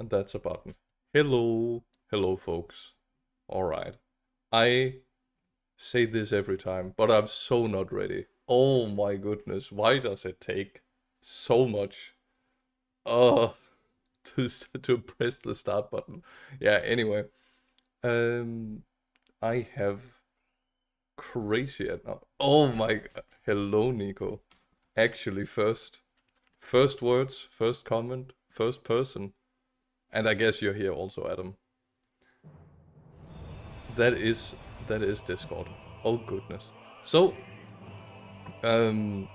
And that's a button. Hello. Hello, folks. Alright. I say this every time, but I'm so not ready. Oh my goodness, why does it take so much uh to to press the start button? Yeah, anyway. Um I have crazy at now. Oh my god. Hello, Nico. Actually, first words, first comment, first person. And I guess you're here also, Adam. That is that is Discord. Oh goodness. So um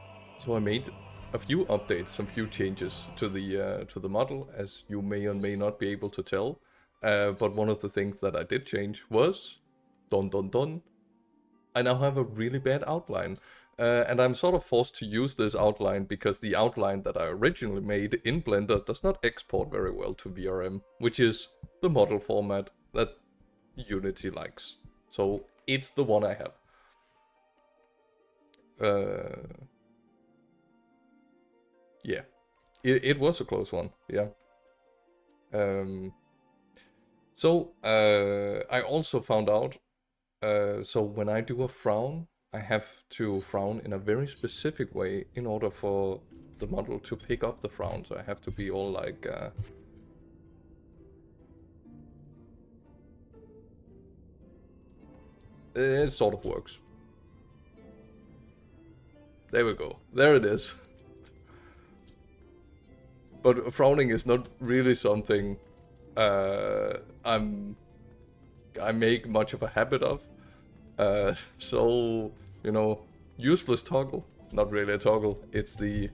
so I made a few updates, some few changes to the model, as you may or may not be able to tell. But one of the things that I did change was dun dun dun. I now have a really bad outline. And I'm sort of forced to use this outline because the outline that I originally made in Blender does not export very well to VRM, which is the model format that Unity likes. So it's the one I have. Yeah, it was a close one. Yeah. So I also found out. So when I do a frown, I have to frown in a very specific way in order for the model to pick up the frown. So I have to be all like. It sort of works. There we go. There it is. But frowning is not really something I make much of a habit of. So, you know, useless toggle. Not really a toggle. It's the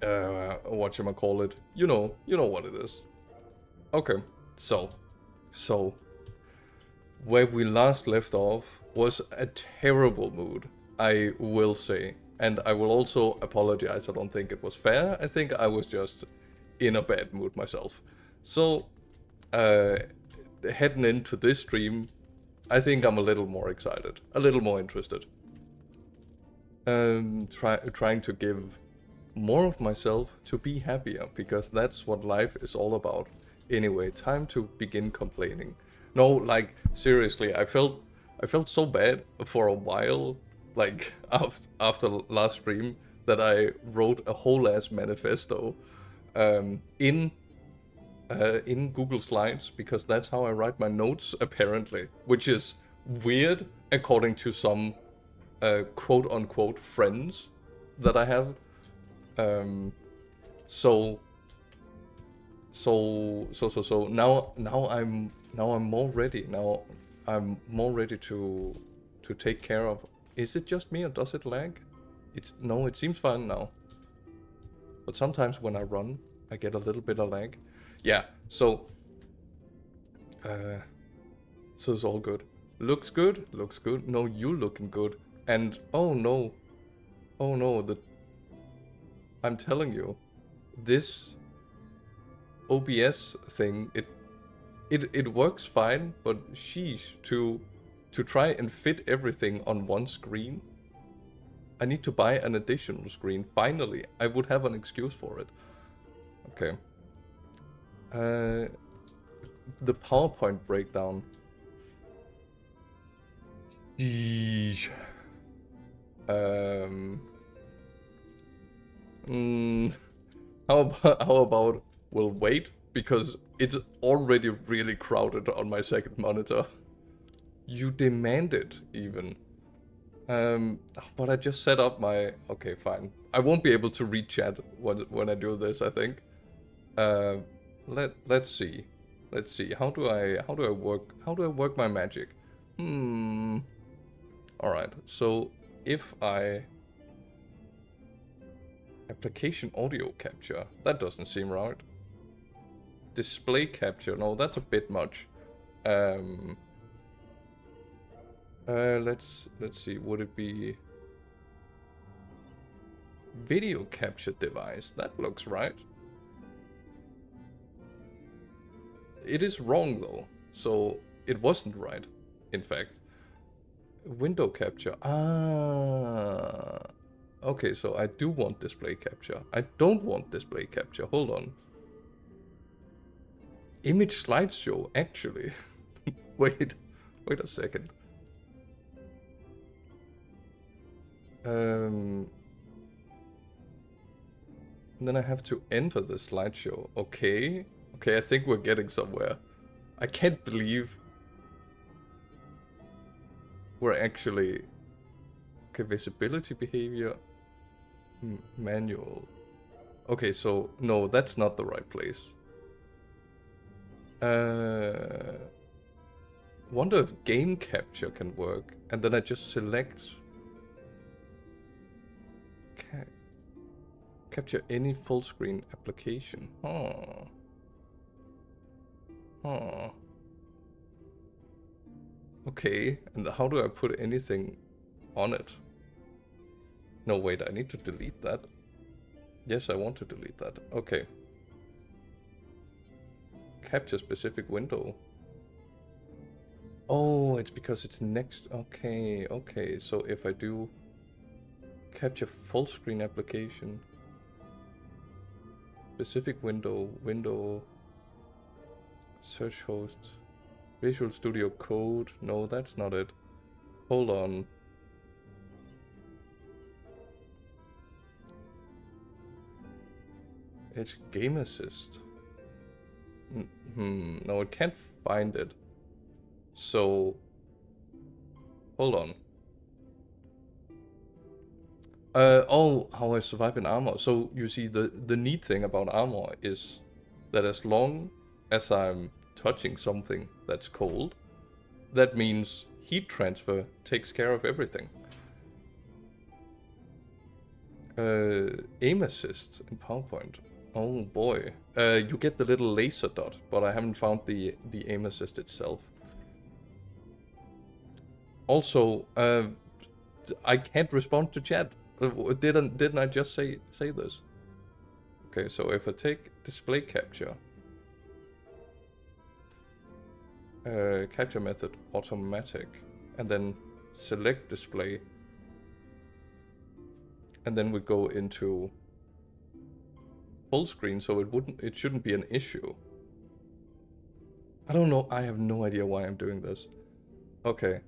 whatchamacallit. You know what it is. Okay, so where we last left off was a terrible mood, I will say. And I will also apologize, I don't think it was fair. I think I was just in a bad mood myself. So, heading into this stream, I think I'm a little more excited, a little more interested. Trying to give more of myself to be happier, because that's what life is all about. Anyway, time to begin complaining. No, like, seriously, I felt so bad for a while, like, after last stream, that I wrote a whole ass manifesto in Google Slides, because that's how I write my notes, apparently, which is weird according to some quote-unquote friends that I have. So now I'm more ready. Now I'm more ready to take care of. Is it just me or does it lag? It seems fine now. But sometimes when I run, I get a little bit of lag. Yeah, so it's all good. Looks good, looks good. No, you looking good. And oh no, I'm telling you, this OBS thing, it works fine, but sheesh, to try and fit everything on one screen, I need to buy an additional screen. Finally, I would have an excuse for it. Okay. The PowerPoint breakdown. Yeesh. How about we'll wait, because it's already really crowded on my second monitor. You demand it, even. But I just set up my... Okay, fine. I won't be able to read chat when I do this, I think. Let's see. Let's see. How do I work my magic? Alright, so if I... Application audio capture. That doesn't seem right. Display capture. No, that's a bit much. Let's see. Would it be video capture device? That looks right. It is wrong though. So it wasn't right, in fact. Window capture. Ah. Okay, so I do want display capture. I don't want display capture. Hold on. Image slideshow, actually. Wait a second. Then I have to enter the slideshow. Okay, I think we're getting somewhere. I can't believe we're actually... Okay, visibility behavior, manual. Okay, so no, that's not the right place. Wonder if game capture can work, and then I just select capture any full screen application. Okay, and how do I put anything on it? No, wait, I need to delete that. Yes, I want to delete that. Okay. Capture specific window. Oh, it's because it's next. Okay. So if I do capture full screen application, specific window, search host, Visual Studio Code. No, that's not it. Hold on. It's Game Assist. No, it can't find it. So, hold on. Oh, how I survive in armor. So you see, the neat thing about armor is that as long as I'm touching something that's cold, that means heat transfer takes care of everything. Aim assist in PowerPoint. Oh boy. You get the little laser dot, but I haven't found the aim assist itself. Also, I can't respond to chat. Didn't I just say this? Okay, so if I take display capture, capture method automatic, and then select display, and then we go into full screen, so it shouldn't be an issue. I don't know. I have no idea why I'm doing this. Okay.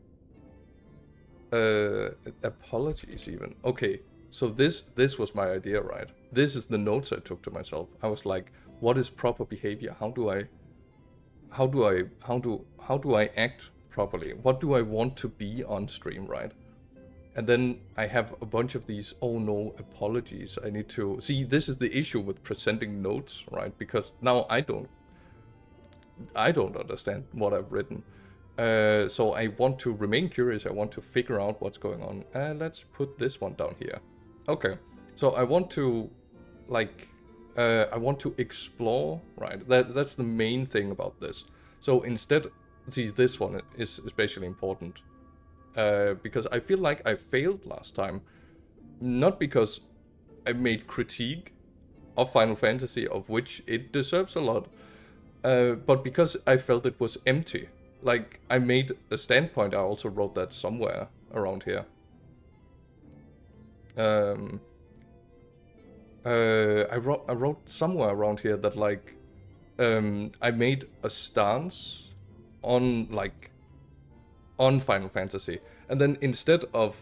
Apologies even. Okay, so this was my idea, right? This is the notes I took to myself. I was like, what is proper behavior? How do I act properly? What do I want to be on stream, right? And then I have a bunch of these, oh no, apologies. I need to see, this is the issue with presenting notes, right? Because now I don't understand what I've written. So I want to remain curious. I want to figure out what's going on. Let's put this one down here. Okay. So I want to, I want to explore, right? That's the main thing about this. So instead, see, this one is especially important. Because I feel like I failed last time. Not because I made critique of Final Fantasy, of which it deserves a lot, but because I felt it was empty. Like, I made a standpoint, I also wrote that somewhere around here. I wrote somewhere around here that, like, I made a stance on Final Fantasy, and then instead of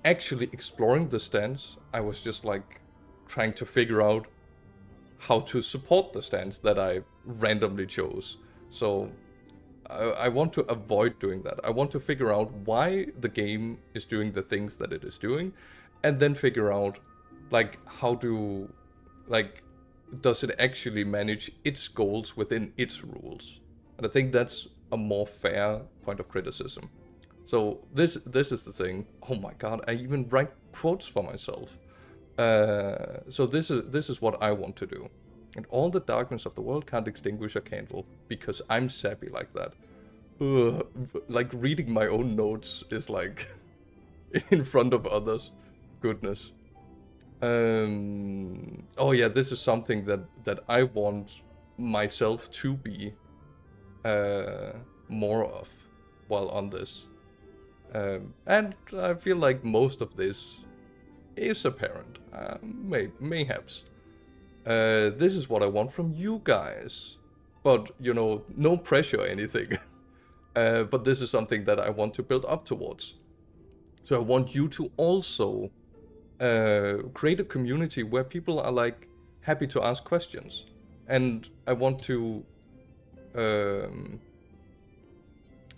actually exploring the stance, I was just like trying to figure out how to support the stance that I randomly chose. So I want to avoid doing that. I want to figure out why the game is doing the things that it is doing, and then figure out, like, how to, like, does it actually manage its goals within its rules? And I think that's a more fair point of criticism. So this is the thing. Oh my god, I even write quotes for myself. So this is what I want to do. And all the darkness of the world can't extinguish a candle, because I'm sappy like that. Like, reading my own notes is like in front of others. Goodness. Oh yeah, this is something that I want myself to be more of while on this. And I feel like most of this is apparent. Mayhaps. This is what I want from you guys. but no pressure or anything. But this is something that I want to build up towards. So I want you to also create a community where people are like happy to ask questions, and I want to.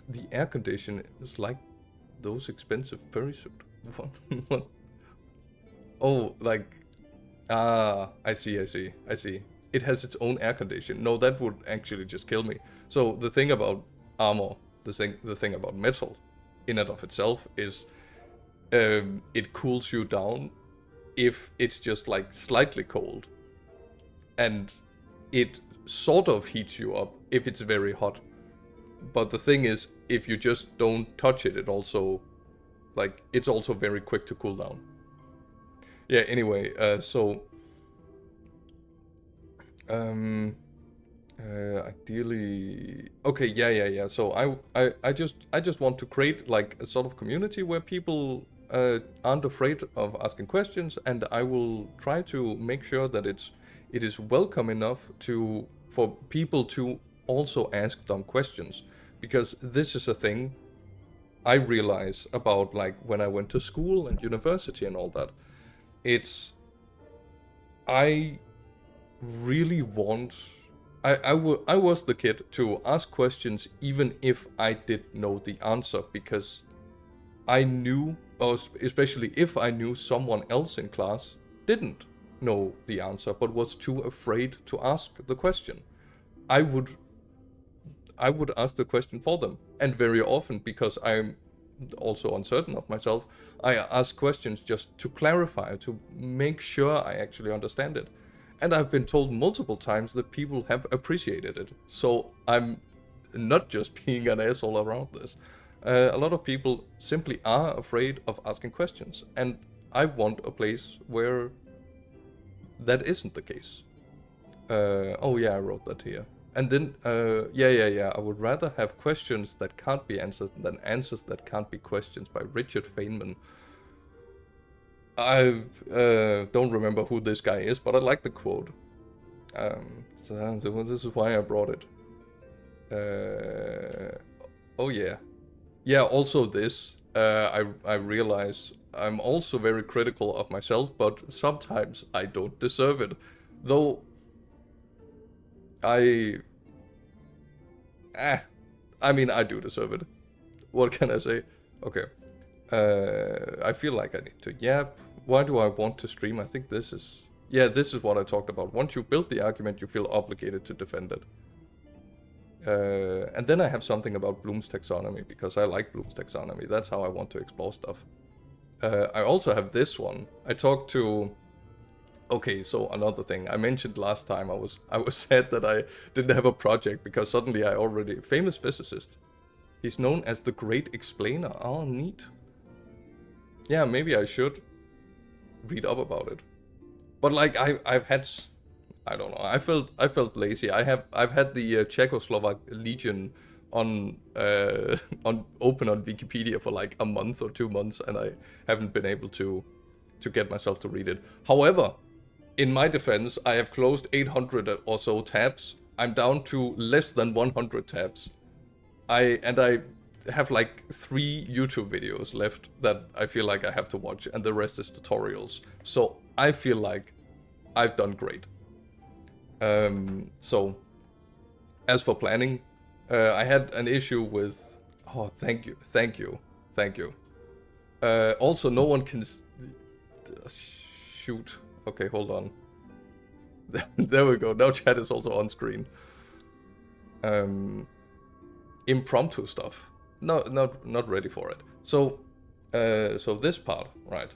The air condition is like those expensive furry suit. What? Oh, like, I see. It has its own air condition. No, that would actually just kill me. So the thing about armor, the thing about metal, in and of itself is, it cools you down if it's just like slightly cold, and it sort of heats you up if it's very hot. But the thing is, if you just don't touch it, it's also very quick to cool down. Yeah, anyway, ideally, okay, yeah. So I just want to create like a sort of community where people aren't afraid of asking questions, and I will try to make sure that it is welcome enough for people to also ask dumb questions, because this is a thing I realize about like when I went to school and university and all that. I really want. I was the kid to ask questions even if I didn't know the answer, because I knew, or especially if I knew someone else in class didn't know the answer but was too afraid to ask the question. I would ask the question for them, and very often, because I'm also uncertain of myself, I ask questions just to clarify, to make sure I actually understand it. And I've been told multiple times that people have appreciated it. So I'm not just being an asshole around this. A lot of people simply are afraid of asking questions, and I want a place where that isn't the case. Oh yeah, I wrote that here. And then, yeah. I would rather have questions that can't be answered than answers that can't be questions, by Richard Feynman. I don't remember who this guy is, but I like the quote. So this is why I brought it. Oh yeah. Yeah, also this. I realize I'm also very critical of myself, but sometimes I don't deserve it. Though I mean, I do deserve it. What can I say? Okay. I feel like I need to yap. Why do I want to stream? I think this is what I talked about. Once you build the argument, you feel obligated to defend it. And then I have something about Bloom's taxonomy, because I like Bloom's taxonomy. That's how I want to explore stuff. I also have this one. I talked to... Okay, so another thing. I mentioned last time I was sad that I didn't have a project, because suddenly I already... Famous physicist. He's known as the Great Explainer. Oh, neat. Yeah, maybe I should read up about it. But like I've had... I don't know. I felt lazy. I've had the Czechoslovak Legion on open on Wikipedia for like a month or 2 months, and I haven't been able to get myself to read it. However, in my defense, I have closed 800 or so tabs. I'm down to less than 100 tabs. I have like 3 YouTube videos left that I feel like I have to watch, and the rest is tutorials. So I feel like I've done great. So as for planning, I had an issue with... Oh, thank you. Also, no one can... Shoot. Okay, hold on. There we go. Now chat is also on screen. Impromptu stuff. No, not ready for it. So this part, right?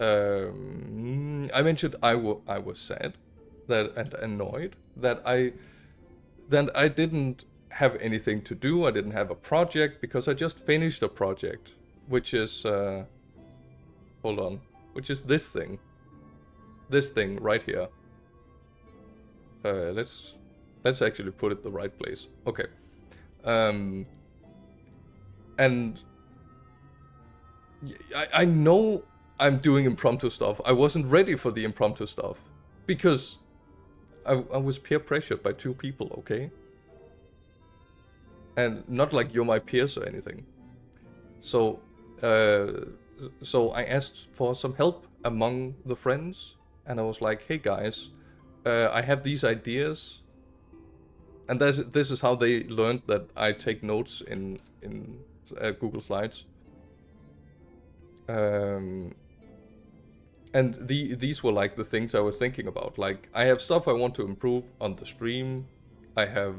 I mentioned I was sad and annoyed that I didn't have anything to do. I didn't have a project, because I just finished a project, which is hold on, which is this thing right here. Let's actually put it the right place. Okay. And I know I'm doing impromptu stuff. I wasn't ready for the impromptu stuff, because I was peer pressured by 2 people, okay? and not like you're my peers or anything. So, so I asked for some help among the friends, and I was like, "Hey guys, I have these ideas," and this is how they learned that I take notes in Google Slides. And these were like the things I was thinking about. Like, I have stuff I want to improve on the stream. I have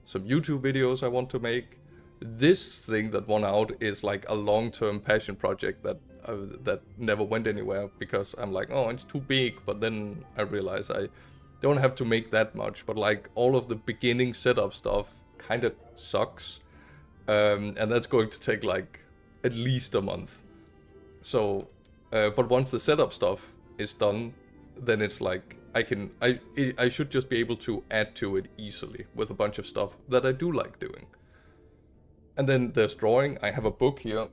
some YouTube videos I want to make. This thing that won out is like a long-term passion project that never went anywhere because I'm like, oh, it's too big. But then I realize I don't have to make that much. But like all of the beginning setup stuff kind of sucks, and that's going to take like at least a month. So, but once the setup stuff is done, then it's like I should just be able to add to it easily with a bunch of stuff that I do like doing. And then there's drawing. I have a book here.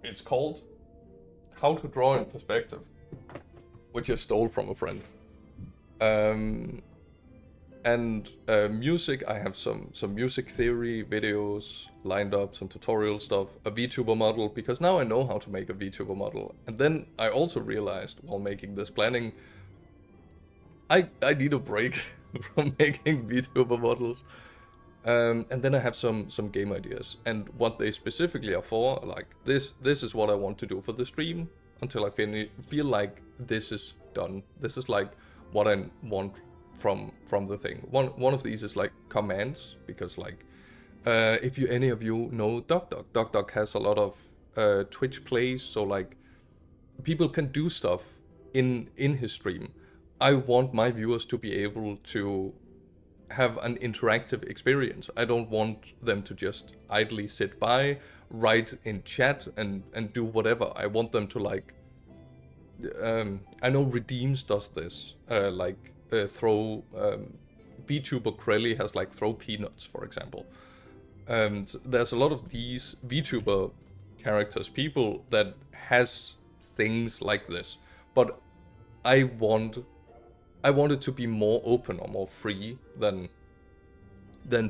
It's called How to Draw in Perspective, which I stole from a friend. And music, I have some music theory videos lined up, some tutorial stuff, a VTuber model, because now I know how to make a VTuber model. And then I also realized while making this planning, I need a break from making VTuber models. And then I have some game ideas, and what they specifically are for, like this is what I want to do for the stream until I feel like this is done. This is like what I want from the thing. One of these is like commands, because like if any of you know Doc has a lot of Twitch plays, so like people can do stuff in his stream. I want my viewers to be able to have an interactive experience. I don't want them to just idly sit by, write in chat and do whatever. I want them to like I know Redeems does this, throw VTuber Krelly has like throw peanuts, for example. And there's a lot of these VTuber characters, people that has things like this, but I want it to be more open or more free than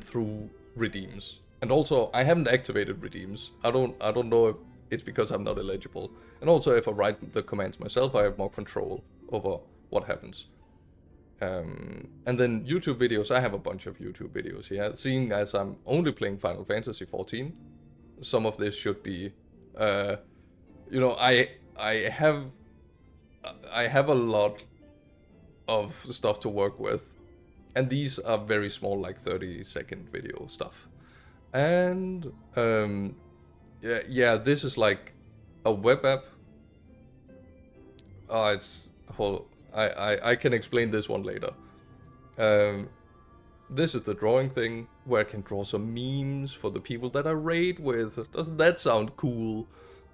through Redeems. And also, I haven't activated Redeems. I don't know if it's because I'm not eligible. And also, if I write the commands myself, I have more control over what happens. And then YouTube videos, I have a bunch of YouTube videos here. Seeing as I'm only playing Final Fantasy 14, some of this should be, you know, I have a lot of stuff to work with, and these are very small, like 30-second video stuff. And yeah, this is like a web app. It's whole. I can explain this one later. This is the drawing thing where I can draw some memes for the people that I raid with. Doesn't that sound cool?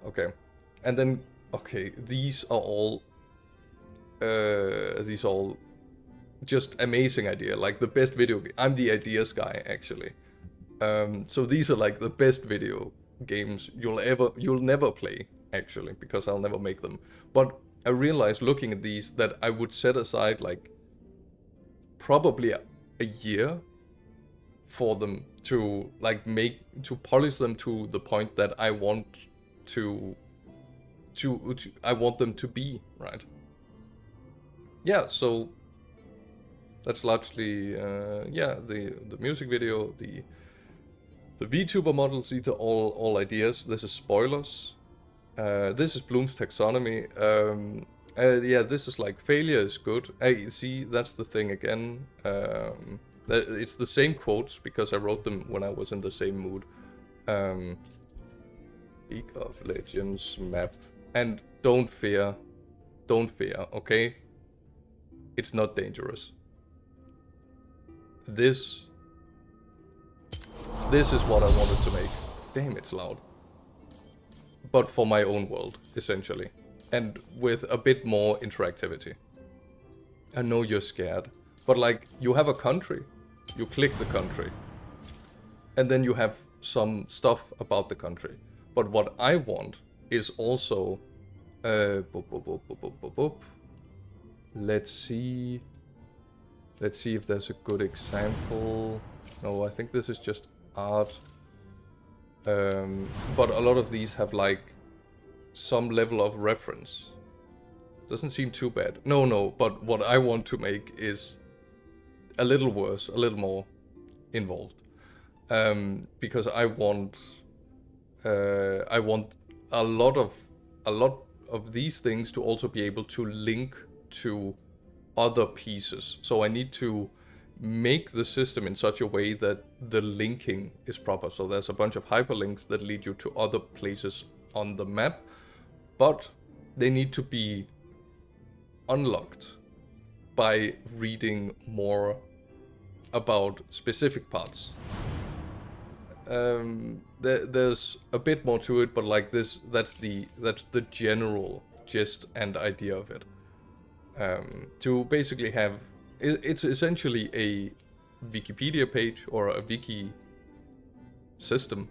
Okay, and then okay, these are all just amazing idea, like the best video. I'm the ideas guy actually. So these are like the best video games you'll never play actually, because I'll never make them. But I realized looking at these that I would set aside like probably a year for them to like polish them to the point that I want I want them to be, right? Yeah, so that's largely the music video, the VTuber models. These are all ideas. This is spoilers. This is Bloom's taxonomy. Yeah, this is like failure is good. Hey, see, that's the thing again. It's the same quotes because I wrote them when I was in the same mood. League of Legends map. And don't fear, okay? It's not dangerous. This is what I wanted to make. Damn, it's loud. But for my own world, essentially. And with a bit more interactivity. I know you're scared, but like, you have a country. You click the country. And then you have some stuff about the country. But what I want is also... Let's see... Let's see if there's a good example. No, I think this is just art. But a lot of these have like some level of reference. Doesn't seem too bad. No, but what I want to make is a little worse, a little more involved. Because I want a lot of these things to also be able to link to other pieces. So I need to make the system in such a way that the linking is proper. So there's a bunch of hyperlinks that lead you to other places on the map, but they need to be unlocked by reading more about specific parts. There's a bit more to it, but like this, that's the general gist and idea of it. To basically have, it's essentially a Wikipedia page or a wiki system,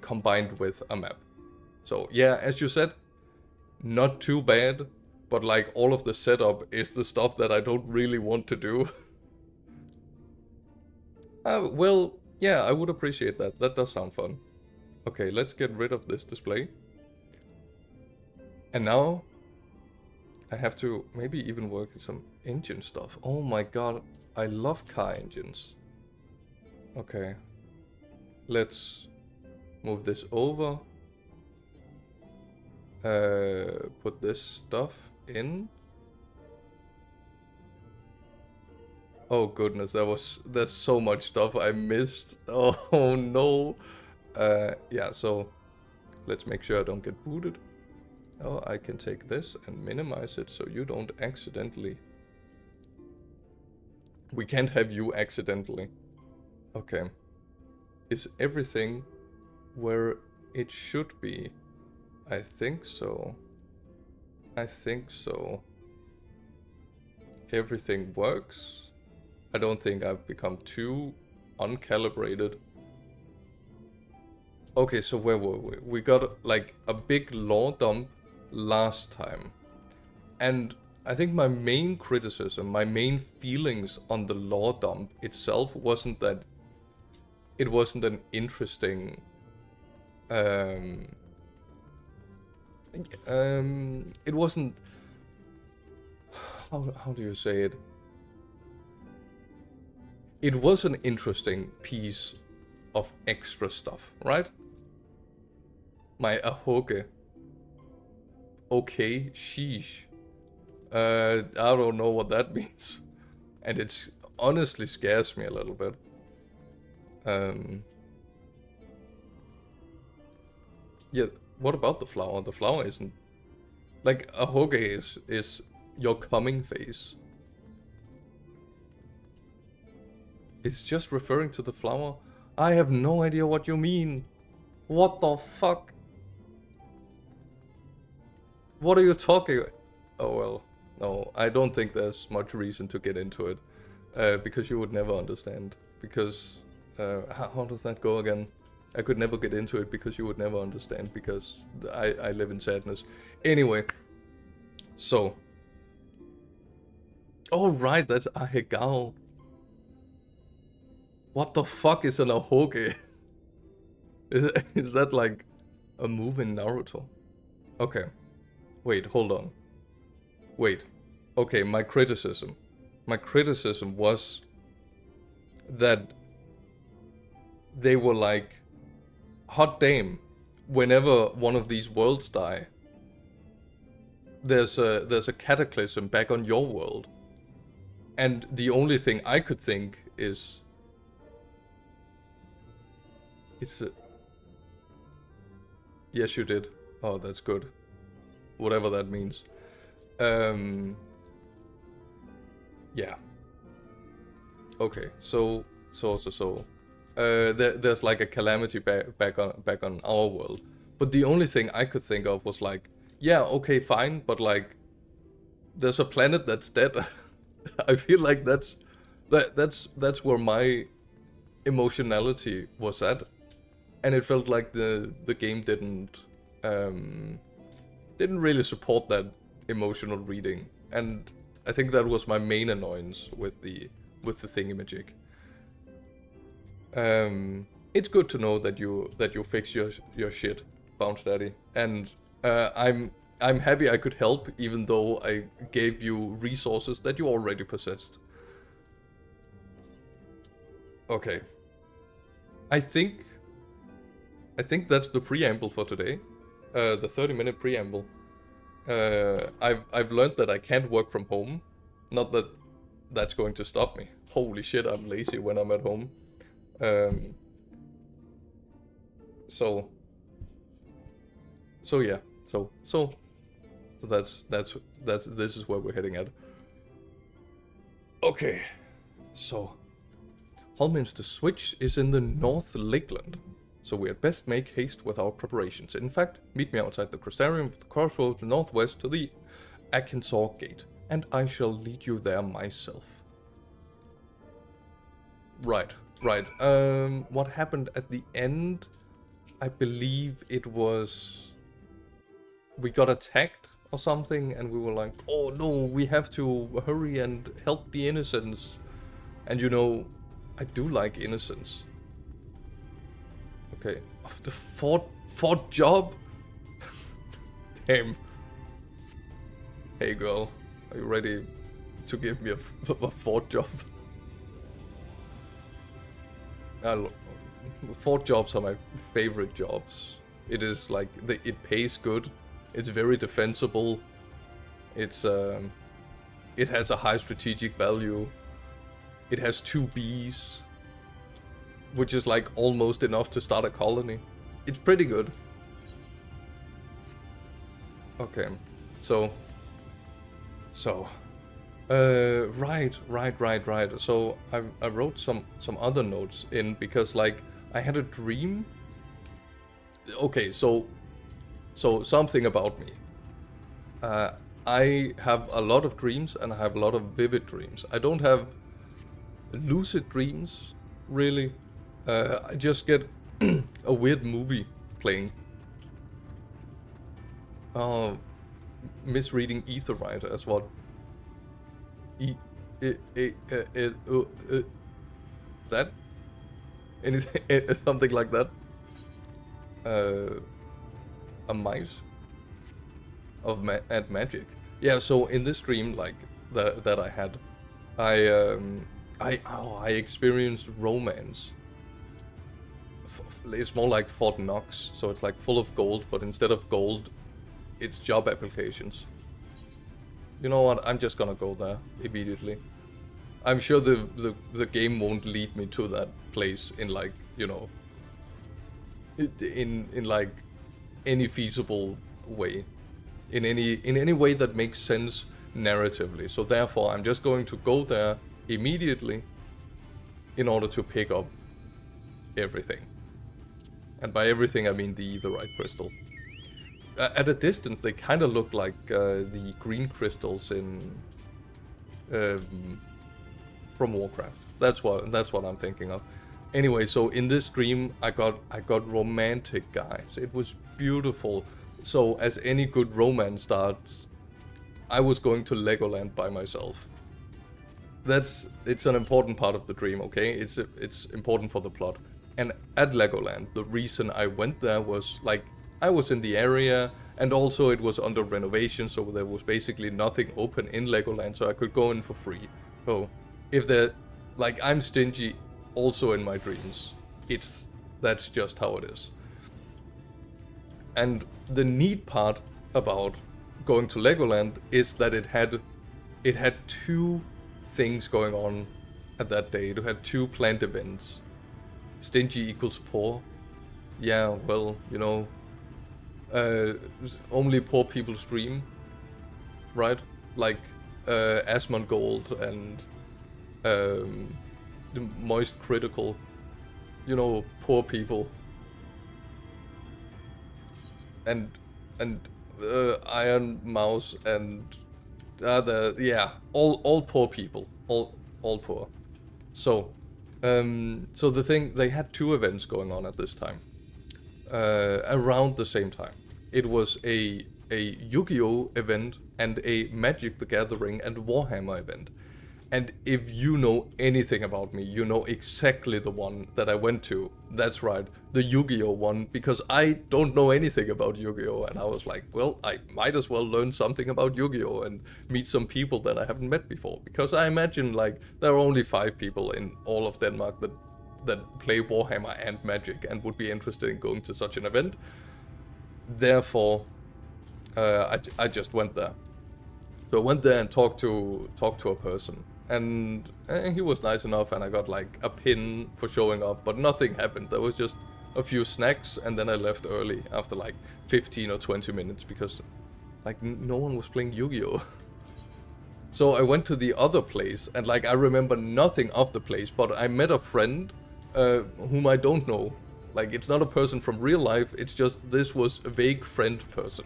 combined with a map. So yeah, as you said, not too bad, but like all of the setup is the stuff that I don't really want to do. Well, yeah, I would appreciate that. That does sound fun. Okay, let's get rid of this display. And now I have to maybe even work with some engine stuff. Oh my god, I love car engines. Okay, let's move this over. Put this stuff in. Oh goodness, there's so much stuff I missed. Oh no. Yeah, so let's make sure I don't get booted. Oh, I can take this and minimize it so you don't accidentally. We can't have you accidentally. Okay. Is everything where it should be? I think so. I think so. Everything works. I don't think I've become too uncalibrated. Okay, so where were we? We got like a big lore dump last time. And I think my main criticism, my main feelings on the lore dump itself wasn't that it wasn't an interesting it wasn't, how do you say it? It was an interesting piece of extra stuff, right? My ahoge. Okay, sheesh. I don't know what that means. And it honestly scares me a little bit. Yeah, what about the flower? The flower isn't... Like, ahoge is your coming phase. It's just referring to the flower. I have no idea what you mean. What the fuck? What are you talking? Oh well, no, I don't think there's much reason to get into it. Because you would never understand. Because, how does that go again? I could never get into it because you would never understand. Because I live in sadness. Anyway. So. Oh right, that's Ahegao. What the fuck is an ahoge? Is that like a move in Naruto? Okay. Wait, hold on. Wait. Okay, my criticism. My criticism was that they were like, hot damn, whenever one of these worlds die, there's a cataclysm back on your world. And the only thing I could think is... Yes, you did. Oh, that's good. Whatever that means. Yeah. Okay, so. There's like a calamity back on our world. But the only thing I could think of was like, yeah, okay, fine, but like, there's a planet that's dead. I feel like that's where my emotionality was at. And it felt like the game didn't really support that emotional reading. And I think that was my main annoyance with the thingamajig. It's good to know that you fix your shit, Bounce Daddy, and I'm happy I could help, even though I gave you resources that you already possessed. Okay. I think that's the preamble for today. The 30-minute preamble. I've learned that I can't work from home. Not that that's going to stop me. Holy shit, I'm lazy when I'm at home. So yeah. So that's this is where we're heading at. Okay. So Holminster Switch is in the North Lakeland, so we had best make haste with our preparations. In fact, meet me outside the Crystarium with the crossroads northwest to the Akinsaw Gate, and I shall lead you there myself. Right. What happened at the end? I believe it was... we got attacked or something, and we were like, oh no, we have to hurry and help the innocents. And you know, I do like innocence. Okay, the fourth job? Damn. Hey girl, are you ready to give me a fourth job? Fourth jobs are my favorite jobs. It is like, it pays good. It's very defensible. It's it has a high strategic value. It has 2 bees, which is like almost enough to start a colony. It's pretty good. Okay, so right. So I wrote some other notes in because like I had a dream. Okay, so something about me. I have a lot of dreams and I have a lot of vivid dreams. I don't have lucid dreams, really. I just get a weird movie playing. Misreading Etherite as what? That? Anything, something like that? A might of magic. Yeah. So in this dream, like that I had, I experienced romance. It's more like Fort Knox, so it's like full of gold, but instead of gold, it's job applications. You know what? I'm just gonna go there immediately. I'm sure the game won't lead me to that place in like, you know, in like any feasible way, in any way that makes sense narratively. So therefore, I'm just going to go there immediately in order to pick up everything. And by everything, I mean the Aetherite crystal. At a distance, they kind of look like the green crystals in from Warcraft. That's what I'm thinking of. Anyway, so in this dream, I got romantic, guys. It was beautiful. So as any good romance starts, I was going to Legoland by myself. It's an important part of the dream, okay? It's important for the plot. And at Legoland, the reason I went there was like I was in the area, and also it was under renovation, so there was basically nothing open in Legoland, so I could go in for free. So if like I'm stingy also in my dreams. That's just how it is. And the neat part about going to Legoland is that it had 2 things going on at that day. It had 2 planned events. Stingy equals poor. Yeah, well, you know, only poor people stream, right? Like Asmongold and the Moist Critical, you know, poor people. And Iron Mouse and all poor people, all poor. So the thing, they had 2 events going on at this time, around the same time. It was a Yu-Gi-Oh event and a Magic the Gathering and Warhammer event. And if you know anything about me, you know exactly the one that I went to. That's right, the Yu-Gi-Oh one, because I don't know anything about Yu-Gi-Oh! And I was like, well, I might as well learn something about Yu-Gi-Oh! And meet some people that I haven't met before. Because I imagine, like, there are only 5 people in all of Denmark that play Warhammer and Magic and would be interested in going to such an event. Therefore, I just went there. So I went there and talked to a person. And he was nice enough, and I got like a pin for showing up, but nothing happened. There was just a few snacks, and then I left early after like 15 or 20 minutes because like no one was playing Yu-Gi-Oh! So I went to the other place, and like I remember nothing of the place, but I met a friend whom I don't know. Like, it's not a person from real life, it's just this was a vague friend person.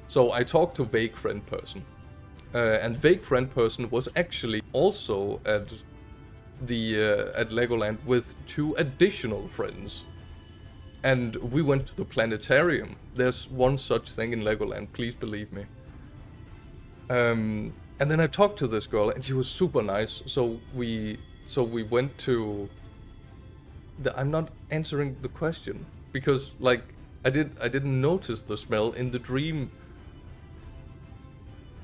So I talked to vague friend person. And vague friend person was actually also at Legoland with 2 additional friends. And we went to the planetarium. There's one such thing in Legoland, please believe me. And then I talked to this girl, and she was super nice. So we went to. I'm not answering the question because, like, I didn't notice the smell in the dream.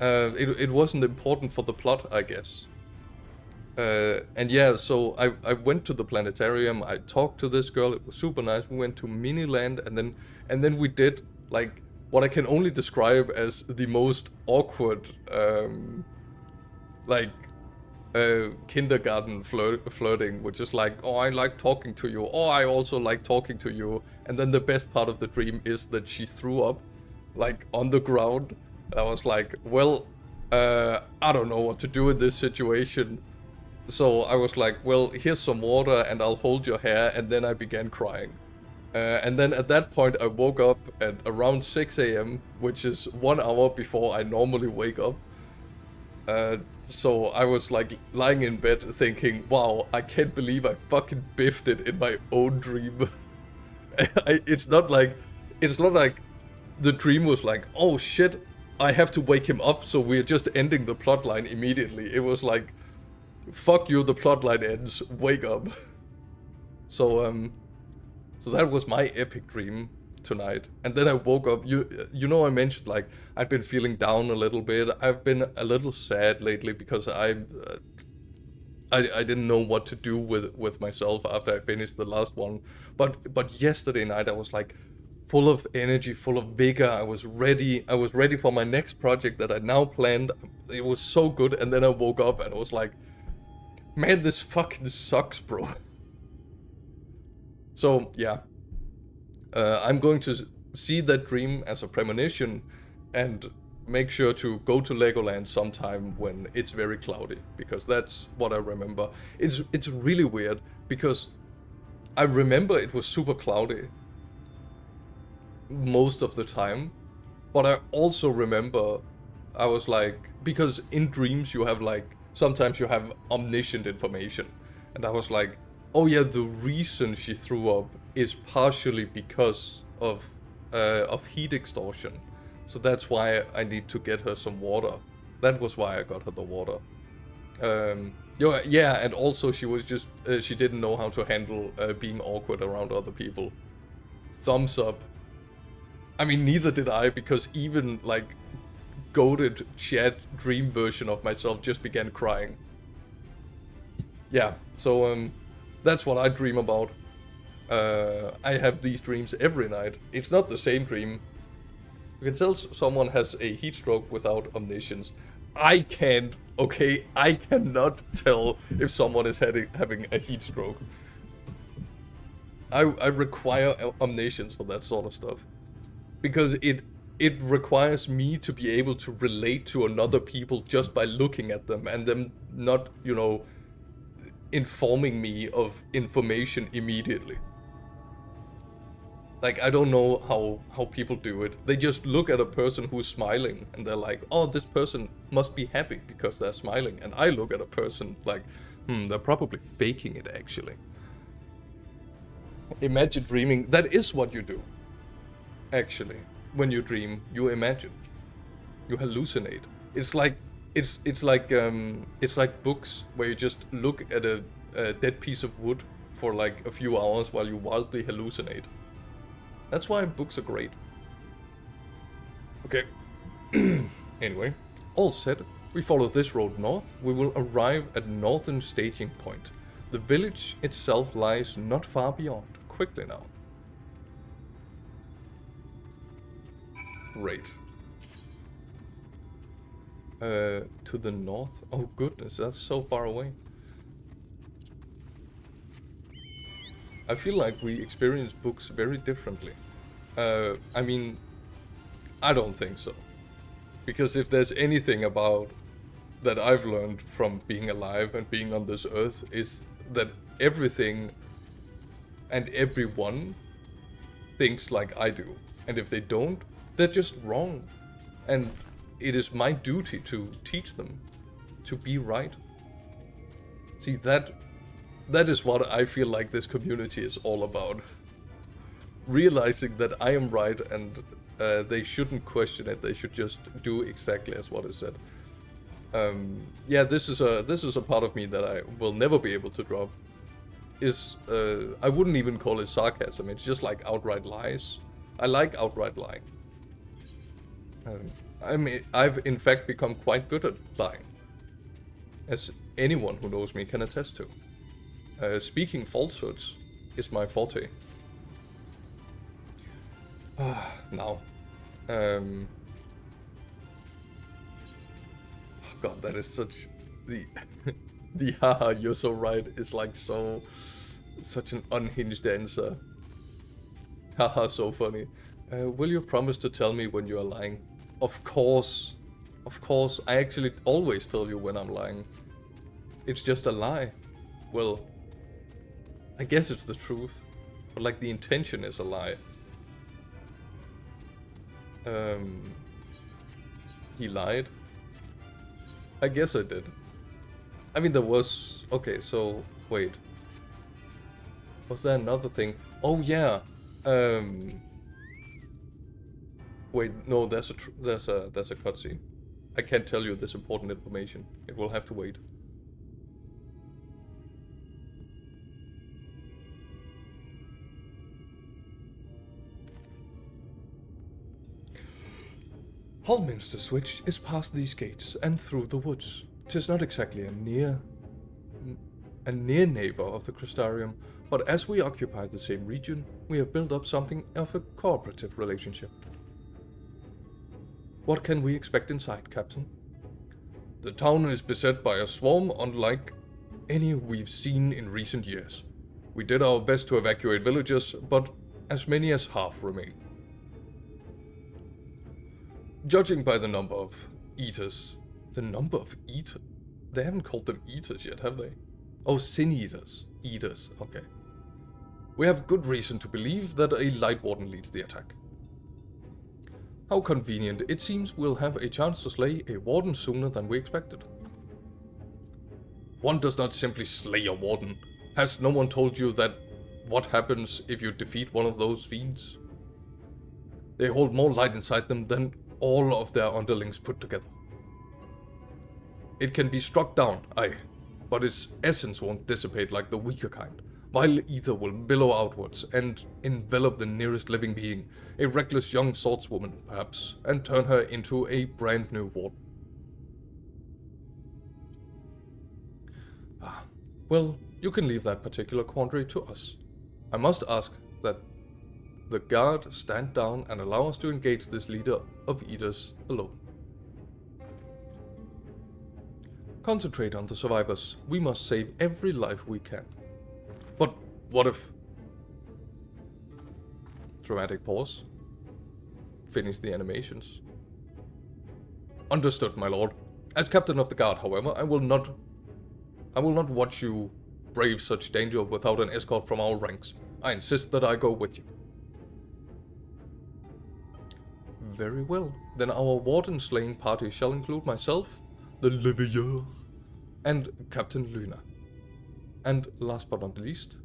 It wasn't important for the plot, I guess. And yeah, so I went to the planetarium. I talked to this girl. It was super nice. We went to Miniland, and then we did like what I can only describe as the most awkward, kindergarten flirting, which is like, oh, I like talking to you. Oh, I also like talking to you. And then the best part of the dream is that she threw up, like on the ground. I was like, well, I don't know what to do in this situation. So I was like, well, here's some water and I'll hold your hair. And then I began crying. And then at that point, I woke up at around 6 a.m., which is 1 hour before I normally wake up. So I was like lying in bed thinking, wow, I can't believe I fucking biffed it in my own dream. It's not like the dream was like, oh shit, I have to wake him up, so we're just ending the plotline immediately. It was like, fuck you, the plotline ends, wake up. So that was my epic dream tonight. And then I woke up, you know, I mentioned like I've been feeling down a little bit. I've been a little sad lately because I didn't know what to do with myself after I finished the last one. But yesterday night I was like full of energy, full of vigor. I was ready for my next project that I now planned. It was so good. And then I woke up and I was like, man, this fucking sucks, bro. So yeah, I'm going to see that dream as a premonition and make sure to go to Legoland sometime when it's very cloudy, because that's what I remember. It's really weird because I remember it was super cloudy most of the time, but I also remember I was like, because in dreams you have like, sometimes you have omniscient information, and I was like, oh yeah, the reason she threw up is partially because of heat exhaustion. So that's why I need to get her some water. That was why I got her the water. Yeah, and also she was just, she didn't know how to handle being awkward around other people. Thumbs up. I mean, neither did I, because even like goated chat dream version of myself just began crying. Yeah, so that's what I dream about. I have these dreams every night. It's not the same dream. You can tell someone has a heat stroke without omniscience. I can't, okay? I cannot tell if someone is having a heat stroke. I require omniscience for that sort of stuff. Because it requires me to be able to relate to another people just by looking at them and them not, you know, informing me of information immediately. Like, I don't know how people do it. They just look at a person who's smiling and they're like, oh, this person must be happy because they're smiling. And I look at a person like, they're probably faking it actually. Imagine dreaming. That is what you do. Actually, when you dream, you imagine. You hallucinate. It's like it's like books where you just look at a dead piece of wood for like a few hours while you wildly hallucinate. That's why books are great. Okay. Anyway, all said, we follow this road north. We will arrive at northern staging point. The village itself lies not far beyond. Quickly now. Great. To the north? Oh goodness, that's so far away. I feel like we experience books very differently. I mean, I don't think so. Because if there's anything about that I've learned from being alive and being on this earth is that everything and everyone thinks like I do. And if they don't, they're just wrong. And it is my duty to teach them to be right. See, that is what I feel like this community is all about. Realizing that I am right and they shouldn't question it. They should just do exactly as what is said. Yeah, this is a part of me that I will never be able to drop. I wouldn't even call it sarcasm. It's just like outright lies. I like outright lying. I mean, I've in fact become quite good at lying, as anyone who knows me can attest to. Speaking falsehoods is my forte. Now, oh God, that is such the haha, you're so right is like such an unhinged answer. Haha, so funny. Will you promise to tell me when you are lying? Of course. Of course. I actually always tell you when I'm lying. It's just a lie. Well, I guess it's the truth. But like the intention is a lie. He lied? I guess I did. I mean, there was... Okay, so... Wait. Was there another thing? Oh, yeah. Wait, no, there's a cutscene. I can't tell you this important information. It will have to wait. Hallminster Switch is past these gates and through the woods. 'Tis not exactly a near neighbor of the Crystarium, but as we occupy the same region, we have built up something of a cooperative relationship. What can we expect inside, Captain? The town is beset by a swarm unlike any we've seen in recent years. We did our best to evacuate villagers, but as many as half remain. Judging by the number of eaters... The number of eaters? They haven't called them eaters yet, have they? Oh, sin eaters. Eaters, okay. We have good reason to believe that a Light Warden leads the attack. How convenient. It seems we'll have a chance to slay a warden sooner than we expected. One does not simply slay a warden. Has no one told you that what happens if you defeat one of those fiends? They hold more light inside them than all of their underlings put together. It can be struck down, aye, but its essence won't dissipate like the weaker kind. Vile ether will billow outwards and envelop the nearest living being, a reckless young swordswoman, perhaps, and turn her into a brand new warden. Well, you can leave that particular quandary to us. I must ask that the guard stand down and allow us to engage this leader of eaters alone. Concentrate on the survivors. We must save every life we can. But what if... Dramatic pause. Finish the animations. Understood, my lord. As captain of the guard, however, I will not watch you brave such danger without an escort from our ranks. I insist that I go with you. Very well. Then our warden slaying party shall include myself, the Leveilleur, and Captain Luna. And last but not least,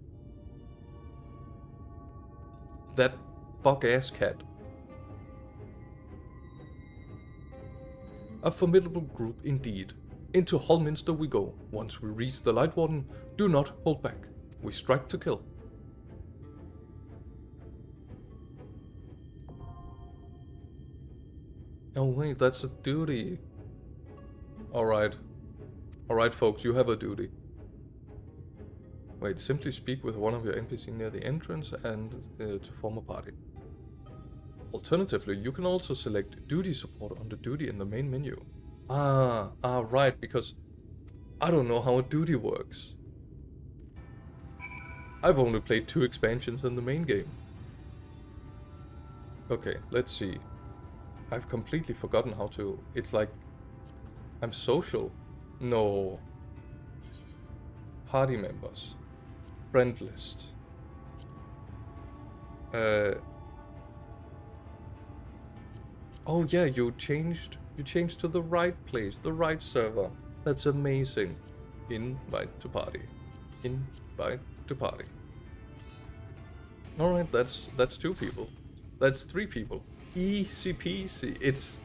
that fuck-ass cat. A formidable group indeed. Into Hallminster we go. Once we reach the Light Warden, do not hold back. We strike to kill. Oh wait, that's a duty. Alright. Alright folks, you have a duty. Wait, simply speak with one of your NPC near the entrance and to form a party. Alternatively, you can also select duty support under duty in the main menu. Right, because I don't know how a duty works. I've only played 2 expansions in the main game. Okay, let's see. I've completely forgotten how to... It's like... I'm social. No. Party members. Friend list. Oh yeah, you changed to the right place, the right server. That's amazing. Invite to party. Invite to party. Alright, that's 2 people. That's 3 people. Easy peasy. It's...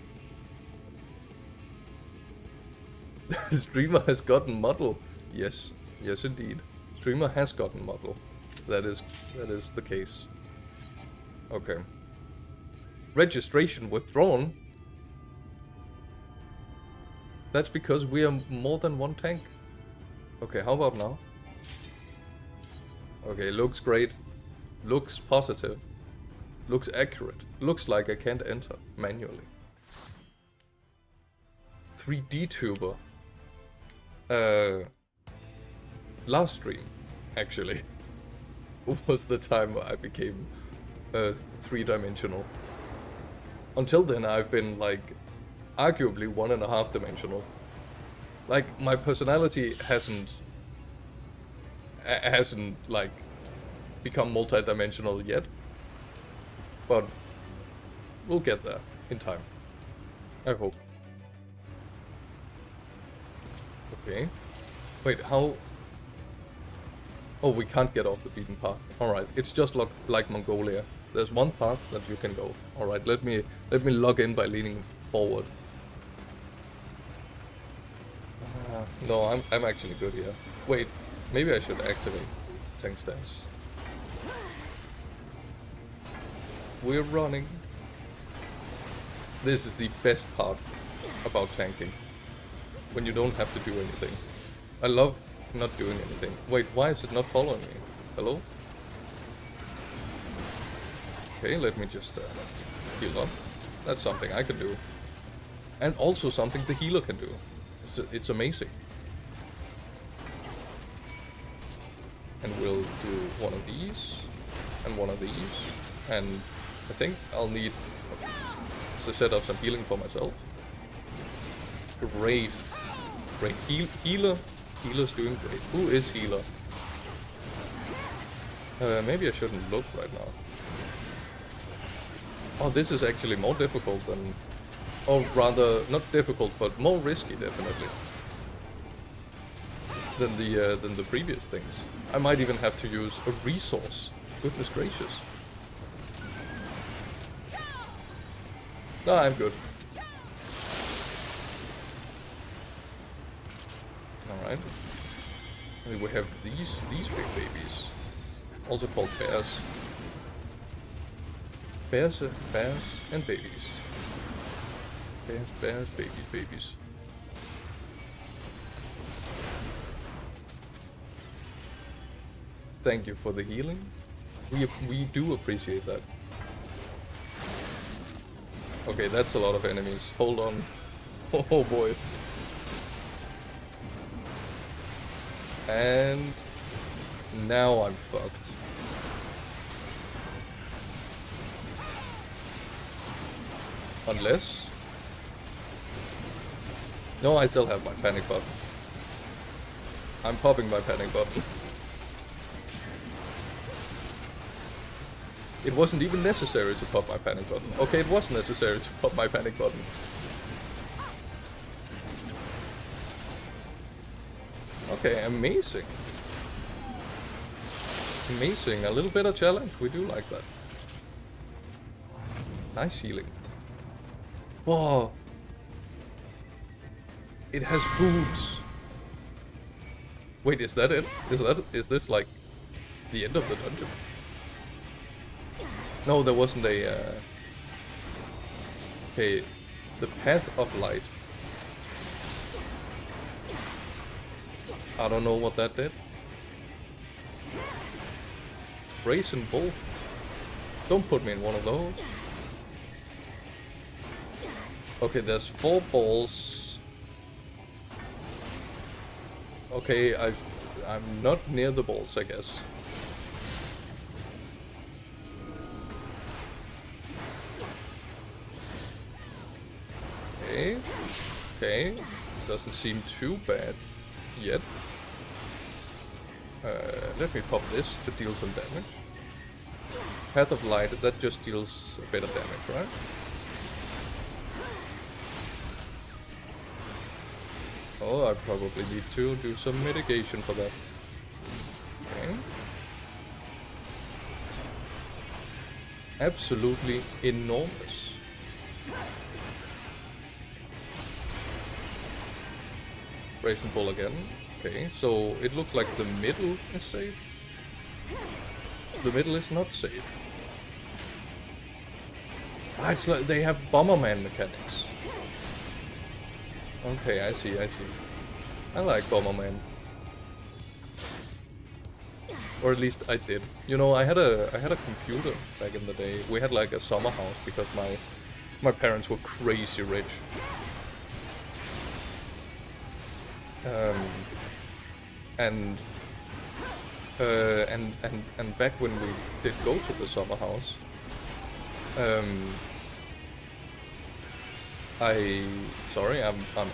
The streamer has gotten model. Yes, yes indeed. Streamer has gotten model. That is the case. Okay. Registration withdrawn. That's because we are more than 1 tank. Okay, how about now? Okay, looks great. Looks positive. Looks accurate. Looks like I can't enter manually. 3D tuber. Last stream, actually, was the time I became 3-dimensional. Until then, I've been like arguably 1.5 dimensional. Like my personality hasn't like become multi-dimensional yet, but we'll get there in time. I hope. Okay. Wait, how? Oh, we can't get off the beaten path. Alright, it's just like Mongolia. There's one path that you can go. Alright, let me log in by leaning forward. No, I'm actually good here. Wait, maybe I should activate tank stance. We're running. This is the best part about tanking. When you don't have to do anything. I love not doing anything. Wait, why is it not following me? Hello? Okay, let me just heal up. That's something I can do. And also something the healer can do. It's amazing. And we'll do one of these. And one of these. And I think I'll need to set up some healing for myself. Great. Great. Healer. Healer's doing great. Who is healer? Maybe I shouldn't look right now. Oh, this is actually more difficult than... Or rather, not difficult, but more risky, definitely. Than the previous things. I might even have to use a resource. Goodness gracious. No, I'm good. Alright. We have these big babies. Also called bears. Bears and babies. Bears, babies. Thank you for the healing. We do appreciate that. Okay, that's a lot of enemies. Hold on. Oh boy. And now I'm fucked. Unless... No, I still have my panic button. I'm popping my panic button. It wasn't even necessary to pop my panic button. Okay, it was necessary to pop my panic button. Okay, amazing. Amazing, a little bit of challenge, we do like that. Nice healing. Whoa. It has boots. Wait, is that it? Is this like the end of the dungeon? No, there wasn't a... Okay, the Path of Light. I don't know what that did. Brazen Bull. Don't put me in one of those. Okay, there's 4 balls. Okay, I'm not near the balls, I guess. Okay. Okay. Doesn't seem too bad yet. Let me pop this to deal some damage. Path of Light, that just deals a bit of damage, right? Oh, I probably need to do some mitigation for that. Okay. Absolutely enormous. Brazen Bull again. Okay, so it looks like the middle is safe. The middle is not safe. Ah, it's like they have Bomberman mechanics. Okay, I see. I like Bomberman. Or at least I did. You know, I had a computer back in the day. We had like a summer house because my parents were crazy rich. And back when we did go to the summer house, I'm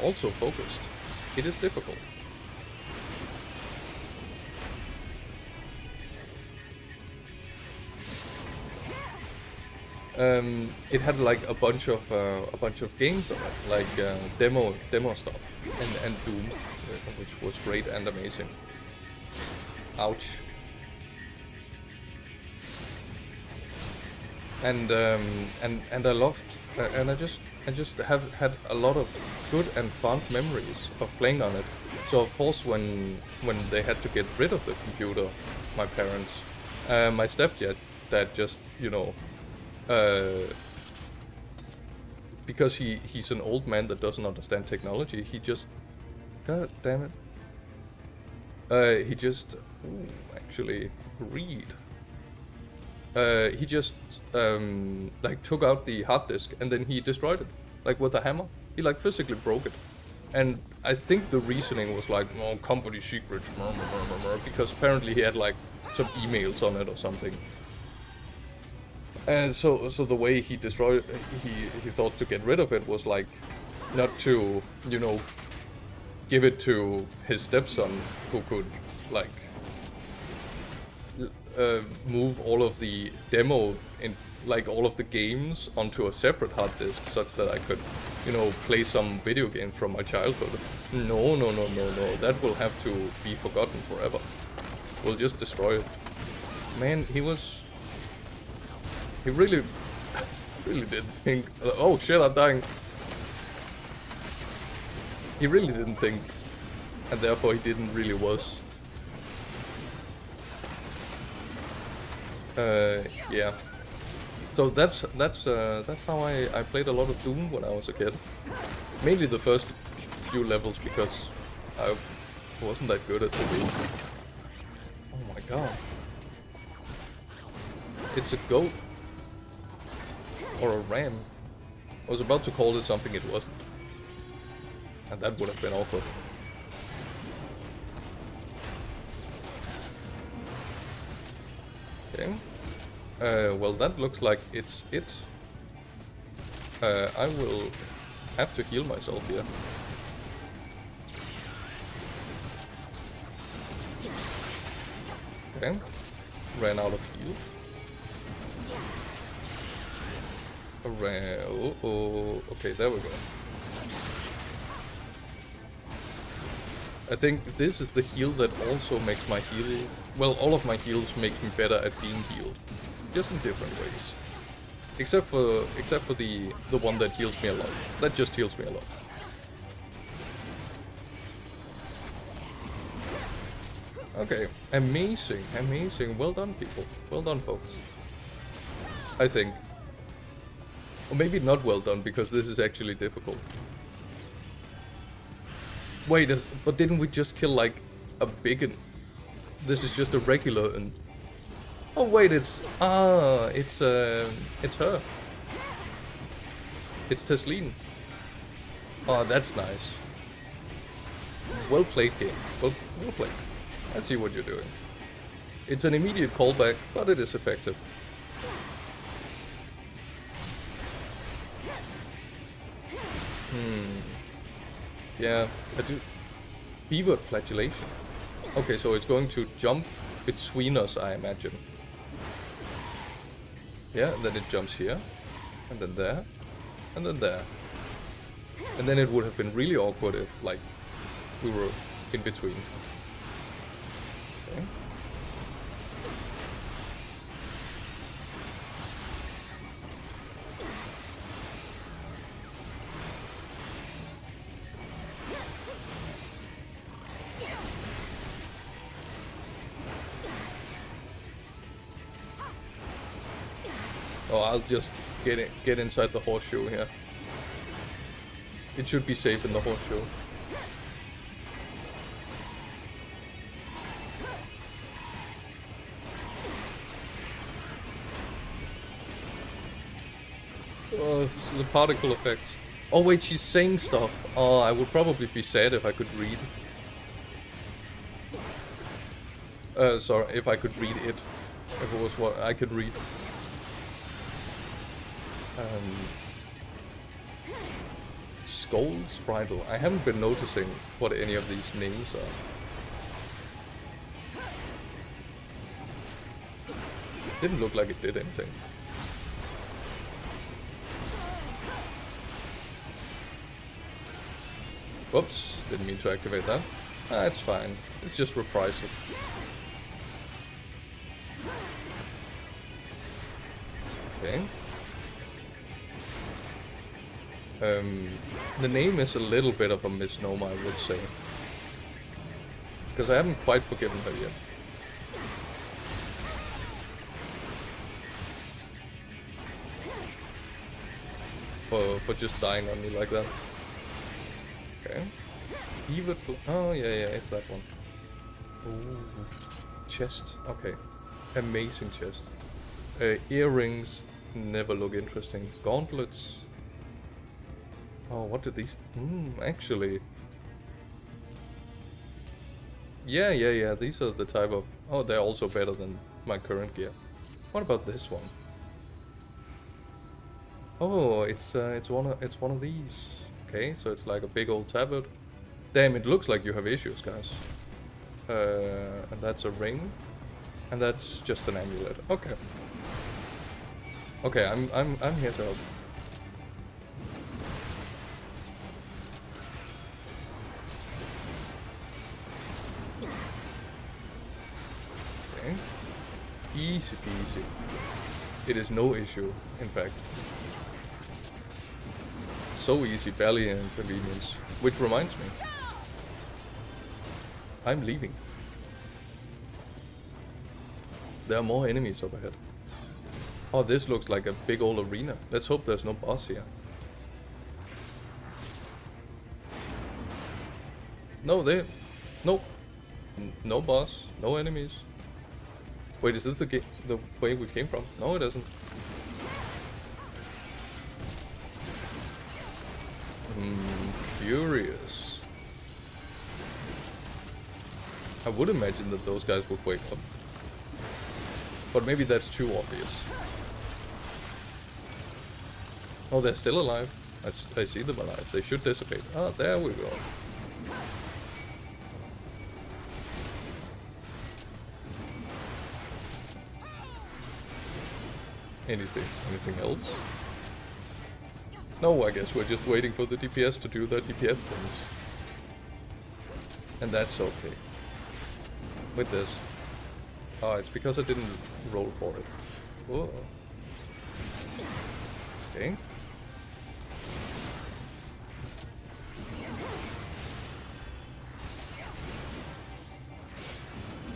also focused. It is difficult. It had like a bunch of games on it, like demo stuff, and Doom, which was great and amazing. Ouch. And I loved, and I just have had a lot of good and fond memories of playing on it. So of course when they had to get rid of the computer, my parents, my stepdad just, you know, because he's an old man that doesn't understand technology, he just, god damn it, he just, actually read. He just like took out the hard disk and then he destroyed it, like with a hammer. He like physically broke it. And I think the reasoning was like, no, company secrets, because apparently he had like some emails on it or something. And so the way he destroyed it, he thought to get rid of it was like not to, you know, give it to his stepson who could like move all of the demo in, like all of the games onto a separate hard disk such that I could, you know, play some video game from my childhood. No, that will have to be forgotten forever. We'll just destroy it. Man, he really didn't think, oh shit, I'm dying. He really didn't think, and therefore he didn't really was. Yeah. So that's how I played a lot of Doom when I was a kid. Mainly the first few levels because I wasn't that good at the game. Oh my god. It's a goat. Or a ram. I was about to call it something it wasn't. And that would have been awful. Okay. Well, that looks like it's it. I will have to heal myself here. Okay. Ran out of heal. Okay, there we go. I think this is the heal that also makes my heal... Well, all of my heals make me better at being healed. Just in different ways. Except for the one that heals me a lot. That just heals me a lot. Okay, amazing, amazing. Well done, people. Well done, folks. I think. Or maybe not well done, because this is actually difficult. Wait, but didn't we just kill, like, a big one? This is just a regular and... Oh, wait, it's... it's her. It's Tesleen. Oh, that's nice. Well played, game. Well played. I see what you're doing. It's an immediate callback, but it is effective. Yeah, I do. Beaver flagellation. Okay, so it's going to jump between us, I imagine. Yeah, and then it jumps here, and then there, and then there. And then it would have been really awkward if, like, we were in between. Okay. Oh, I'll just get inside the horseshoe here. It should be safe in the horseshoe. Oh, the particle effects. Oh wait, she's saying stuff. Oh, I would probably be sad if I could read. Sorry, if I could read it. If it was what I could read. Skull Spritle. I haven't been noticing what any of these names are. Didn't look like it did anything. Whoops, didn't mean to activate that. Ah, it's fine. It's just reprisal. Okay. The name is a little bit of a misnomer, I would say. Because I haven't quite forgiven her yet. For just dying on me like that. Okay. Oh, yeah, it's that one. Ooh. Chest. Okay. Amazing chest. Earrings never look interesting. Gauntlets. Oh, what did these... actually... Yeah, these are the type of... Oh, they're also better than my current gear. What about this one? Oh, it's one of these. Okay, so it's like a big old tablet. Damn, it looks like you have issues, guys. And that's a ring. And that's just an amulet. Okay. Okay, I'm here to help. Okay. Easy peasy. It is no issue, in fact. So easy, barely an inconvenience. Which reminds me. I'm leaving. There are more enemies up ahead. Oh, this looks like a big old arena. Let's hope there's no boss here. No, nope. No boss, no enemies. Wait, is this the way we came from? No, it isn't. Curious. I would imagine that those guys would wake up. But maybe that's too obvious. Oh, they're still alive. I see them alive. They should dissipate. Ah, there we go. Anything else? No, I guess we're just waiting for the DPS to do their DPS things. And that's okay. With this. Oh, it's because I didn't roll for it. Whoa. Okay.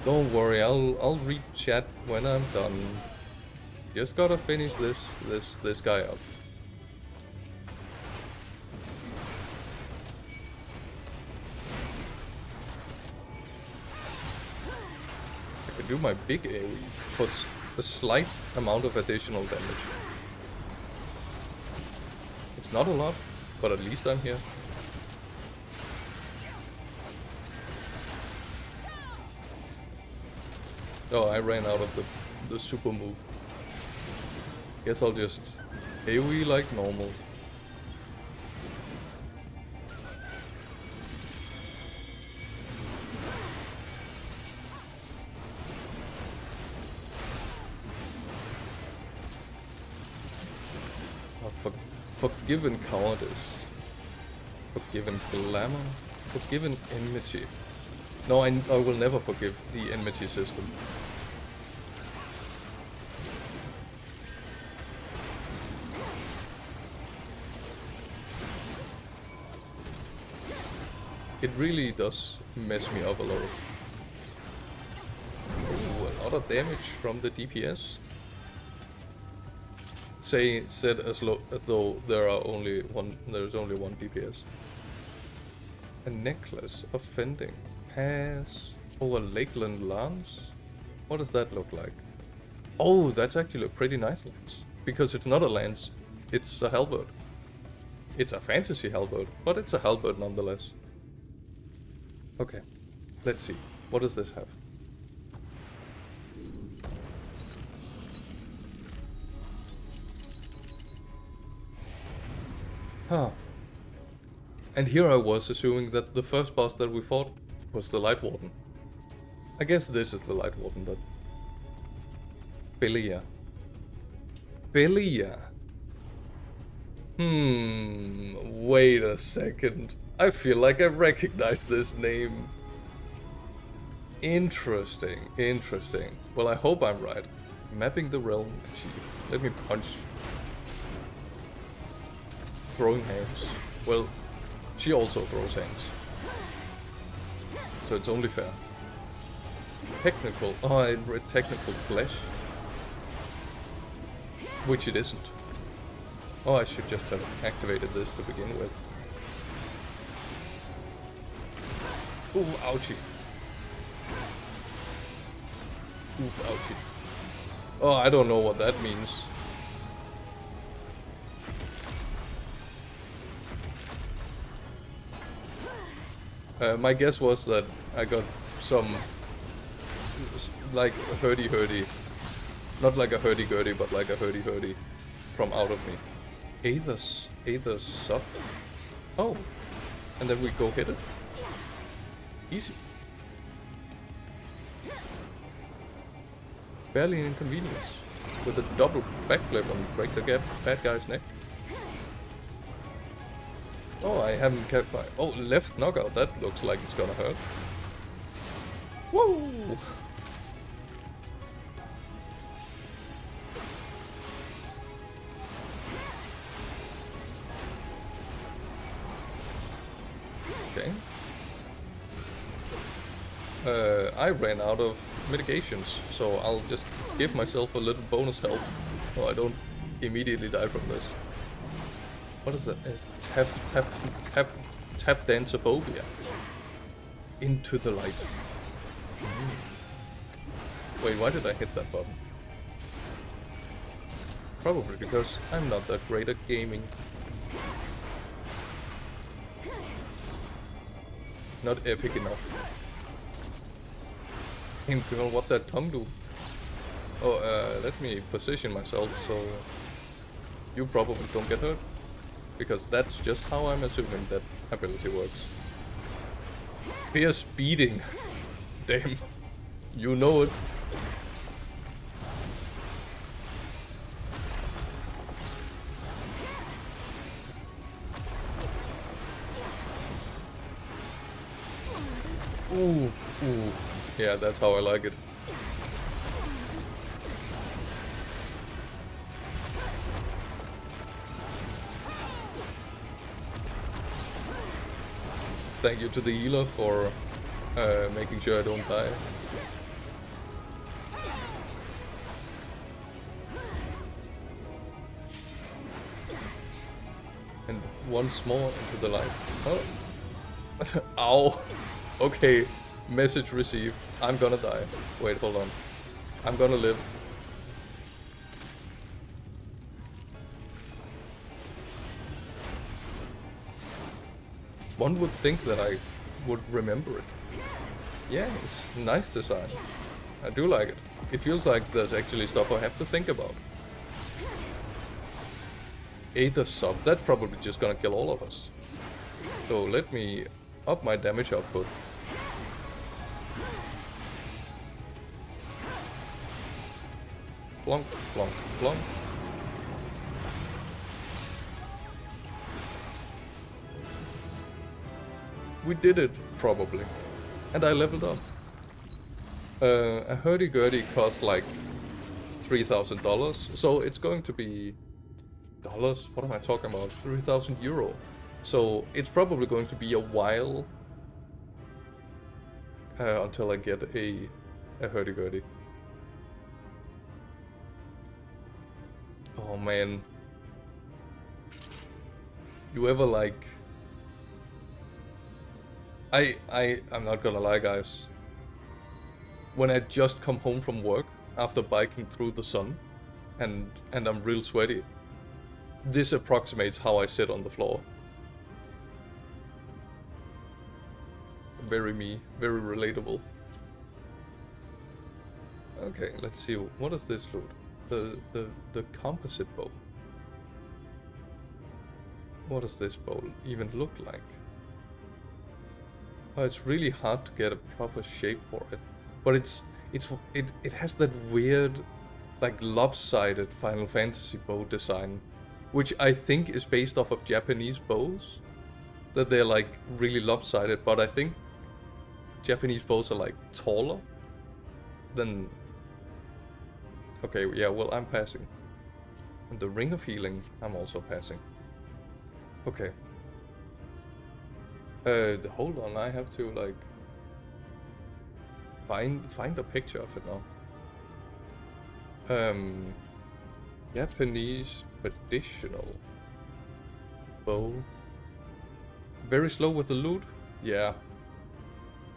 Don't worry, I'll read chat when I'm done. Just gotta finish this guy up. I can do my big AoE for a slight amount of additional damage. It's not a lot, but at least I'm here. Oh, I ran out of the super move. Guess I'll just AoE like normal. Forgiven cowardice. Forgiven glamour. Forgiven enmity. No, I will never forgive the enmity system. It really does mess me up a lot. Ooh, a lot of damage from the DPS. Said as though there's only one DPS. A necklace of fending. Pass. Oh, a Lakeland lance? What does that look like? Oh, that's actually a pretty nice lance. Because it's not a lance, it's a halberd. It's a fantasy halberd, but it's a halberd nonetheless. Okay, let's see. What does this have? Huh. And here I was assuming that the first boss that we fought was the Light Warden. I guess this is the Light Warden then. Belia. Belia. Wait a second. I feel like I recognize this name. Interesting, interesting. Well, I hope I'm right. Mapping the realm. Jeez. Let me punch. Throwing hands. Well, she also throws hands. So it's only fair. Technical. Oh, I read technical flesh. Which it isn't. Oh, I should just have activated this to begin with. Ooh, ouchie. Oof, ouchie. Oh, I don't know what that means. My guess was that I got some, like, hurdy-hurdy. Not like a hurdy-gurdy, but like a hurdy-hurdy from out of me. Aether's soft. Oh, and then we go hit it. Easy. Barely an inconvenience. With a double backflip and break the bad guy's neck. Oh, I haven't kept my... Oh, left knockout. That looks like it's gonna hurt. Whoa! Okay. I ran out of mitigations, so I'll just give myself a little bonus health so I don't immediately die from this. What is that? Tap danceophobia. Into the light. Wait, why did I hit that button? Probably because I'm not that great at gaming. Not epic enough. Hey girl, what that tongue do? Oh, let me position myself so you probably don't get hurt. Because that's just how I'm assuming that ability works. Fierce speeding. Damn. You know it. Ooh, ooh. Yeah, that's how I like it. Thank you to the healer for making sure I don't die. once more into the light. Oh. Ow. Okay. Message received. I'm gonna die. Wait, hold on. I'm gonna live. One would think that I would remember it. Yeah, it's nice design. I do like it. It feels like there's actually stuff I have to think about. Aether sub. That's probably just gonna kill all of us. So let me up my damage output. Plonk, plonk, plonk. We did it, probably. And I leveled up. A hurdy-gurdy cost like $3,000, so it's going to be... dollars? What am I talking about? 3,000 euro. So it's probably going to be a while until I get a hurdy-gurdy. Oh man. You ever like... I'm not gonna lie, guys. When I just come home from work after biking through the sun and I'm real sweaty, this approximates how I sit on the floor. Very me, very relatable. Okay, let's see. What does this loot? The composite bow. What does this bow even look like? Oh, it's really hard to get a proper shape for it. But it has that weird, like lopsided Final Fantasy bow design, which I think is based off of Japanese bows. That they're like really lopsided, but I think Japanese bows are like taller than... Okay, yeah, well, I'm passing. And the Ring of Healing, I'm also passing. Okay. Hold on, I have to like find a picture of it now. Japanese traditional bow. Very slow with the loot? Yeah.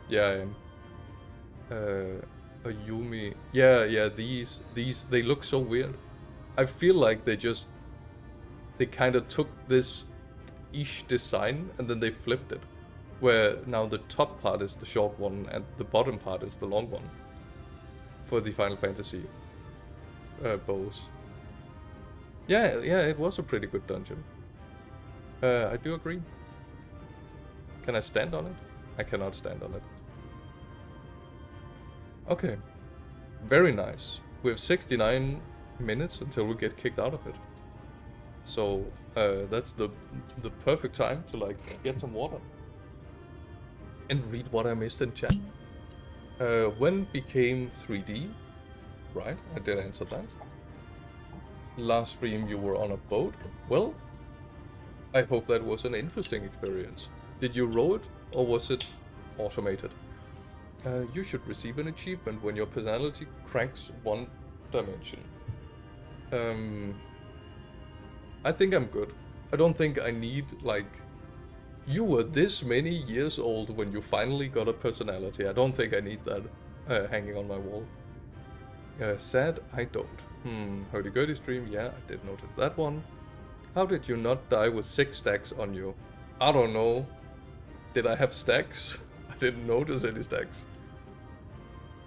Yeah, I am. A Yumi. Yeah, these, they look so weird. I feel like they kind of took this ish design and then they flipped it. Where now the top part is the short one and the bottom part is the long one. For the Final Fantasy bows. Yeah, it was a pretty good dungeon. I do agree. Can I stand on it? I cannot stand on it. Okay. Very nice. We have 69 minutes until we get kicked out of it. So that's the perfect time to like get some water. And read what I missed in chat. When became 3D? Right, I did answer that. Last stream you were on a boat. Well, I hope that was an interesting experience. Did you row it or was it automated? You should receive an achievement when your personality cracks 1 dimension. I think I'm good. I don't think I need like... You were this many years old when you finally got a personality. I don't think I need that hanging on my wall. Sad, I don't. Hurdy-gurdy stream, yeah, I did notice that one. How did you not die with 6 stacks on you? I don't know. Did I have stacks? I didn't notice any stacks.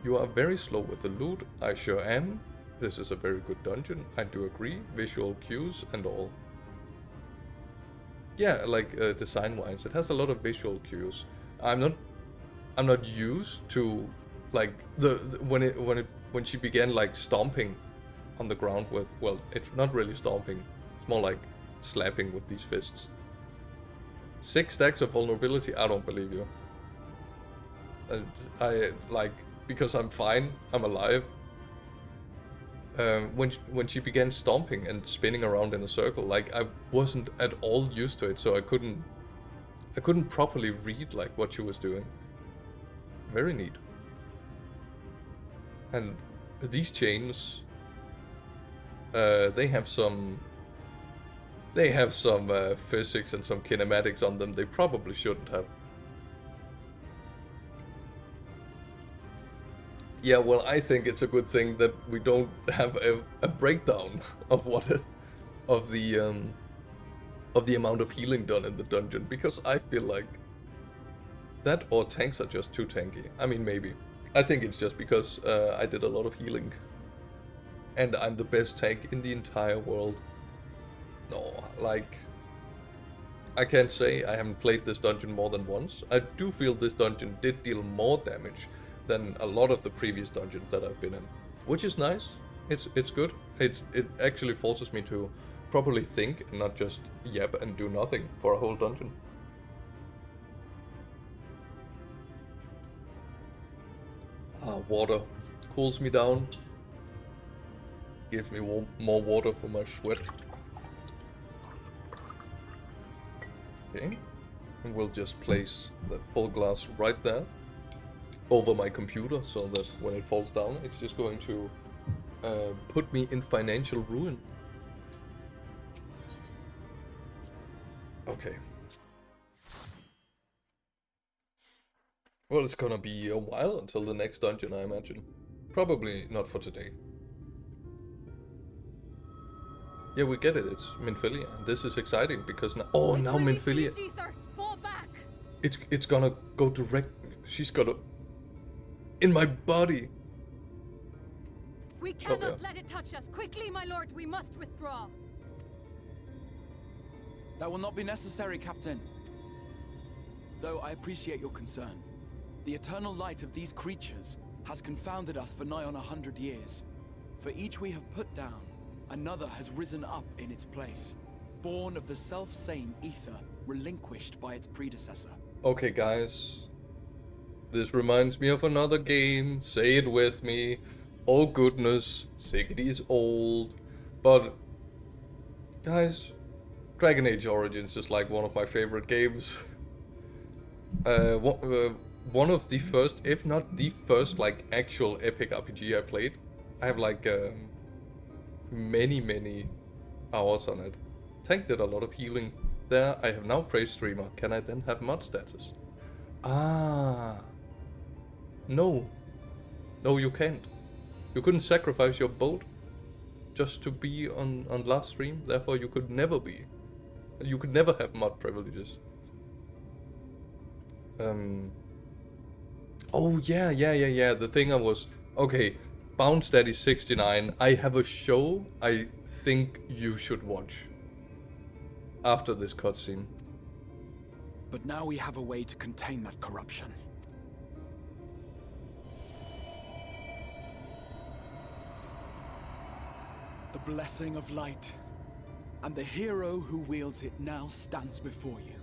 You are very slow with the loot. I sure am. This is a very good dungeon. I do agree. Visual cues and all. Yeah, like design-wise, it has a lot of visual cues. I'm not used to like when she began like stomping on the ground with, well, it's not really stomping. It's more like slapping with these fists. 6 stacks of vulnerability. I don't believe you. I like, because I'm fine. I'm alive. When she began stomping and spinning around in a circle, like I wasn't at all used to it, so I couldn't properly read like what she was doing. Very neat. And these chains, they have some They have some physics and some kinematics on them they probably shouldn't have. Yeah, well, I think it's a good thing that we don't have a breakdown of of the amount of healing done in the dungeon, because I feel like that or tanks are just too tanky. I mean, maybe. I think it's just because I did a lot of healing. And I'm the best tank in the entire world. No, like... I can't say I haven't played this dungeon more than once. I do feel this dungeon did deal more damage than a lot of the previous dungeons that I've been in. Which is nice. It's good. It actually forces me to properly think and not just yap and do nothing for a whole dungeon. Water cools me down. Gives me more water for my sweat. Okay. And we'll just place that full glass right there over my computer so that when it falls down, it's just going to put me in financial ruin. Okay. Well, it's gonna be a while until the next dungeon, I imagine. Probably not for today. Yeah, we get it. It's Minfilia. This is exciting because now... Oh, now Minfilia... It's gonna go direct... She's gonna... In my body! We cannot let it touch us. Quickly, my lord, we must withdraw. That will not be necessary, Captain. Though I appreciate your concern. The eternal light of these creatures has confounded us for nigh on 100 years. For each we have put down, another has risen up in its place, born of the self-same ether relinquished by its predecessor. Okay, guys. This reminds me of another game. Say it with me. Oh goodness, Siggity is old. But, guys, Dragon Age Origins is like one of my favorite games. One of the first, if not the first, like actual epic RPG I played. I have like many hours on it. Tank did a lot of healing there. I have now Praise Streamer. Can I then have mod status? Ah. No. No, you can't. You couldn't sacrifice your boat just to be on last stream. Therefore, you could never be. You could never have mod privileges. Oh, yeah. The thing I was... Okay, Bounce Daddy 69. I have a show I think you should watch after this cutscene. But now we have a way to contain that corruption. The blessing of light, and the hero who wields it now stands before you.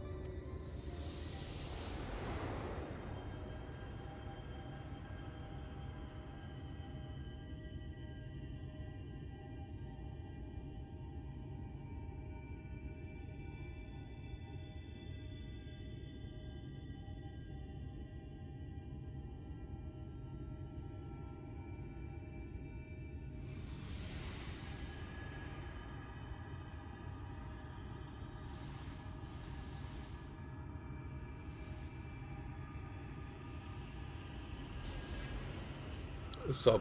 So,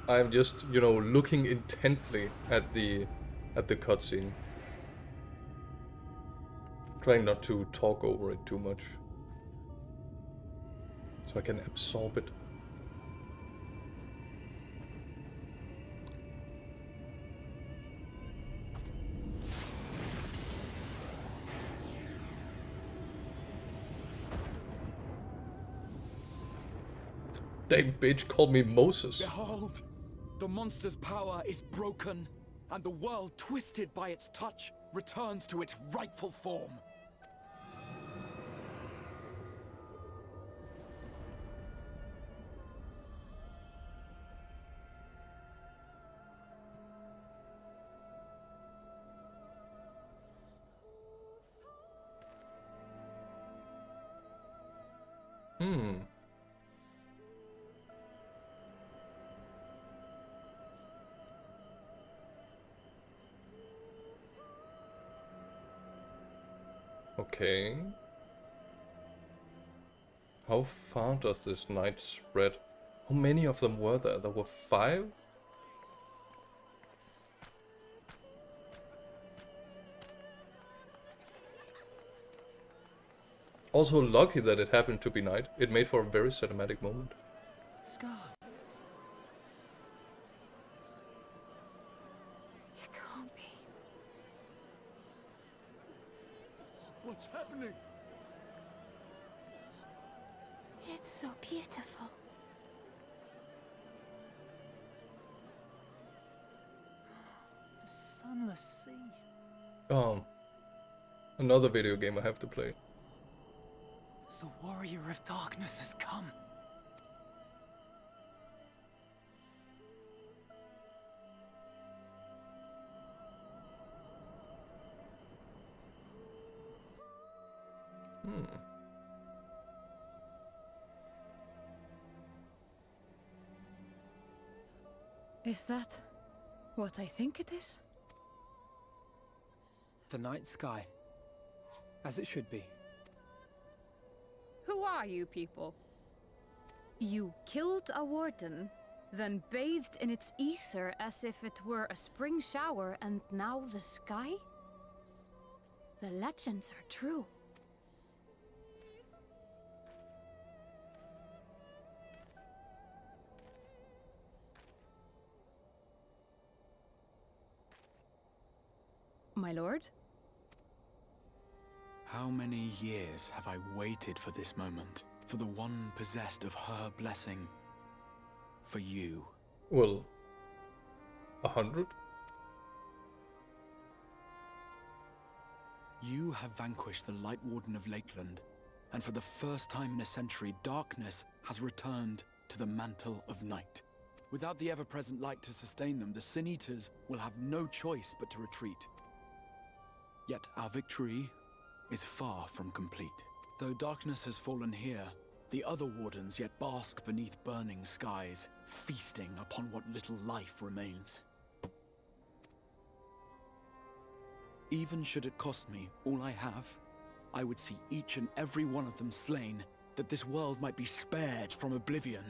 I'm just, you know, looking intently at the cutscene. Trying not to talk over it too much. So I can absorb it. Damn bitch called me Moses. Behold, the monster's power is broken, and the world twisted by its touch returns to its rightful form. Okay. How far does this night spread? How many of them were there? There were 5? Also lucky that it happened to be night. It made for a very cinematic moment. Sky. It can't be. What's happening? It's so beautiful. The sunless sea. Another video game I have to play. The warrior of darkness has come. Is that what I think it is? The night sky. As it should be. Who are you people? You killed a warden, then bathed in its ether as if it were a spring shower, and now the sky? The legends are true. My lord? How many years have I waited for this moment? For the one possessed of her blessing? For you? Well, 100? You have vanquished the Light Warden of Lakeland, and for the first time in a century, darkness has returned to the mantle of night. Without the ever-present light to sustain them, the Sin Eaters will have no choice but to retreat. Yet our victory is far from complete. Though darkness has fallen here, the other wardens yet bask beneath burning skies, feasting upon what little life remains. Even should it cost me all I have, I would see each and every one of them slain, that this world might be spared from oblivion.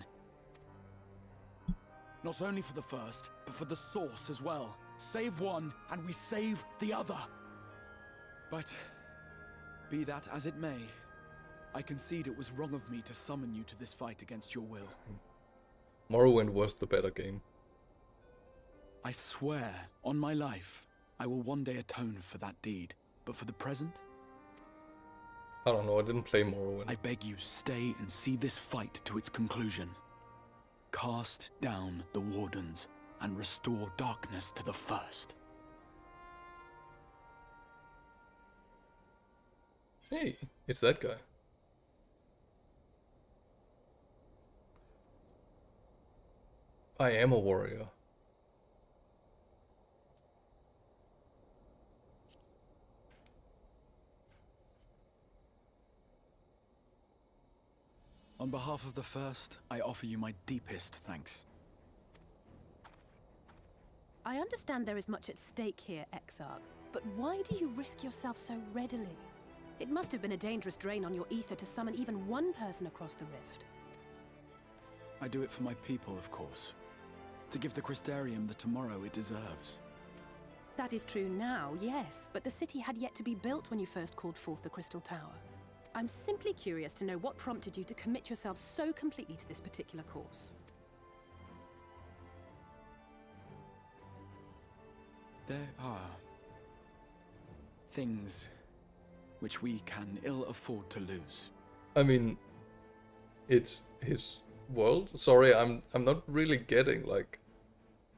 Not only for the first, but for the source as well. Save one, and we save the other. But be that as it may, I concede it was wrong of me to summon you to this fight against your will. Morrowind was the better game. I swear, on my life, I will one day atone for that deed. But for the present, I don't know, I didn't play Morrowind. I beg you, stay and see this fight to its conclusion. Cast down the Wardens and restore darkness to the first. Hey, it's that guy. I am a warrior. On behalf of the first, I offer you my deepest thanks. I understand there is much at stake here, Exarch, but why do you risk yourself so readily? It must have been a dangerous drain on your ether to summon even one person across the rift. I do it for my people, of course. To give the Crystarium the tomorrow it deserves. That is true now, yes, but the city had yet to be built when you first called forth the Crystal Tower. I'm simply curious to know what prompted you to commit yourself so completely to this particular course. There are things which we can ill afford to lose. I mean, it's his world. Sorry, I'm not really getting, like,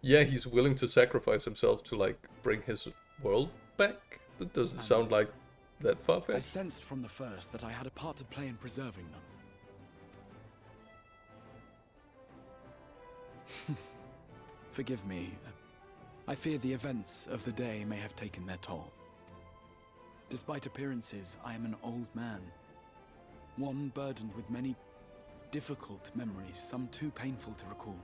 yeah, he's willing to sacrifice himself to, like, bring his world back. That doesn't sound like that I far-fetched. sensed from the first that I had a part to play in preserving them. Forgive me. I fear the events of the day may have taken their toll. Despite appearances, I am an old man. One burdened with many difficult memories, some too painful to recall.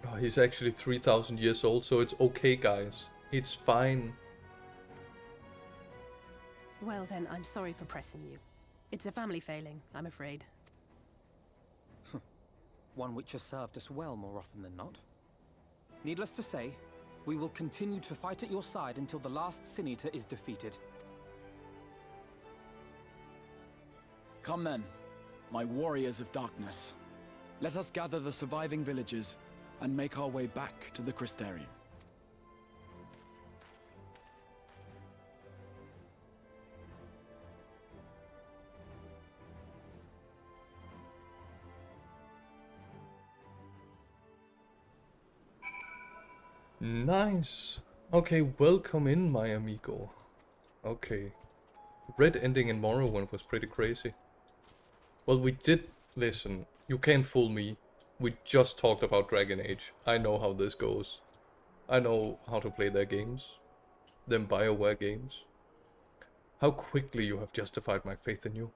Oh, he's actually 3,000 years old, so it's okay, guys. It's fine. Well then, I'm sorry for pressing you. It's a family failing, I'm afraid. One which has served us well more often than not. Needless to say, we will continue to fight at your side until the last Sin Eater is defeated. Come then, my warriors of darkness. Let us gather the surviving villagers and make our way back to the Crystarium. Nice. Okay, welcome in, my amigo. Okay. Red ending in Morrowind was pretty crazy. Well, we did listen. You can't fool me. We just talked about Dragon Age. I know how this goes. I know how to play their games. Them BioWare games. How quickly you have justified my faith in you.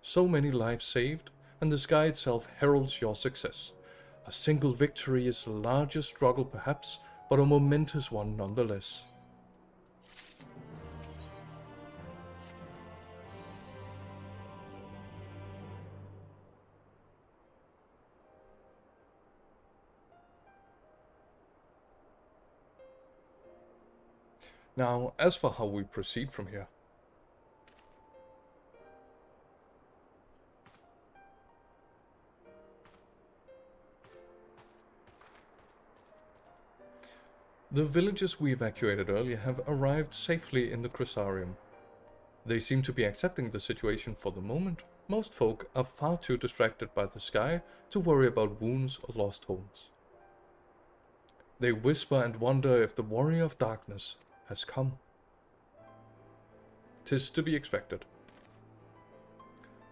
So many lives saved, and the sky itself heralds your success. A single victory is the largest struggle perhaps, but a momentous one nonetheless. Now, as for how we proceed from here. The villages we evacuated earlier have arrived safely in the Crystarium. They seem to be accepting the situation for the moment. Most folk are far too distracted by the sky to worry about wounds or lost homes. They whisper and wonder if the Warrior of Darkness has come. 'Tis to be expected.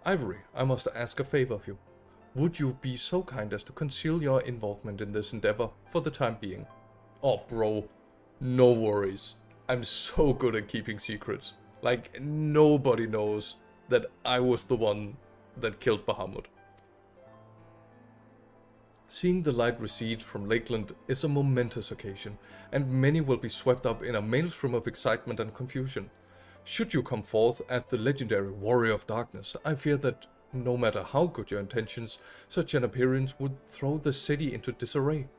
Ivory, I must ask a favor of you. Would you be so kind as to conceal your involvement in this endeavor for the time being? Oh, bro, no worries. I'm so good at keeping secrets. Like, nobody knows that I was the one that killed Bahamut. Seeing the light recede from Lakeland is a momentous occasion, and many will be swept up in a maelstrom of excitement and confusion. Should you come forth as the legendary Warrior of Darkness, I fear that, no matter how good your intentions, such an appearance would throw the city into disarray.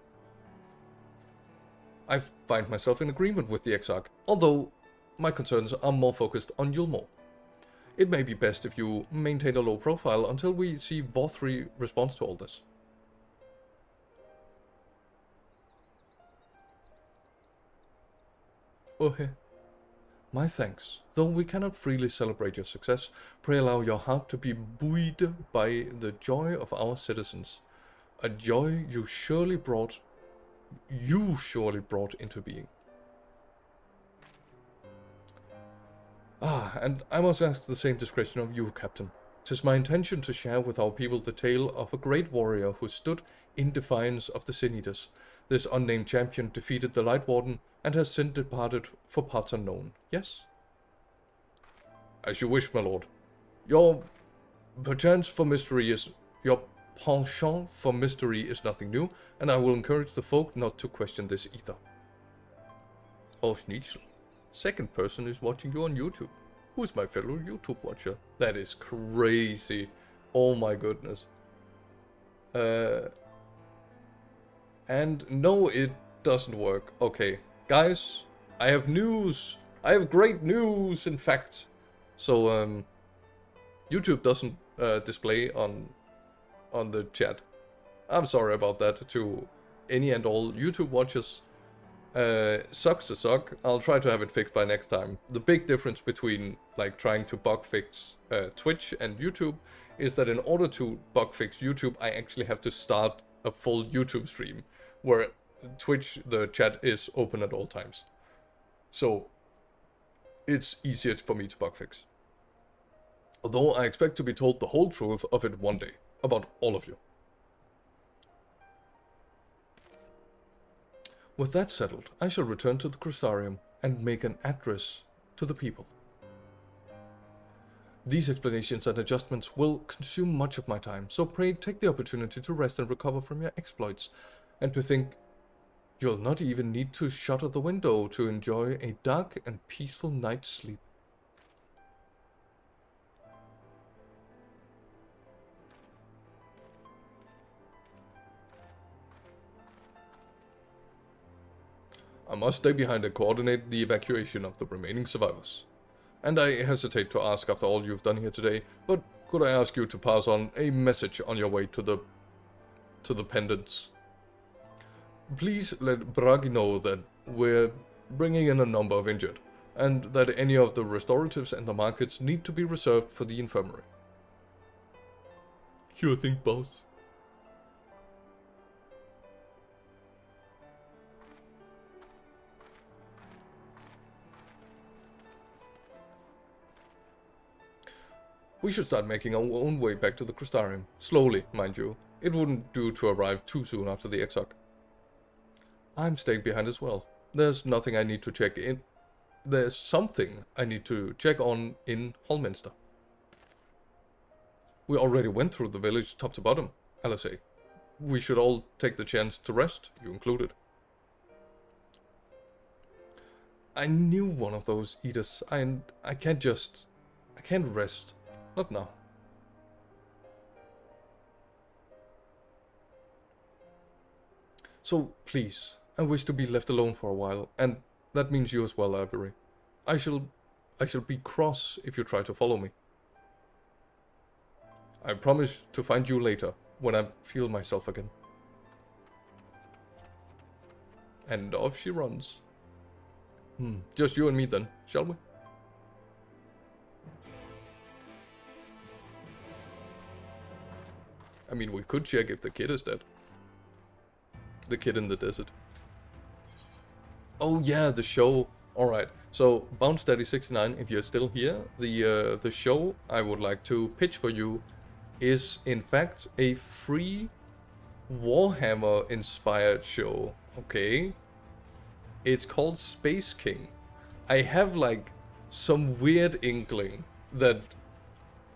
I find myself in agreement with the Exarch, although my concerns are more focused on Yulmore. It may be best if you maintain a low profile until we see Vorthri response to all this. Okay. My thanks. Though we cannot freely celebrate your success, pray allow your heart to be buoyed by the joy of our citizens. A joy you surely brought into being. And I must ask the same discretion of you, Captain. 'Tis my intention to share with our people the tale of a great warrior who stood in defiance of the Sin Eaters. This unnamed champion defeated the Light Warden and has since departed for parts unknown. Yes? As you wish, my lord. Your penchant for mystery is nothing new, and I will encourage the folk not to question this either. Oh, Schnitzel. Second person is watching you on YouTube. Who is my fellow YouTube watcher? That is crazy. Oh my goodness. And no, it doesn't work. Okay, guys, I have news. I have great news, in fact. So, YouTube doesn't display on the chat. I'm sorry about that to any and all YouTube watchers. Sucks to suck. I'll try to have it fixed by next time. The big difference between like trying to bug fix Twitch and YouTube is that in order to bug fix YouTube, I actually have to start a full YouTube stream, where Twitch, the chat is open at all times. So it's easier for me to bug fix. Although I expect to be told the whole truth of it one day, about all of you. With that settled, I shall return to the Crystarium and make an address to the people. These explanations and adjustments will consume much of my time, so pray take the opportunity to rest and recover from your exploits, and to think you'll not even need to shutter the window to enjoy a dark and peaceful night's sleep. I must stay behind and coordinate the evacuation of the remaining survivors. And I hesitate to ask after all you've done here today, but could I ask you to pass on a message on your way to the pendants? Please let Bragi know that we're bringing in a number of injured, and that any of the restoratives and the markets need to be reserved for the infirmary. Sure thing, boss. We should start making our own way back to the Crystarium. Slowly, mind you. It wouldn't do to arrive too soon after the exarch. I'm staying behind as well. There's nothing I need to check in. There's something I need to check on in Hallminster. We already went through the village top to bottom, LSA. We should all take the chance to rest, you included. I knew one of those eaters, and I can't rest. Not now. So, please, I wish to be left alone for a while, and that means you as well, Avery. I shall be cross if you try to follow me. I promise to find you later, when I feel myself again. And off she runs. Just you and me then, shall we? I mean, we could check if the kid is dead. The kid in the desert. Oh yeah, the show. Alright, so Bounce Daddy 69, if you're still here, the show I would like to pitch for you is in fact a free Warhammer inspired show, okay? It's called Space King. I have like some weird inkling that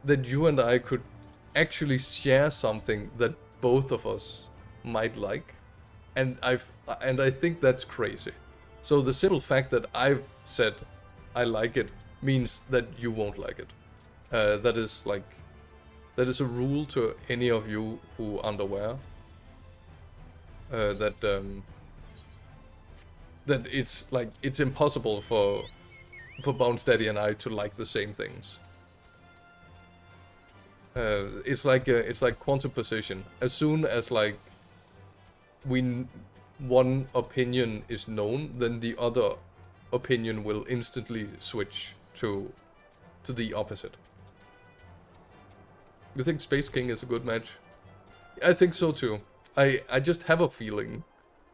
you and I could actually share something that both of us might like, and I think that's crazy. So the simple fact that I've said I like it means that you won't like it. That is a rule to any of you who aren't aware. That it's impossible for Bounce Daddy and I to like the same things. It's like quantum position. As soon as like one opinion is known, then the other opinion will instantly switch to the opposite. You think Space King is a good match? I think so too. I just have a feeling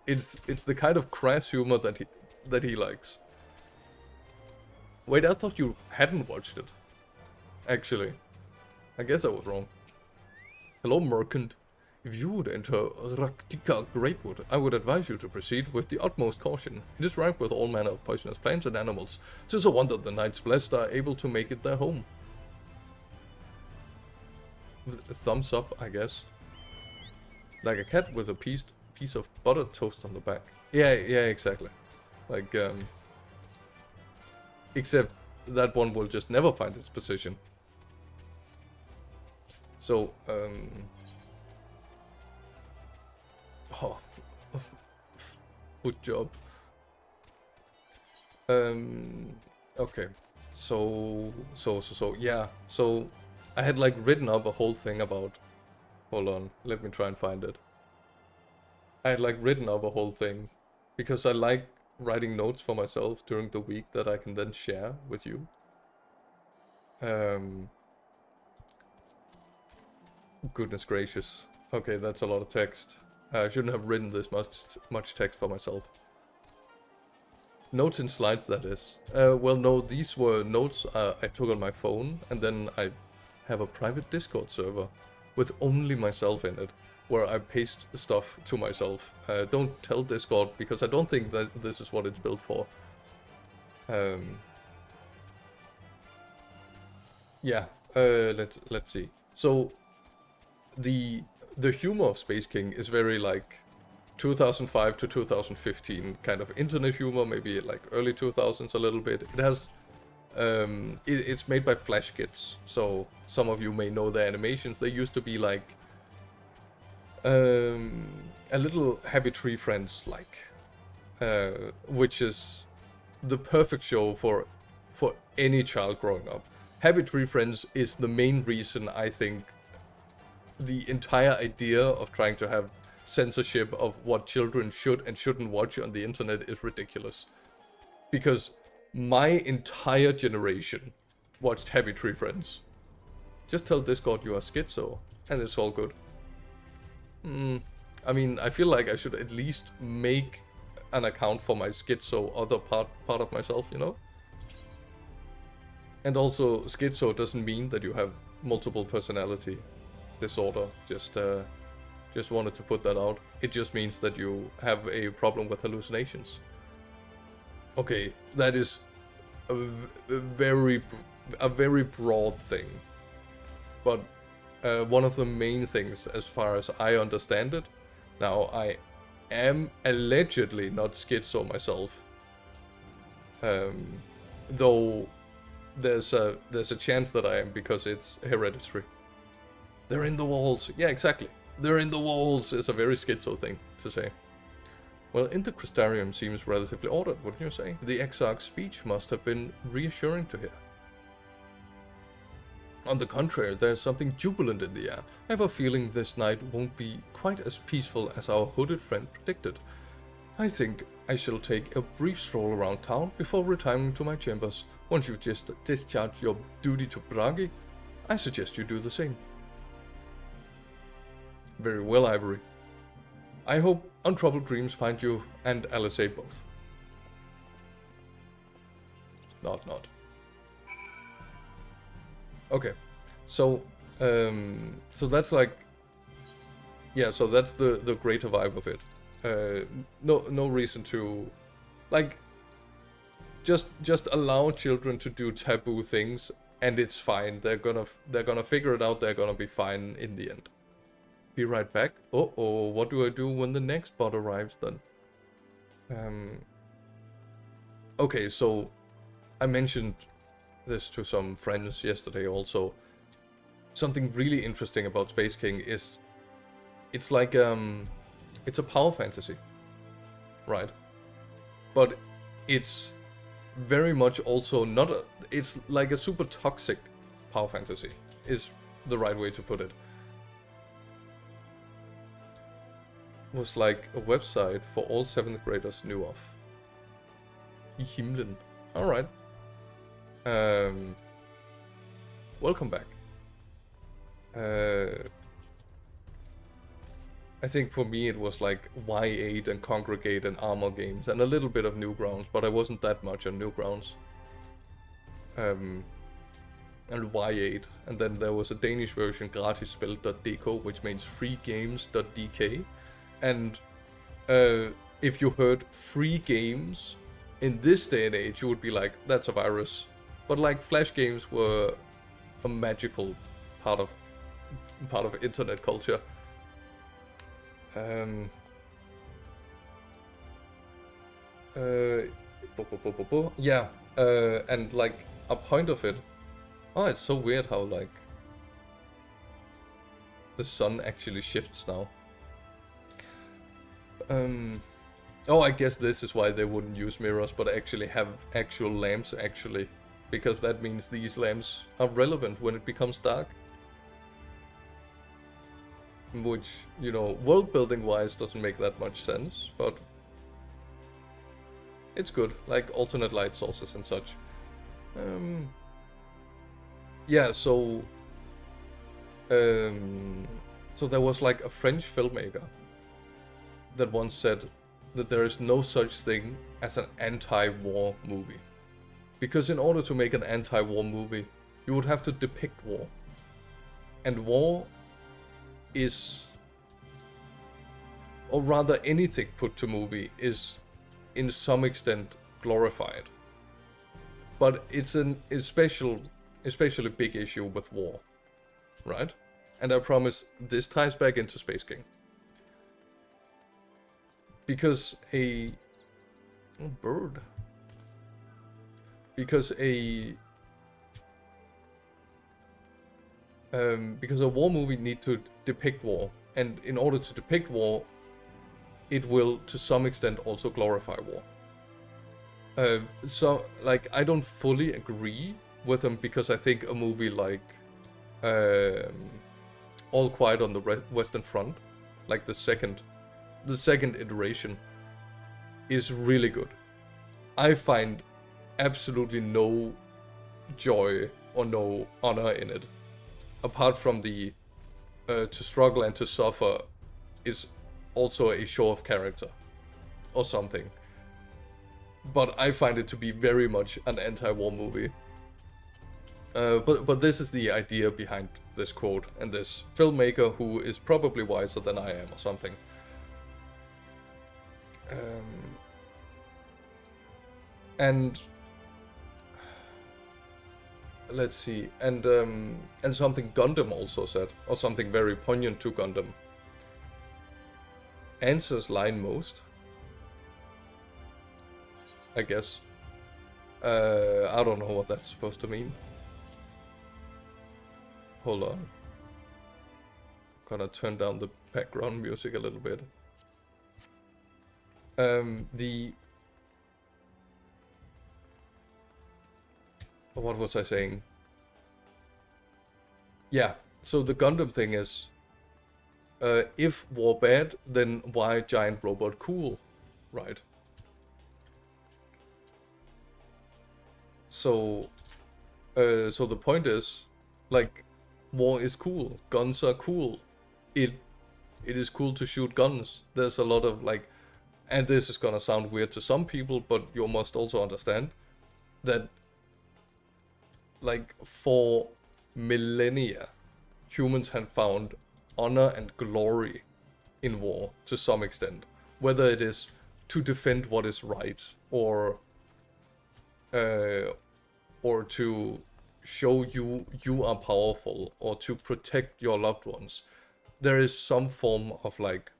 it's the kind of crass humor that he likes. Wait, I thought you hadn't watched it. Actually, I guess I was wrong. Hello, Merchant. If you would enter Raktika Greatwood, I would advise you to proceed with the utmost caution. It is ripe with all manner of poisonous plants and animals. 'Tis a wonder the knights blessed are able to make it their home. With a thumbs up, I guess. Like a cat with a piece of buttered toast on the back. Yeah, exactly. Like, except that one will just never find its position. So, oh, good job. Okay. So, yeah. So, I had like written up a whole thing about... Hold on, let me try and find it. I had like written up a whole thing because I like writing notes for myself during the week that I can then share with you. Goodness gracious. Okay, that's a lot of text. I shouldn't have written this much text for myself. Notes in slides, that is. Well, no, these were notes I took on my phone, and then I have a private Discord server with only myself in it, where I paste stuff to myself. Don't tell Discord, because I don't think that this is what it's built for. Yeah, let's see. So, the humor of Space King is very like 2005 to 2015 kind of internet humor, maybe like early 2000s a little bit. It has it's made by Flash Kids, so some of you may know the animations. They used to be like a little Happy Tree Friends like. which is the perfect show for any child growing up. Happy Tree Friends is the main reason I think the entire idea of trying to have censorship of what children should and shouldn't watch on the internet is ridiculous. Because my entire generation watched Happy Tree Friends. Just tell Discord you are schizo, and it's all good. I mean, I feel like I should at least make an account for my schizo other part of myself, you know? And also, schizo doesn't mean that you have multiple personality disorder. Just wanted to put that out. It just means that you have a problem with hallucinations. Okay, that is a very broad thing. But one of the main things, as far as I understand it, now I am allegedly not schizo myself, though there's a chance that I am because it's hereditary. They're in the walls. Yeah, exactly. They're in the walls is a very schizo thing to say. Well, Intercrystarium seems relatively ordered, wouldn't you say? The Exarch's speech must have been reassuring to hear. On the contrary, there's something jubilant in the air. I have a feeling this night won't be quite as peaceful as our hooded friend predicted. I think I shall take a brief stroll around town before retiring to my chambers. Once you've just discharged your duty to Bragi, I suggest you do the same. Very well, Ivory. I hope untroubled dreams find you and Alice both. Not. Okay, so that's like, yeah, so that's the greater vibe of it. No reason to, like, just allow children to do taboo things, and it's fine. They're gonna figure it out. They're gonna be fine in the end. Be right back. Uh-oh, what do I do when the next bot arrives then? Okay, so I mentioned this to some friends yesterday also. Something really interesting about Space King is it's like it's a power fantasy, right? But it's very much also not a, it's like a super toxic power fantasy is the right way to put it. Was like a website for all 7th graders knew of. I himlen. Alright. Welcome back. I think for me it was like Y8 and Congregate and Armor games and a little bit of Newgrounds, but I wasn't that much on Newgrounds. And Y8, and then there was a Danish version, gratisspil.dk, which means freegames.dk. And if you heard free games in this day and age, you would be like, that's a virus. But like Flash games were a magical part of internet culture. Yeah, and like a point of it. Oh, it's so weird how like the sun actually shifts now. Oh, I guess this is why they wouldn't use mirrors, but actually have actual lamps actually. Because that means these lamps are relevant when it becomes dark. Which, you know, world building wise doesn't make that much sense, but it's good, like alternate light sources and such. Yeah, so there was like a French filmmaker that once said that there is no such thing as an anti-war movie. Because in order to make an anti-war movie, you would have to depict war. And war is, or rather anything put to movie, is in some extent glorified. But it's an especially big issue with war, right? And I promise this ties back into Space King. Because a bird. Because a war movie need to depict war, and in order to depict war, it will to some extent also glorify war. So like I don't fully agree with him, because I think a movie like All Quiet on the Western Front, like the second iteration, is really good. I find absolutely no joy or no honor in it, apart from the to struggle and to suffer is also a show of character or something. But I find it to be very much an anti-war movie. But this is the idea behind this quote, and this filmmaker, who is probably wiser than I am or something. And let's see, and something Gundam also said, or something very poignant to Gundam. Answers line most, I guess. I don't know what that's supposed to mean. Hold on. Gonna turn down the background music a little bit. What was I saying? Yeah, so the Gundam thing is, if war bad, then why giant robot cool, right? So the point is, like, war is cool, guns are cool, it is cool to shoot guns. There's a lot of like, and this is gonna sound weird to some people, but you must also understand that, like, for millennia, humans have found honor and glory in war to some extent, whether it is to defend what is right, or to show you are powerful, or to protect your loved ones. There is some form of like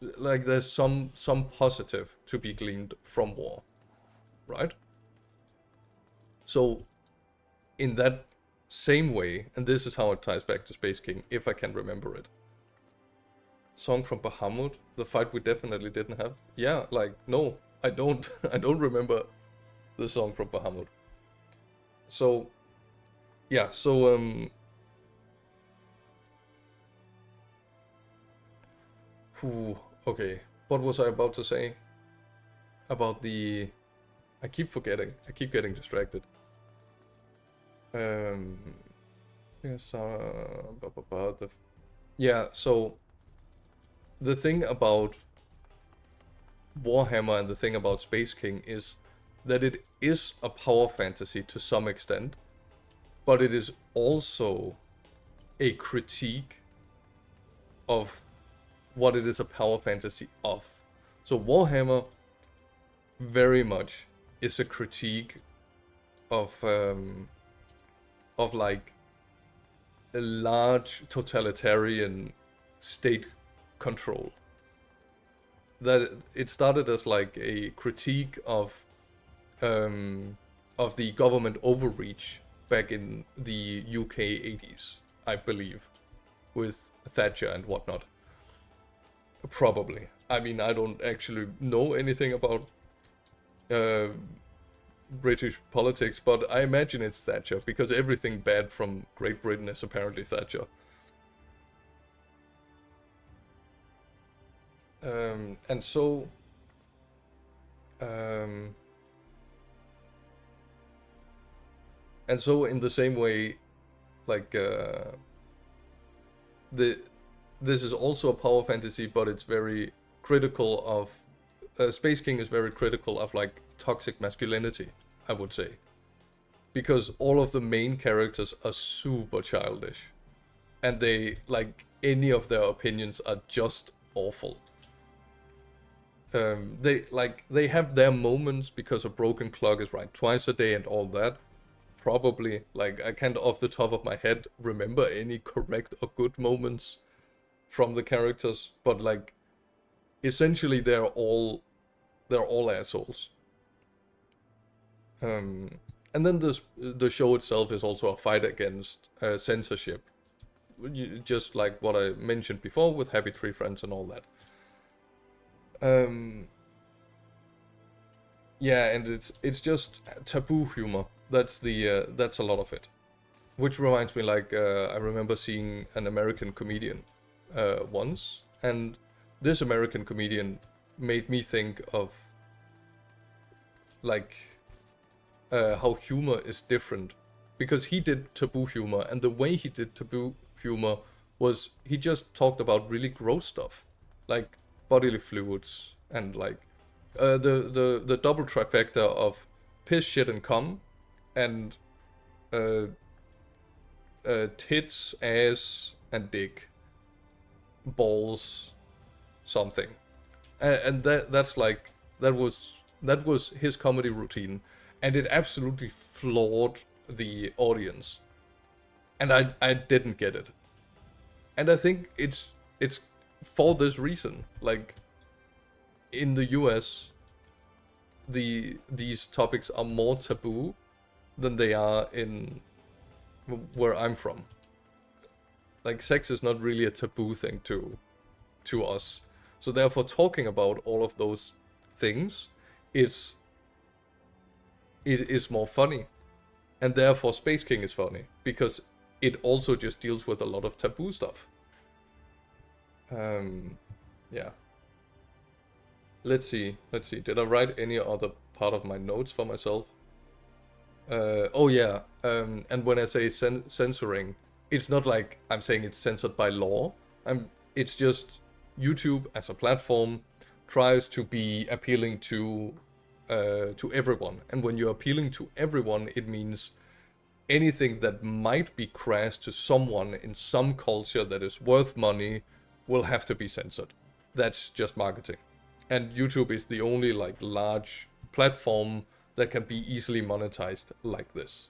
there's some positive to be gleaned from war, right? So in that same way, and this is how it ties back to Space King, if I can remember it. Song from Bahamut, the fight we definitely didn't have. Yeah, like, no, I don't I don't remember the song from Bahamut. So yeah, so okay, what was I about to say about the, I keep forgetting, I keep getting distracted. Yes, yeah, so the thing about Warhammer and the thing about Space King is that it is a power fantasy to some extent, but it is also a critique of what it is a power fantasy of. So Warhammer very much is a critique of like a large totalitarian state control. That it started as like a critique of the government overreach back in the UK 80s, I believe, with Thatcher and whatnot. Probably. I mean, I don't actually know anything about British politics, but I imagine it's Thatcher, because everything bad from Great Britain is apparently Thatcher. And so in the same way, like this is also a power fantasy, but it's very critical of Space King is very critical of like toxic masculinity, I would say, because all of the main characters are super childish, and they, like, any of their opinions are just awful. They have their moments, because a broken clock is right twice a day and all that. Probably, like, I can't off the top of my head remember any correct or good moments from the characters, but like, essentially they're all assholes. And then the show itself is also a fight against censorship, just like what I mentioned before with Happy Tree Friends and all that. Yeah, and it's just taboo humor. That's a lot of it. Which reminds me, like, I remember seeing an American comedian once, and this American comedian made me think of, like, how humor is different. Because he did taboo humor, and the way he did taboo humor was he just talked about really gross stuff, like bodily fluids, and like the double trifecta of piss, shit, and cum, and uh, tits, ass, and dick, balls, something, and that's like that was his comedy routine, and it absolutely floored the audience, and I didn't get it, and I think it's for this reason. Like in the US, these topics are more taboo than they are in where I'm from. Like sex is not really a taboo thing to us. So therefore talking about all of those things, it is more funny. And therefore Space King is funny because it also just deals with a lot of taboo stuff. Yeah. Let's see. Did I write any other part of my notes for myself? Oh yeah. And when I say censoring, it's not like I'm saying it's censored by law. It's just YouTube as a platform tries to be appealing to everyone. And when you're appealing to everyone, it means anything that might be crass to someone in some culture that is worth money will have to be censored. That's just marketing. And YouTube is the only like large platform that can be easily monetized like this.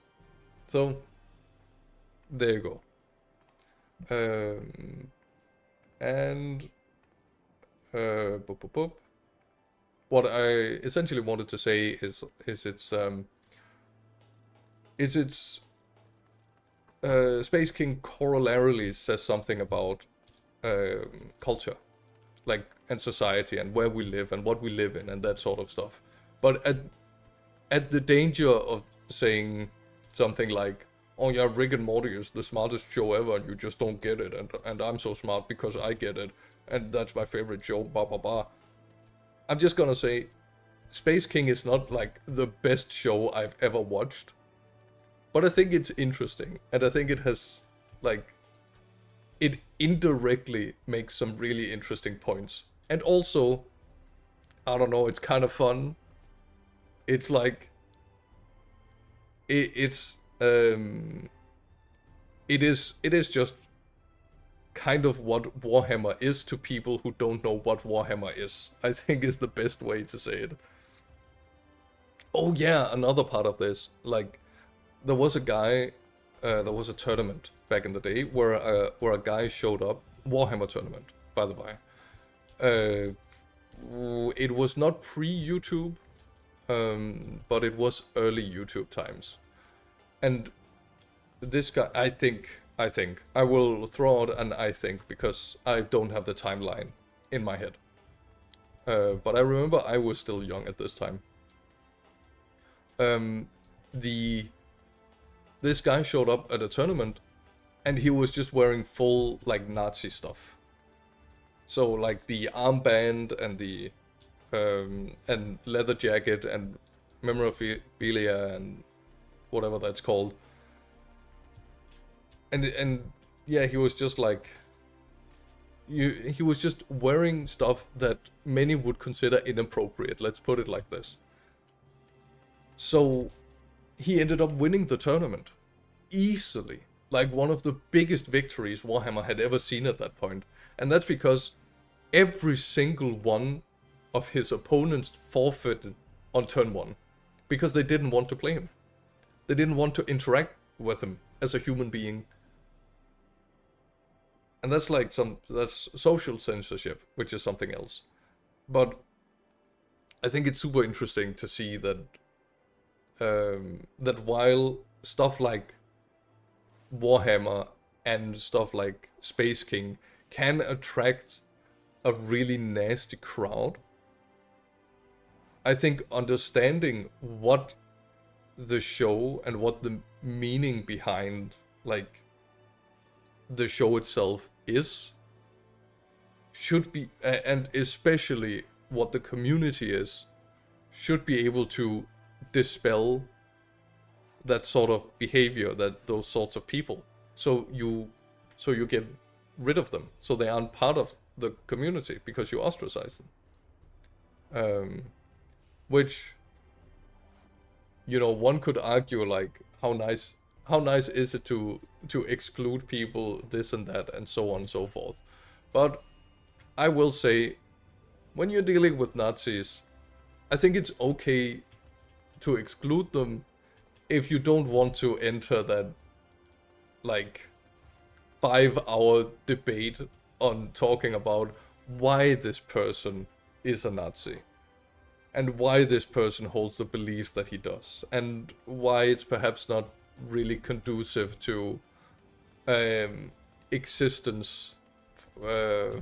So there you go. And what I essentially wanted to say is it's Space King corollarily says something about culture, like, and society, and where we live and what we live in and that sort of stuff. But at the danger of saying something like, oh yeah, Rick and Morty is the smartest show ever and you just don't get it, and I'm so smart because I get it, and that's my favorite show, blah blah blah. I'm just gonna say, Space King is not like the best show I've ever watched, but I think it's interesting, and I think it has, like, it indirectly makes some really interesting points. And also, I don't know, it's kind of fun. It's like, it is just kind of what Warhammer is to people who don't know what Warhammer is, I think is the best way to say it. Oh yeah, another part of this, like, there was a guy, there was a tournament back in the day where a guy showed up, Warhammer tournament, by the by. It was not pre-YouTube, but it was early YouTube times. And this guy, I think, I will throw out an I think because I don't have the timeline in my head. But I remember I was still young at this time. This guy showed up at a tournament and he was just wearing full, like, Nazi stuff. So, like, the armband and the and leather jacket and memorabilia and whatever that's called. And yeah, he was just like, he was just wearing stuff that many would consider inappropriate, let's put it like this. So he ended up winning the tournament easily, like one of the biggest victories Warhammer had ever seen at that point. And that's because every single one of his opponents forfeited on turn 1 because they didn't want to play him. They didn't want to interact with him as a human being. And that's like that's social censorship, which is something else. But I think it's super interesting to see that that while stuff like Warhammer and stuff like Space King can attract a really nasty crowd, I think understanding what the show and what the meaning behind like the show itself is should be, and especially what the community is, should be able to dispel that sort of behavior, that those sorts of people. So you get rid of them, so they aren't part of the community because you ostracize them. Which, you know, one could argue like how nice is it to exclude people, this and that, and so on and so forth. But I will say, when you're dealing with Nazis, I think it's okay to exclude them if you don't want to enter that like 5-hour debate on talking about why this person is a Nazi and why this person holds the beliefs that he does and why it's perhaps not really conducive to existence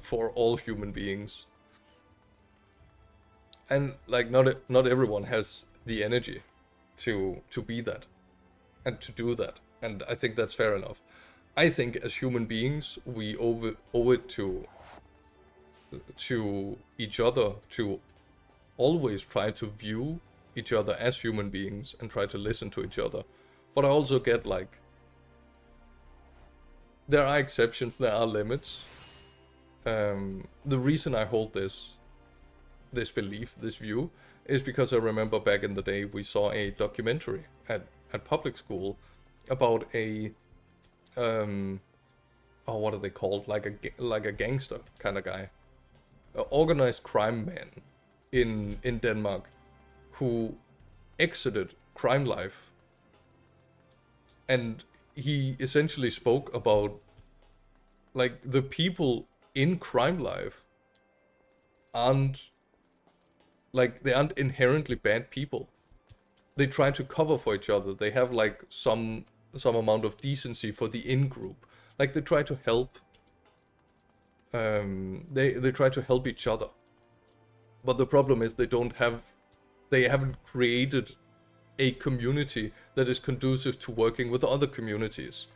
for all human beings. And like not everyone has the energy to be that and to do that, and I think that's fair enough. I think as human beings we owe it to each other to always try to view each other as human beings and try to listen to each other. But I also get like there are exceptions, there are limits. The reason I hold this belief, this view, is because I remember back in the day we saw a documentary at public school about a what are they called, like a gangster kind of guy, an organized crime man in Denmark who exited crime life, and he essentially spoke about like the people in crime life aren't inherently bad people. They try to cover for each other. They have like some amount of decency for the in-group. Like they try to help. They try to help each other. But the problem is they haven't created a community that is conducive to working with other communities.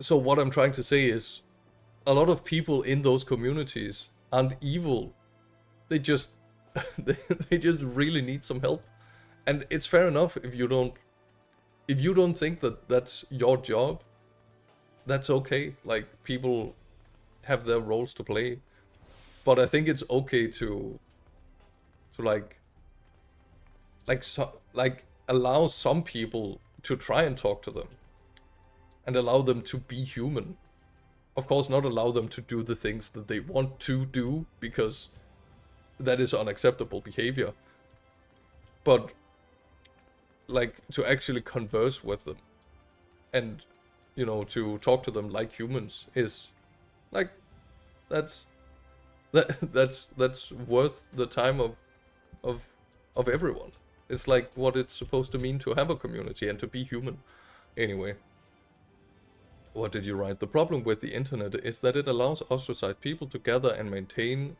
So what I'm trying to say is, a lot of people in those communities aren't evil. They just they just really need some help, and it's fair enough if you don't think that that's your job. That's okay. Like people have their roles to play, but I think it's okay to allow some people to try and talk to them, and allow them to be human. Of course, not allow them to do the things that they want to do, because that is unacceptable behavior. But like to actually converse with them and, you know, to talk to them like humans is like that's worth the time of everyone. It's like what it's supposed to mean to have a community and to be human. Anyway, what did you write? The problem with the internet is that it allows ostracized people to gather and maintain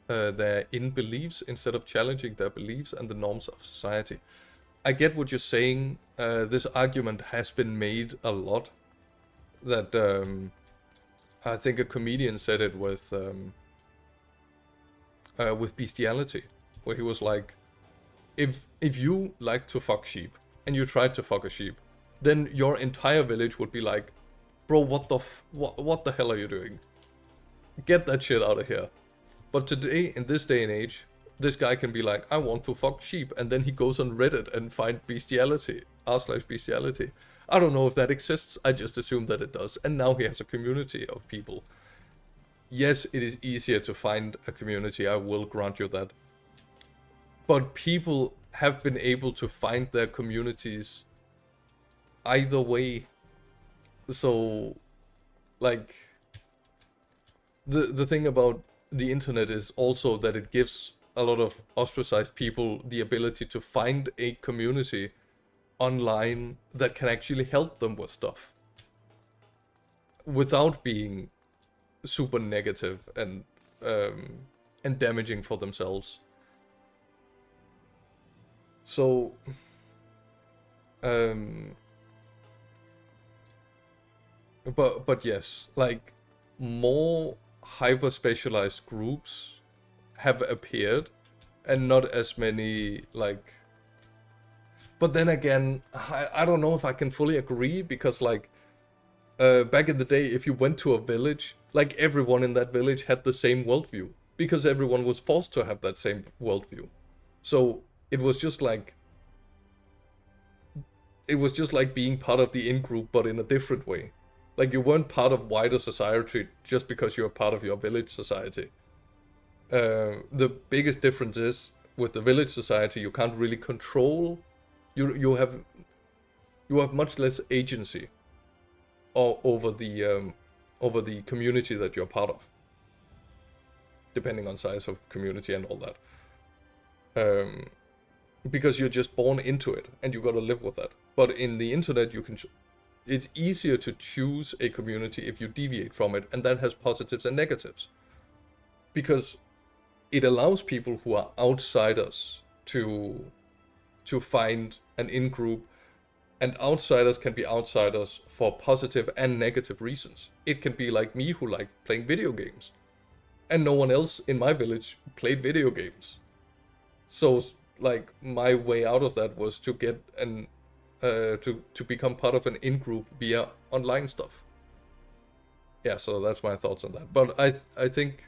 their in-beliefs instead of challenging their beliefs and the norms of society. I get what you're saying. This argument has been made a lot. That I think a comedian said it with bestiality, where he was like, if you like to fuck sheep and you tried to fuck a sheep, then your entire village would be like, bro, what the hell are you doing? Get that shit out of here. But today, in this day and age, this guy can be like, I want to fuck sheep, and then he goes on Reddit and find bestiality, r/bestiality. I don't know if that exists, I just assume that it does, and now he has a community of people. Yes, it is easier to find a community, I will grant you that. But people have been able to find their communities either way. So, like, the thing about the internet is also that it gives a lot of ostracized people the ability to find a community online that can actually help them with stuff without being super negative and damaging for themselves. So, but yes, like more hyper specialized groups have appeared, and not as many like. But then again, I don't know if I can fully agree, because like back in the day, if you went to a village, like everyone in that village had the same worldview, because everyone was forced to have that same worldview. So it was just like being part of the in-group, but in a different way. Like you weren't part of wider society just because you're part of your village society. The biggest difference is with the village society, you can't really control. You have much less agency over the community that you're part of, depending on size of community and all that. Because you're just born into it and you gotta live with that. But in the internet, it's easier to choose a community if you deviate from it, and that has positives and negatives. Because it allows people who are outsiders to find an in-group, and outsiders can be outsiders for positive and negative reasons. It can be like me, who like playing video games, and no one else in my village played video games. So like my way out of that was to get to become part of an in-group via online stuff. Yeah, so that's my thoughts on that. But I think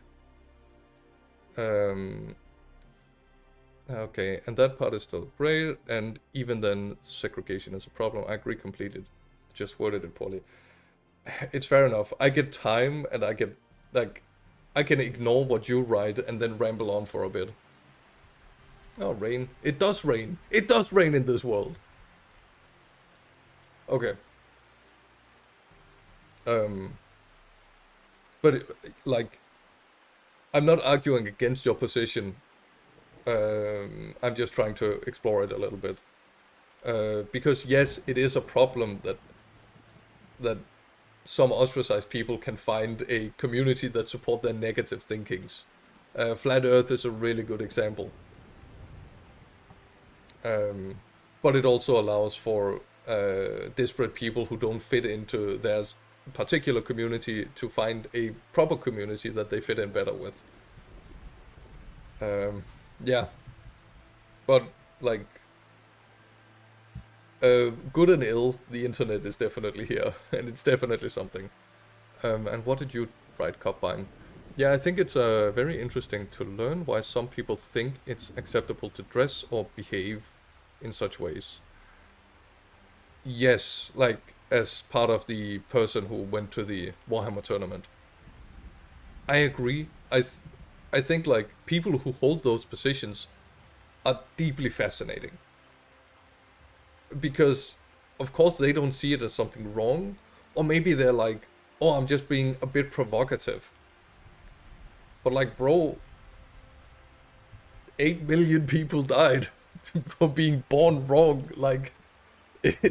okay, and that part is still great, and even then segregation is a problem. I agree completely. Just worded it poorly. It's fair enough. I get time, and I get like I can ignore what you write and then ramble on for a bit. Oh, rain. It does rain. It does rain in this world. Okay. But like, I'm not arguing against your position. I'm just trying to explore it a little bit. Because yes, it is a problem that some ostracized people can find a community that support their negative thinkings. Flat Earth is a really good example. But it also allows for disparate people who don't fit into their particular community to find a proper community that they fit in better with. Yeah. But, like, good and ill, the internet is definitely here, and it's definitely something. And what did you write, Copbine? Yeah, I think it's very interesting to learn why some people think it's acceptable to dress or behave in such ways. Yes, like as part of the person who went to the Warhammer tournament. I agree. I think like people who hold those positions are deeply fascinating. Because of course they don't see it as something wrong, or maybe they're like, oh, I'm just being a bit provocative. But like, bro, 8 million people died for being born wrong. Like,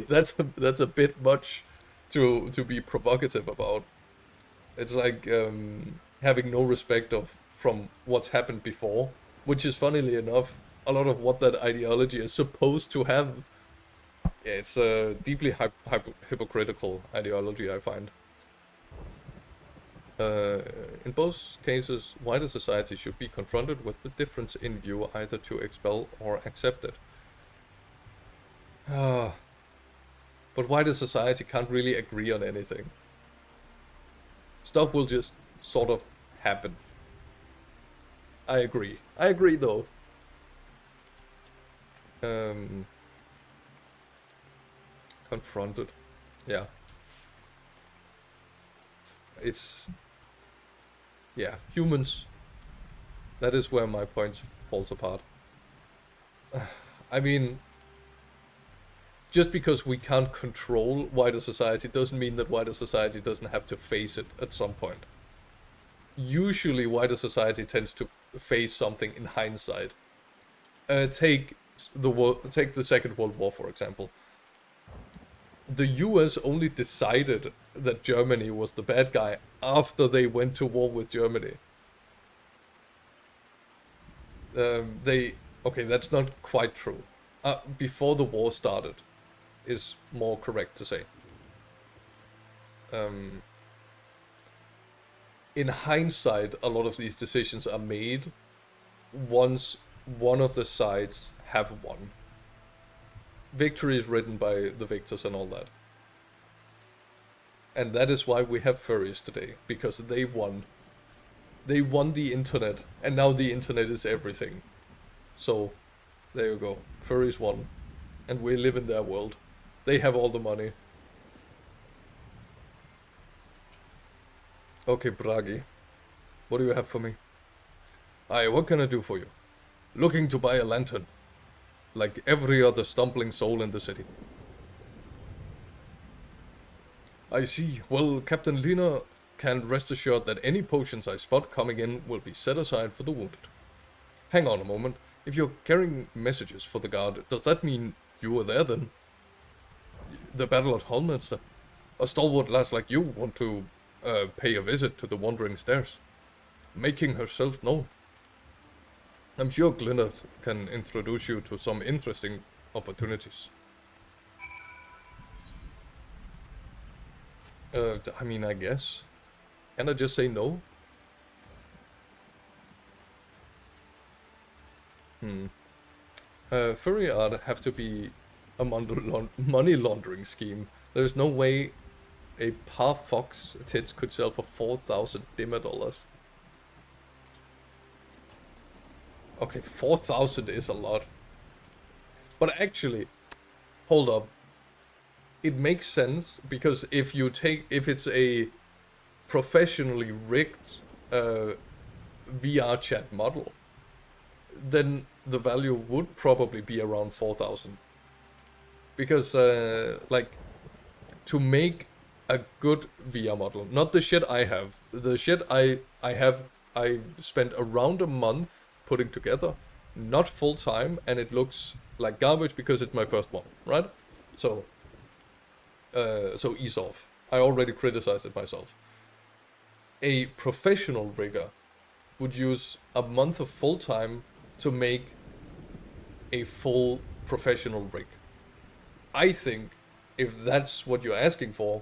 that's a bit much to be provocative about. It's like having no respect from what's happened before, which is, funnily enough, a lot of what that ideology is supposed to have. Yeah, it's a deeply hypocritical ideology, I find. In both cases, wider society should be confronted with the difference in view, either to expel or accept it. But wider society can't really agree on anything. Stuff will just sort of happen. I agree. I agree, though. Confronted. Yeah. It's... Yeah, humans. That is where my point falls apart. I mean... Just because we can't control wider society doesn't mean that wider society doesn't have to face it at some point. Usually wider society tends to face something in hindsight. Take the Second World War, for example. The US only decided that Germany was the bad guy after they went to war with Germany. Okay, that's not quite true. before the war started, is more correct to say. In hindsight, a lot of these decisions are made once one of the sides have won. Victory is written by the victors and all that. And that is why we have furries today, because they won. They won the internet, and now the internet is everything. So, there you go. Furries won. And we live in their world. They have all the money. Okay, Bragi. What do you have for me? Aye, what can I do for you? Looking to buy a lantern. Like every other stumbling soul in the city. I see. Well, Captain Lena can rest assured that any potions I spot coming in will be set aside for the wounded. Hang on a moment. If you're carrying messages for the guard, does that mean you were there then? The battle at Hallminster? A stalwart lass like you want to pay a visit to the Wandering Stairs, making herself known. I'm sure Glynnet can introduce you to some interesting opportunities. I mean, I guess. Can I just say no? Furry art have to be a money laundering scheme. There's no way a par fox tits could sell for 4,000 dimmer dollars. Okay, 4,000 is a lot. But actually, hold up. It makes sense, because if it's a professionally rigged VR chat model, then the value would probably be around 4,000. Because, like, to make a good VR model, not the shit I have, the shit I spent around a month putting together, not full time, and it looks like garbage because it's my first one, right? So ease off. I already criticized it myself. A professional rigger would use a month of full time to make a full professional rig. I think if that's what you're asking for,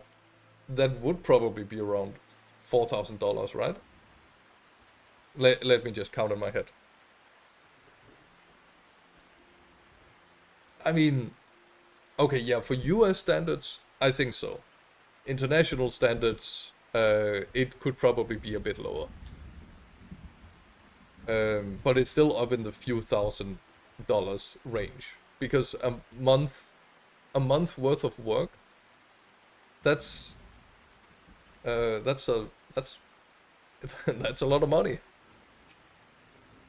that would probably be around $4,000, right? Let me just count in my head. I mean, okay, yeah, for US standards, I think so. International standards, it could probably be a bit lower. But it's still up in the few $1,000s range. Because a month worth of work, that's a lot of money.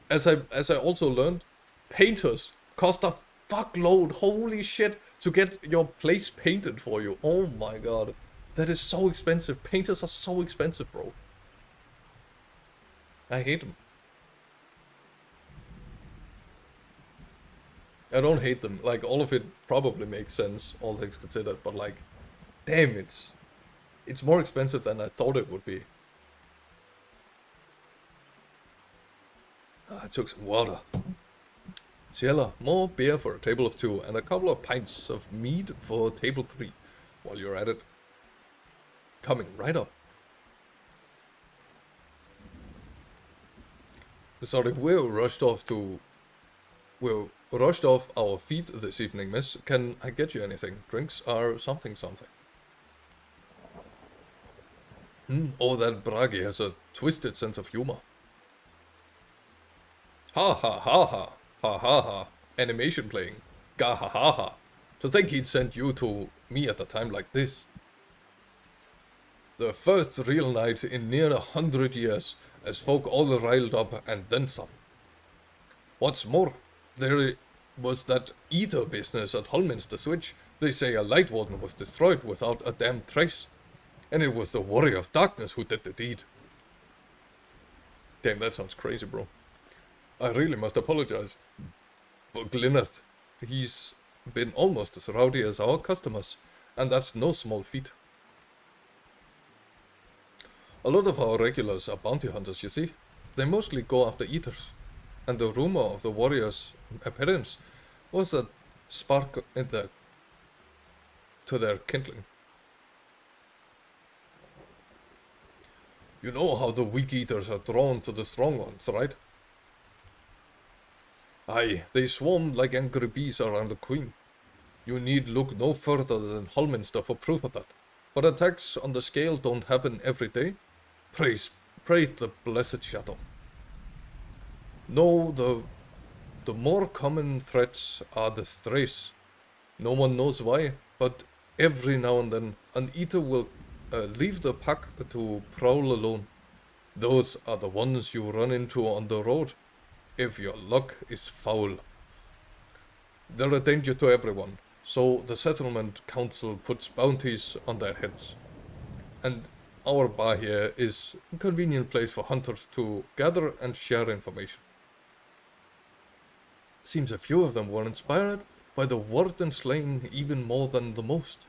As I also learned, painters cost a fuckload. Holy shit, to get your place painted for you. Oh my god, that is so expensive. Painters are so expensive, bro. I hate them. I don't hate them. Like, all of it probably makes sense, all things considered. But like, damn, it's more expensive than I thought it would be. I took some water. Ciela, more beer for a table of 2 and a couple of pints of mead for table 3 while you're at it. Coming right up. Sorry, we're rushed off our feet this evening, miss. Can I get you anything? Drinks are something. Oh, that Bragi has a twisted sense of humor. Ha ha ha ha. Ha ha ha. Animation playing. Ga ha ha ha. To think he'd send you to me at a time like this. The first real night in near 100 years, as folk all riled up and then some. What's more, there was that eater business at Hallminster Switch. They say a light warden was destroyed without a damn trace. And it was the warrior of darkness who did the deed. Damn, that sounds crazy, bro. I really must apologize for Glynnet. He's been almost as rowdy as our customers, and that's no small feat. A lot of our regulars are bounty hunters, you see. They mostly go after eaters, and the rumor of the warrior's appearance was that spark in to their kindling. You know how the weak eaters are drawn to the strong ones, right? Aye, they swarm like angry bees around the queen. You need look no further than Holminster for proof of that. But attacks on the scale don't happen every day. Praise the blessed shadow. No, the more common threats are the strays. No one knows why, but every now and then an eater will leave the pack to prowl alone. Those are the ones you run into on the road, if your luck is foul. They're a danger to everyone, so the settlement council puts bounties on their heads. And our bar here is a convenient place for hunters to gather and share information. Seems a few of them were inspired by the warden slaying even more than the most.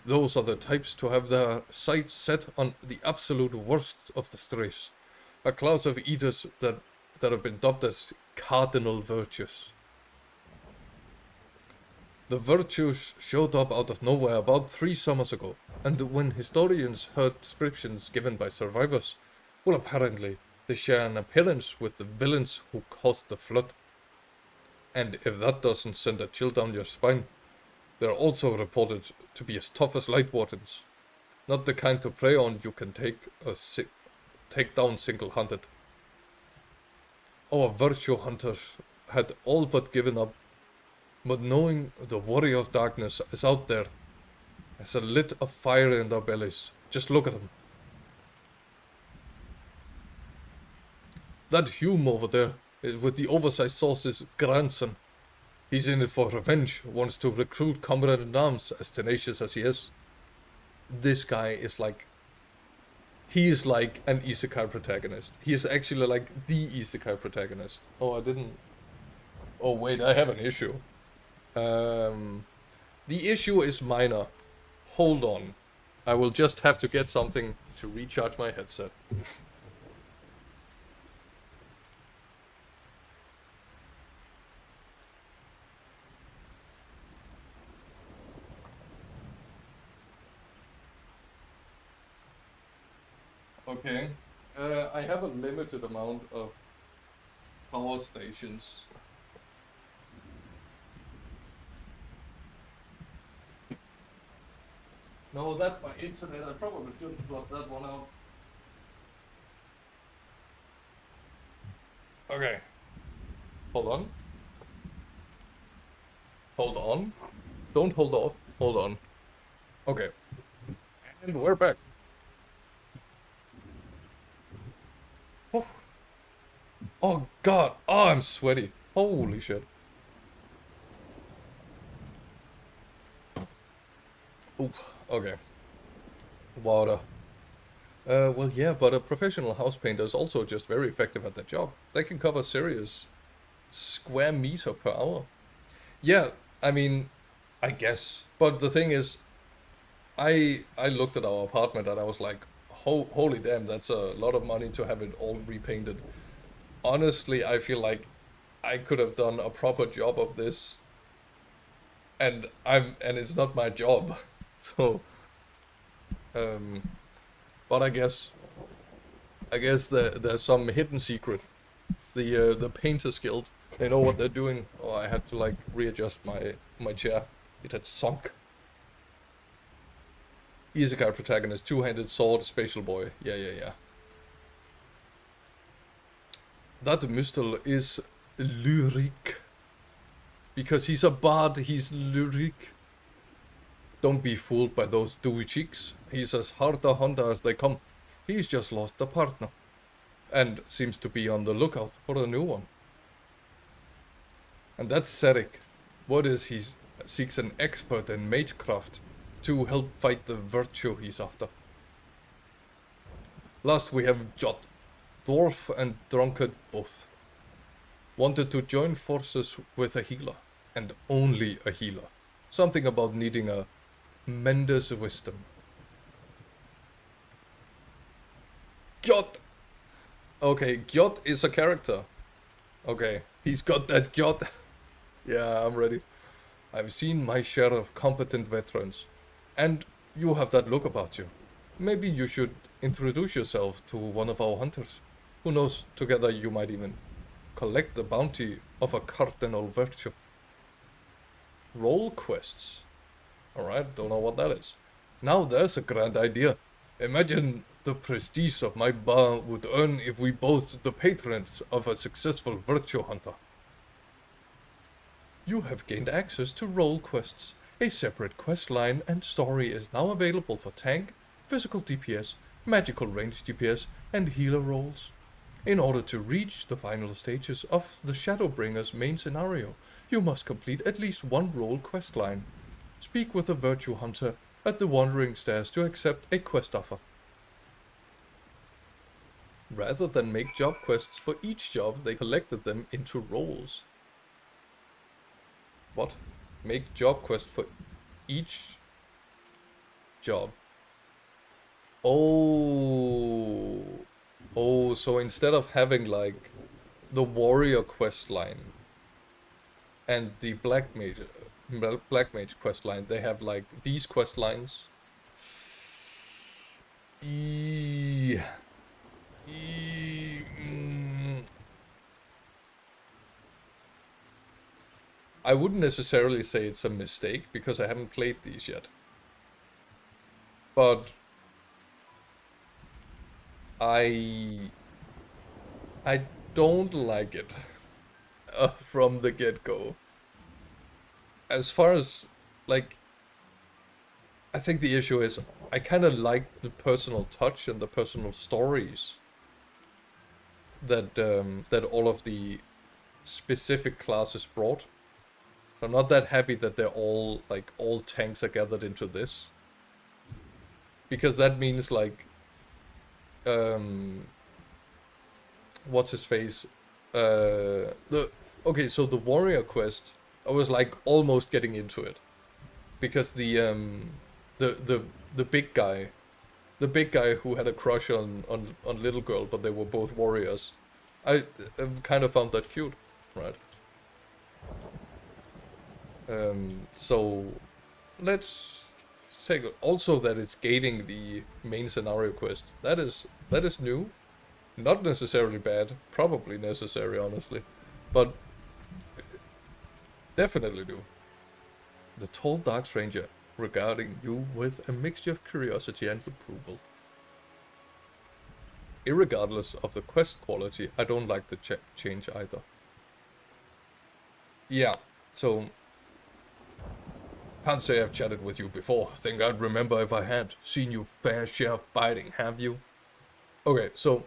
Those are the types to have their sights set on the absolute worst of the strays. A class of eaters that have been dubbed as cardinal virtues. The virtues showed up out of nowhere about 3 summers ago, and when historians heard descriptions given by survivors, well, apparently they share an appearance with the villains who caused the flood. And if that doesn't send a chill down your spine, they're also reported to be as tough as light wardens. Not the kind to prey on you can take down single-handed. Our virtue hunters had all but given up, but knowing the warrior of darkness is out there, has a lit of fire in their bellies. Just look at them. That Hume over there, with the oversized sauce's grandson. He's in it for revenge, wants to recruit comrade-in-arms, as tenacious as he is. This guy is like... He is like an isekai protagonist. He is actually like the isekai protagonist. Oh, I didn't... Oh, wait, I have an issue. The issue is minor. Hold on. I will just have to get something to recharge my headset. Okay. I have a limited amount of power stations. No, that's my internet. I probably shouldn't plug that one out. Okay. Hold on. Hold on. Don't hold off. Hold on. Okay. And we're back. Oh. Oh god. Oh, I'm sweaty. Holy shit. Oof. Okay. Water. Well, yeah, but a professional house painter is also just very effective at their job. They can cover serious square meter per hour. Yeah, I mean, I guess. But the thing is, I looked at our apartment and I was like, holy damn, that's a lot of money to have it all repainted. Honestly, I feel like I could have done a proper job of this. And it's not my job. So, but I guess there's some hidden secret. The Painters Guild, they know what they're doing. Oh, I had to like readjust my chair. It had sunk. Isekai protagonist, two-handed sword, spatial boy. Yeah. That Mistel is lyric. Because he's a bard, he's lyric. Don't be fooled by those dewy cheeks. He's as hard a hunter as they come. He's just lost a partner. And seems to be on the lookout for a new one. And that's Serik. What is he? Seeks an expert in magecraft to help fight the virtue he's after. Last we have Jot. Dwarf and drunkard both. Wanted to join forces with a healer. And only a healer. Something about needing a mender's wisdom. Gjot! Okay, Gjot is a character. Okay, he's got that Gjot. Yeah, I'm ready. I've seen my share of competent veterans, and you have that look about you. Maybe you should introduce yourself to one of our hunters. Who knows, together you might even collect the bounty of a cardinal virtue. Role quests. Alright, don't know what that is. Now there's a grand idea. Imagine the prestige of my bar would earn if we both the patrons of a successful virtue hunter. You have gained access to role quests. A separate quest line and story is now available for tank, physical DPS, magical range DPS, and healer roles. In order to reach the final stages of the Shadowbringers main scenario, you must complete at least one role quest line. Speak with a virtue hunter at the Wandering Stairs to accept a quest offer. Rather than make job quests for each job, they collected them into roles. What? Make job quest for each job. Oh, so instead of having like the warrior quest line and the black mage quest line, they have like these quest lines. I wouldn't necessarily say it's a mistake because I haven't played these yet. But I don't like it from the get-go. As far as, like, I think the issue is I kind of like the personal touch and the personal stories that that all of the specific classes brought. So I'm not that happy that they're all, like, all tanks are gathered into this. Because that means, like, what's his face? Okay, so the warrior quest, I was like almost getting into it. Because the big guy who had a crush on little girl, but they were both warriors, I kind of found that cute, right? So let's take also that it's gating the main scenario quest. That is new, not necessarily bad, probably necessary honestly, but definitely new. The tall dark stranger regarding you with a mixture of curiosity and approval. Irregardless of the quest quality, I don't like the change either. Yeah, so can't say I've chatted with you before. Think I'd remember if I had. Seen you fair share fighting, have you? Okay, so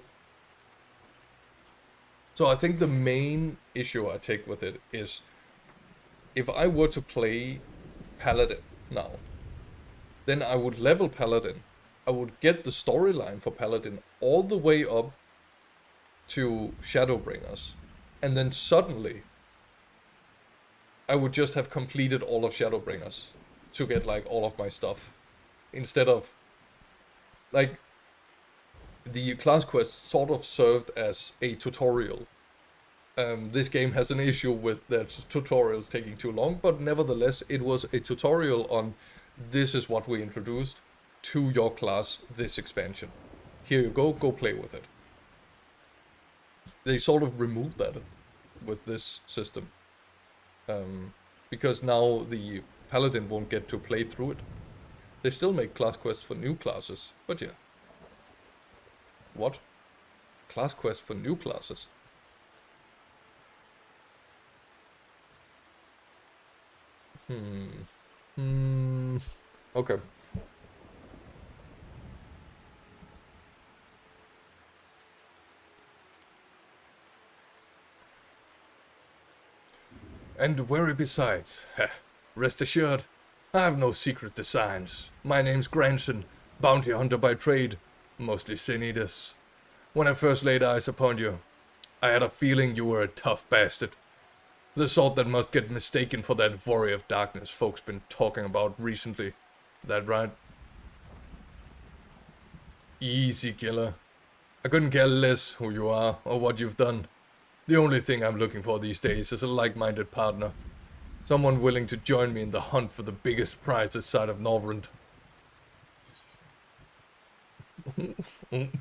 I think the main issue I take with it is if I were to play Paladin now, then I would level Paladin. I would get the storyline for Paladin all the way up to Shadowbringers. And then suddenly I would just have completed all of Shadowbringers to get like all of my stuff. Instead of like the class quest sort of served as a tutorial. This game has an issue with that tutorials taking too long, but nevertheless it was a tutorial on this is what we introduced to your class this expansion. Here you go play with it. They sort of removed that with this system. Because now the Paladin won't get to play through it. They still make class quests for new classes, but yeah. What? Class quest for new classes? Okay. And wary besides, rest assured, I have no secret designs. My name's Granson, bounty hunter by trade, mostly sin-eaters. When I first laid eyes upon you, I had a feeling you were a tough bastard. The sort that must get mistaken for that warrior of darkness folks been talking about recently. That right? Easy, killer. I couldn't care less who you are or what you've done. The only thing I'm looking for these days is a like-minded partner. Someone willing to join me in the hunt for the biggest prize this side of Norvrend.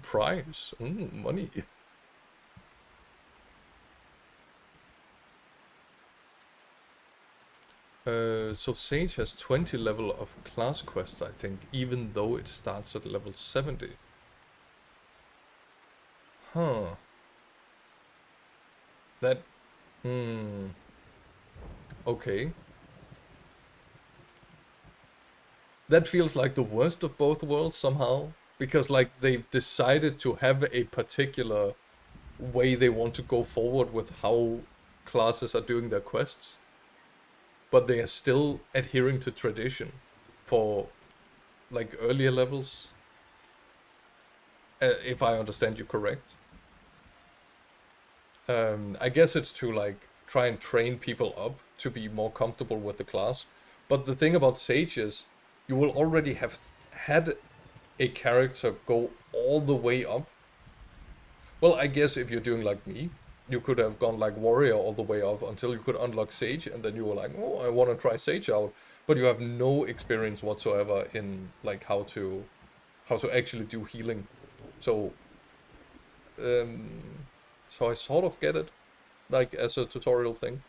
Prize? Money. So Sage has 20 level of class quests, I think, even though it starts at level 70. Huh. That... Okay. That feels like the worst of both worlds somehow. Because, like, they've decided to have a particular way they want to go forward with how classes are doing their quests. But they are still adhering to tradition for, like, earlier levels. If I understand you correct. I guess it's to, like, try and train people up to be more comfortable with the class. But the thing about Sage is, you will already have had a character go all the way up. Well, I guess if you're doing like me, you could have gone like warrior all the way up until you could unlock Sage, and then you were like, oh, I want to try Sage out. But you have no experience whatsoever in like how to actually do healing. So so I sort of get it, like as a tutorial thing.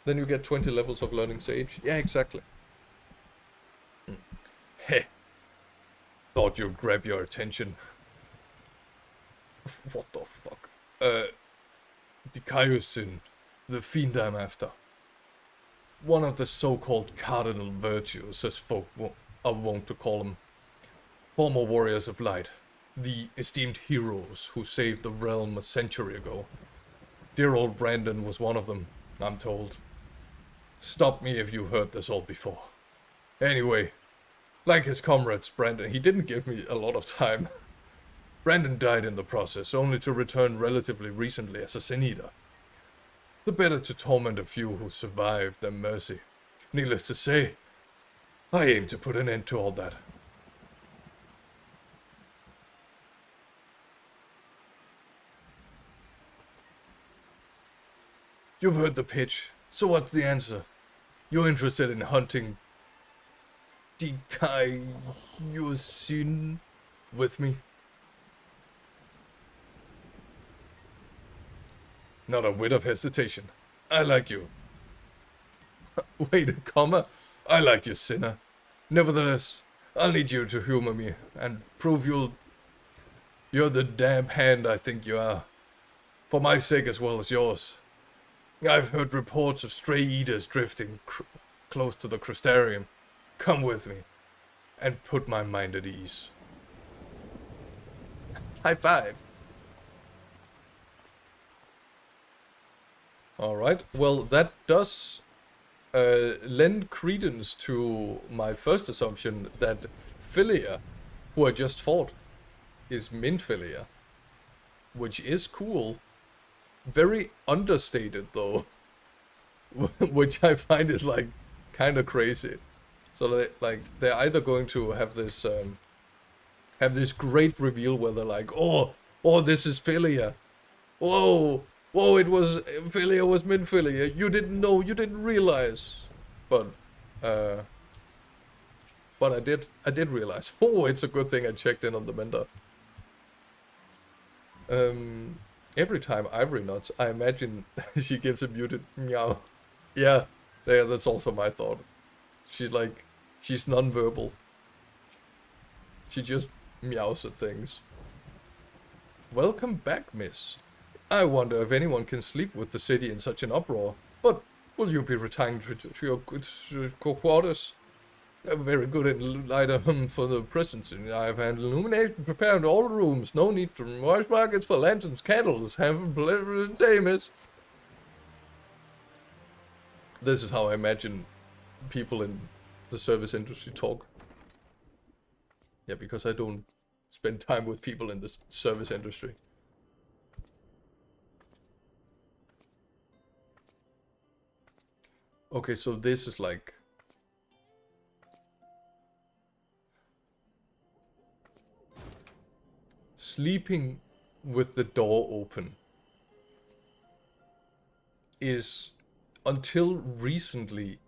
Then you get 20 levels of learning Sage. Yeah, exactly. Heh. Thought you'd grab your attention. What the fuck? Dikaiusin, the fiend I'm after. One of the so-called cardinal virtues, as folk are wont to call them. Former warriors of light. The esteemed heroes who saved the realm a century ago. Dear old Brandon was one of them, I'm told. Stop me if you've heard this all before. Anyway, like his comrades, Brandon, he didn't give me a lot of time. Brandon died in the process, only to return relatively recently as a sin eater. The better to torment a few who survived than mercy. Needless to say, I aim to put an end to all that. You've heard the pitch, so what's the answer? You're interested in hunting Dikaiusin with me? Not a whit of hesitation. I like you. Wait a comma. I like you, sinner. Nevertheless, I'll need you to humor me and prove you're the damn hand I think you are. For my sake as well as yours. I've heard reports of stray eaters drifting close to the Crystarium. Come with me and put my mind at ease. High five. Alright, well that does lend credence to my first assumption that Philia, who I just fought, is Min Philia. Which is cool. Very understated though. Which I find is like kind of crazy. So they're either going to have this great reveal where they're like, oh, this is Philia. Whoa, Philia was Min Philia. You didn't know, you didn't realize. But I did realize. Oh, it's a good thing I checked in on the mentor. Every time Ivory nuts, I imagine she gives a muted meow. Yeah, that's also my thought. She's non-verbal. She just meows at things. Welcome back, miss. I wonder if anyone can sleep with the city in such an uproar. But will you be retiring to your quarters? Very good in light for the presents. I've had illumination prepared in all rooms. No need to wash buckets for lanterns, candles. Have a pleasant day, miss. This is how I imagine people in the service industry talk. Yeah, because I don't spend time with people in the service industry. Okay, so this is like... sleeping with the door open is until recently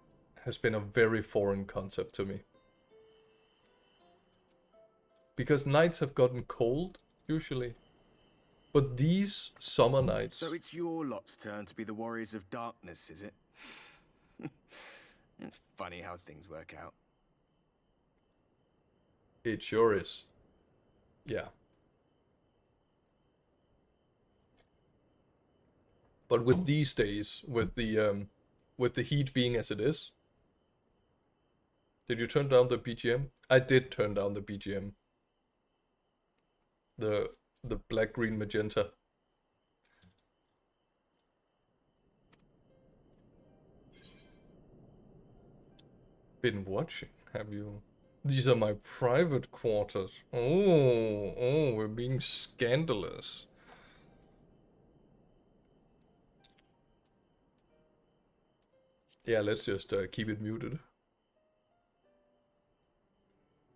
has been a very foreign concept to me. Because nights have gotten cold, usually. But these summer nights... So it's your lot's turn to be the warriors of darkness, is it? It's funny how things work out. It sure is. Yeah. But with these days, with the heat being as it is... Did you turn down the BGM? I did turn down the BGM. The black, green, magenta. Been watching, have you? These are my private quarters. Oh, we're being scandalous. Yeah, let's just keep it muted.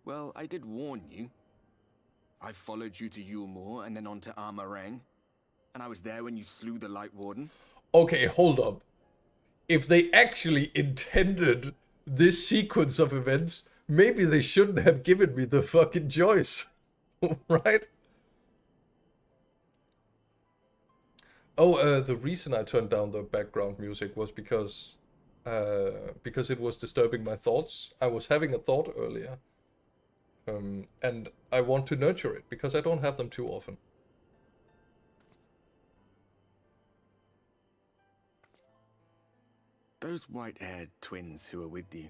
Well, I did warn you. I followed you to Yulmore and then on to Armarang. And I was there when you slew the Light Warden. Okay, hold up. If they actually intended this sequence of events, maybe they shouldn't have given me the fucking choice. Right? Oh, the reason I turned down the background music was because it was disturbing my thoughts. I was having a thought earlier. And I want to nurture it, because I don't have them too often. Those white-haired twins who were with you.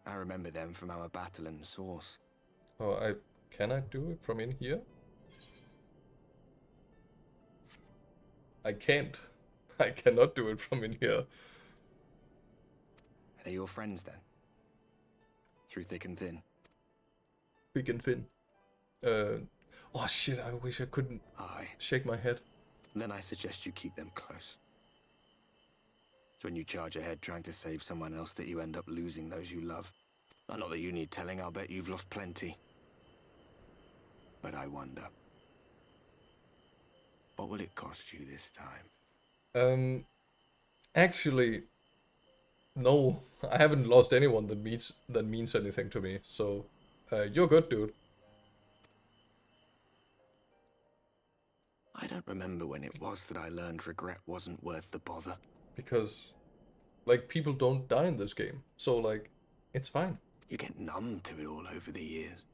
I remember them from our battle in the Source. Oh, can I do it from in here? I can't. I cannot do it from in here. Are they your friends then? Through thick and thin? Big and thin. Oh shit, I wish I couldn't Aye. shake my head. Then I suggest you keep them close. It's when you charge ahead trying to save someone else that you end up losing those you love. Not that you need telling, I'll bet you've lost plenty. But I wonder, what will it cost you this time? Actually, no, I haven't lost anyone that means anything to me. So, you're good, dude. I don't remember when it was that I learned regret wasn't worth the bother. Because, like, people don't die in this game. So, like, it's fine. You get numb to it all over the years.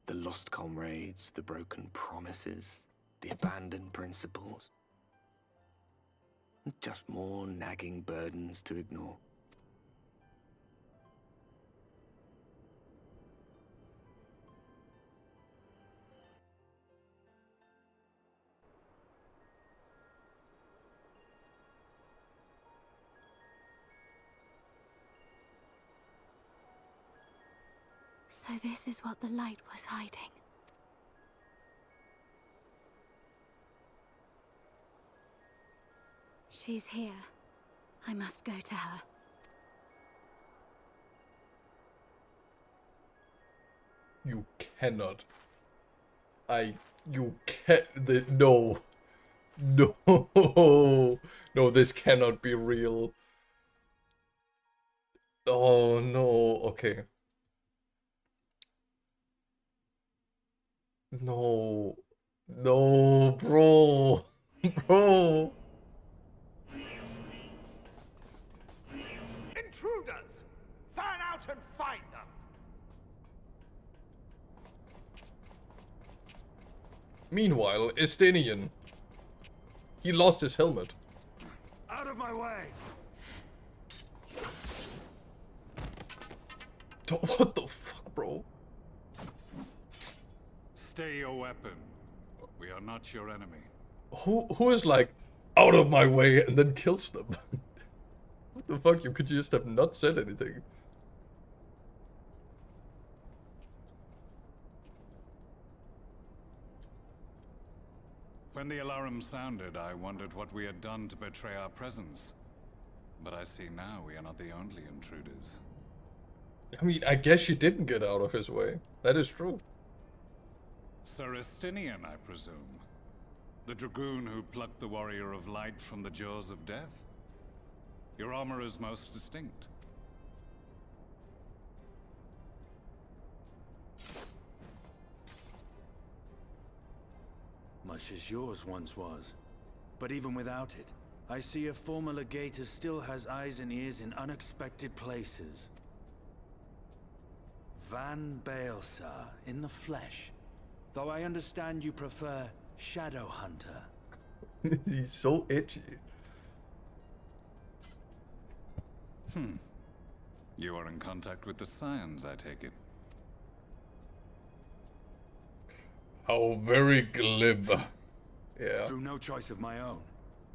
The lost comrades, the broken promises, the abandoned principles. Just more nagging burdens to ignore. So this is what the light was hiding. She's here. I must go to her. You cannot. You can't. No. No. No, this cannot be real. Oh no. Okay. No. No, bro. Bro. Intruders! Fan out and find them! Meanwhile, Estinian. He lost his helmet. Out of my way! What the fuck, bro? Stay your weapon. We are not your enemy. Who is like, out of my way, and then kills them? What the fuck? You could just have not said anything. When the alarm sounded, I wondered what we had done to betray our presence. But I see now we are not the only intruders. I mean, I guess you didn't get out of his way. That is true. Sir Estinian, I presume. The dragoon who plucked the warrior of light from the jaws of death? Your armor is most distinct. Much as yours once was. But even without it, I see a former legator still has eyes and ears in unexpected places. Van Baelsar, in the flesh. Though I understand you prefer Shadow Hunter. He's so edgy. You are in contact with the Scions, I take it. How very glib. Yeah. Through no choice of my own,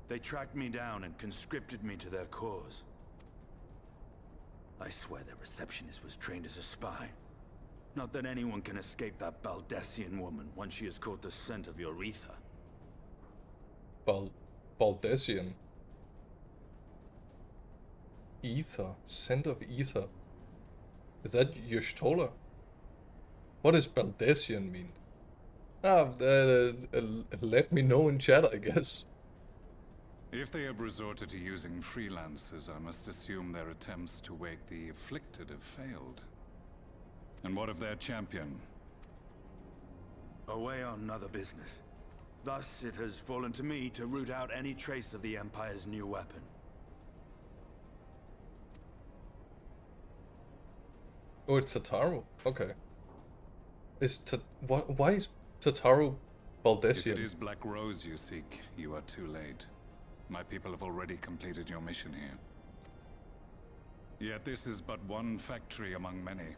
they tracked me down and conscripted me to their cause. I swear their receptionist was trained as a spy. Not that anyone can escape that Baldessian woman once she has caught the scent of your ether. Baldessian. Ether. Scent of ether. Is that Y'shtola? What does Baldessian mean? Let me know in chat, I guess. If they have resorted to using freelancers, I must assume their attempts to wake the afflicted have failed. And what of their champion? Away on other business. Thus, it has fallen to me to root out any trace of the Empire's new weapon. Oh, it's Tataru. Okay. Why is Tataru Baldessian? If it is Black Rose you seek, you are too late. My people have already completed your mission here. Yet this is but one factory among many.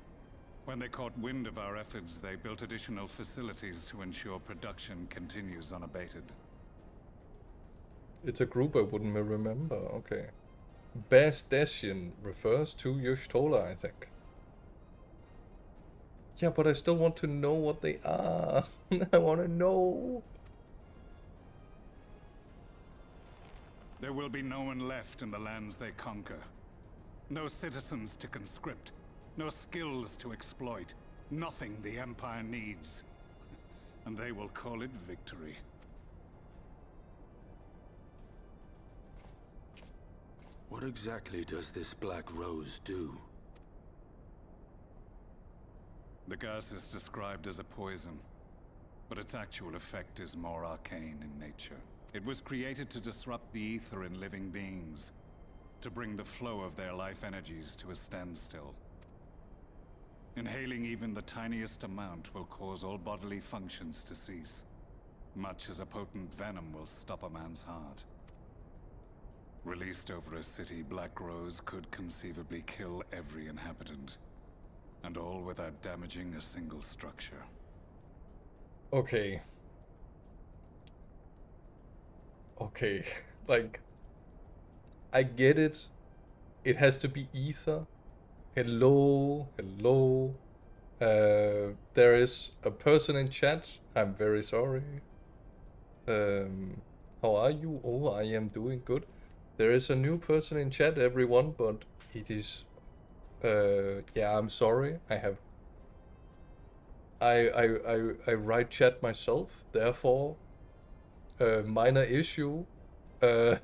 When they caught wind of our efforts, they built additional facilities to ensure production continues unabated. It's a group I wouldn't remember. Okay. Baldessian refers to Y'shtola, I think. Yeah, but I still want to know what they are. I want to know. There will be no one left in the lands they conquer. No citizens to conscript. No skills to exploit. Nothing the Empire needs. And they will call it victory. What exactly does this Black Rose do? The gas is described as a poison, but its actual effect is more arcane in nature. It was created to disrupt the ether in living beings, to bring the flow of their life energies to a standstill. Inhaling even the tiniest amount will cause all bodily functions to cease, much as a potent venom will stop a man's heart. Released over a city, Black Rose could conceivably kill every inhabitant, and all without damaging a single structure. Okay. Okay, like, I get it. It has to be ether. Hello, hello. There is a person in chat. I'm very sorry. How are you? Oh, I am doing good. There is a new person in chat, everyone, but it is... yeah, I'm sorry. I write chat myself, therefore, minor issue. The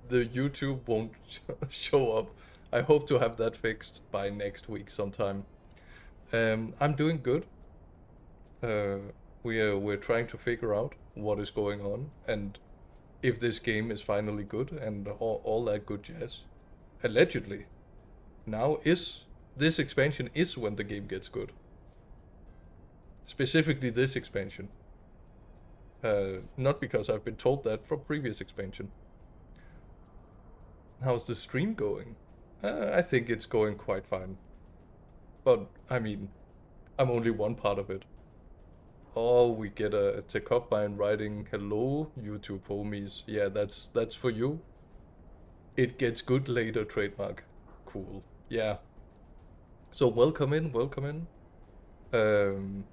YouTube won't show up. I hope to have that fixed by next week sometime. I'm doing good. We're trying to figure out what is going on and if this game is finally good and all that good jazz. Allegedly, now this expansion is when the game gets good. Specifically this expansion. Not because I've been told that from previous expansion. How's the stream going? I think it's going quite fine. But, I mean, I'm only one part of it. Oh, we get a Tekopmine writing, hello, YouTube homies. Yeah, that's for you. It gets good later, trademark. Cool. Yeah. So welcome in, welcome in.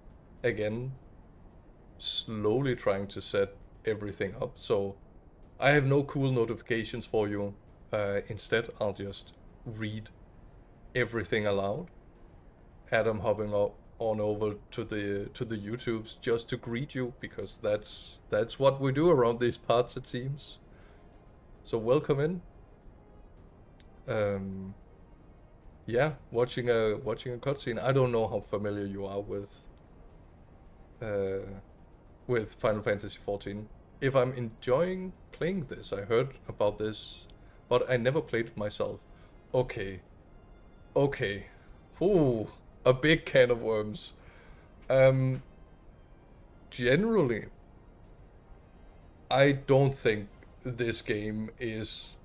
Again, slowly trying to set everything up. So I have no cool notifications for you. Instead, I'll just read everything aloud. Adam hopping on over to the YouTubes just to greet you, because that's what we do around these parts, it seems. So welcome in. Yeah, watching a cutscene. I don't know how familiar you are with Final Fantasy XIV. If I'm enjoying playing this, I heard about this, but I never played it myself. Okay. Ooh, a big can of worms. Generally, I don't think this game is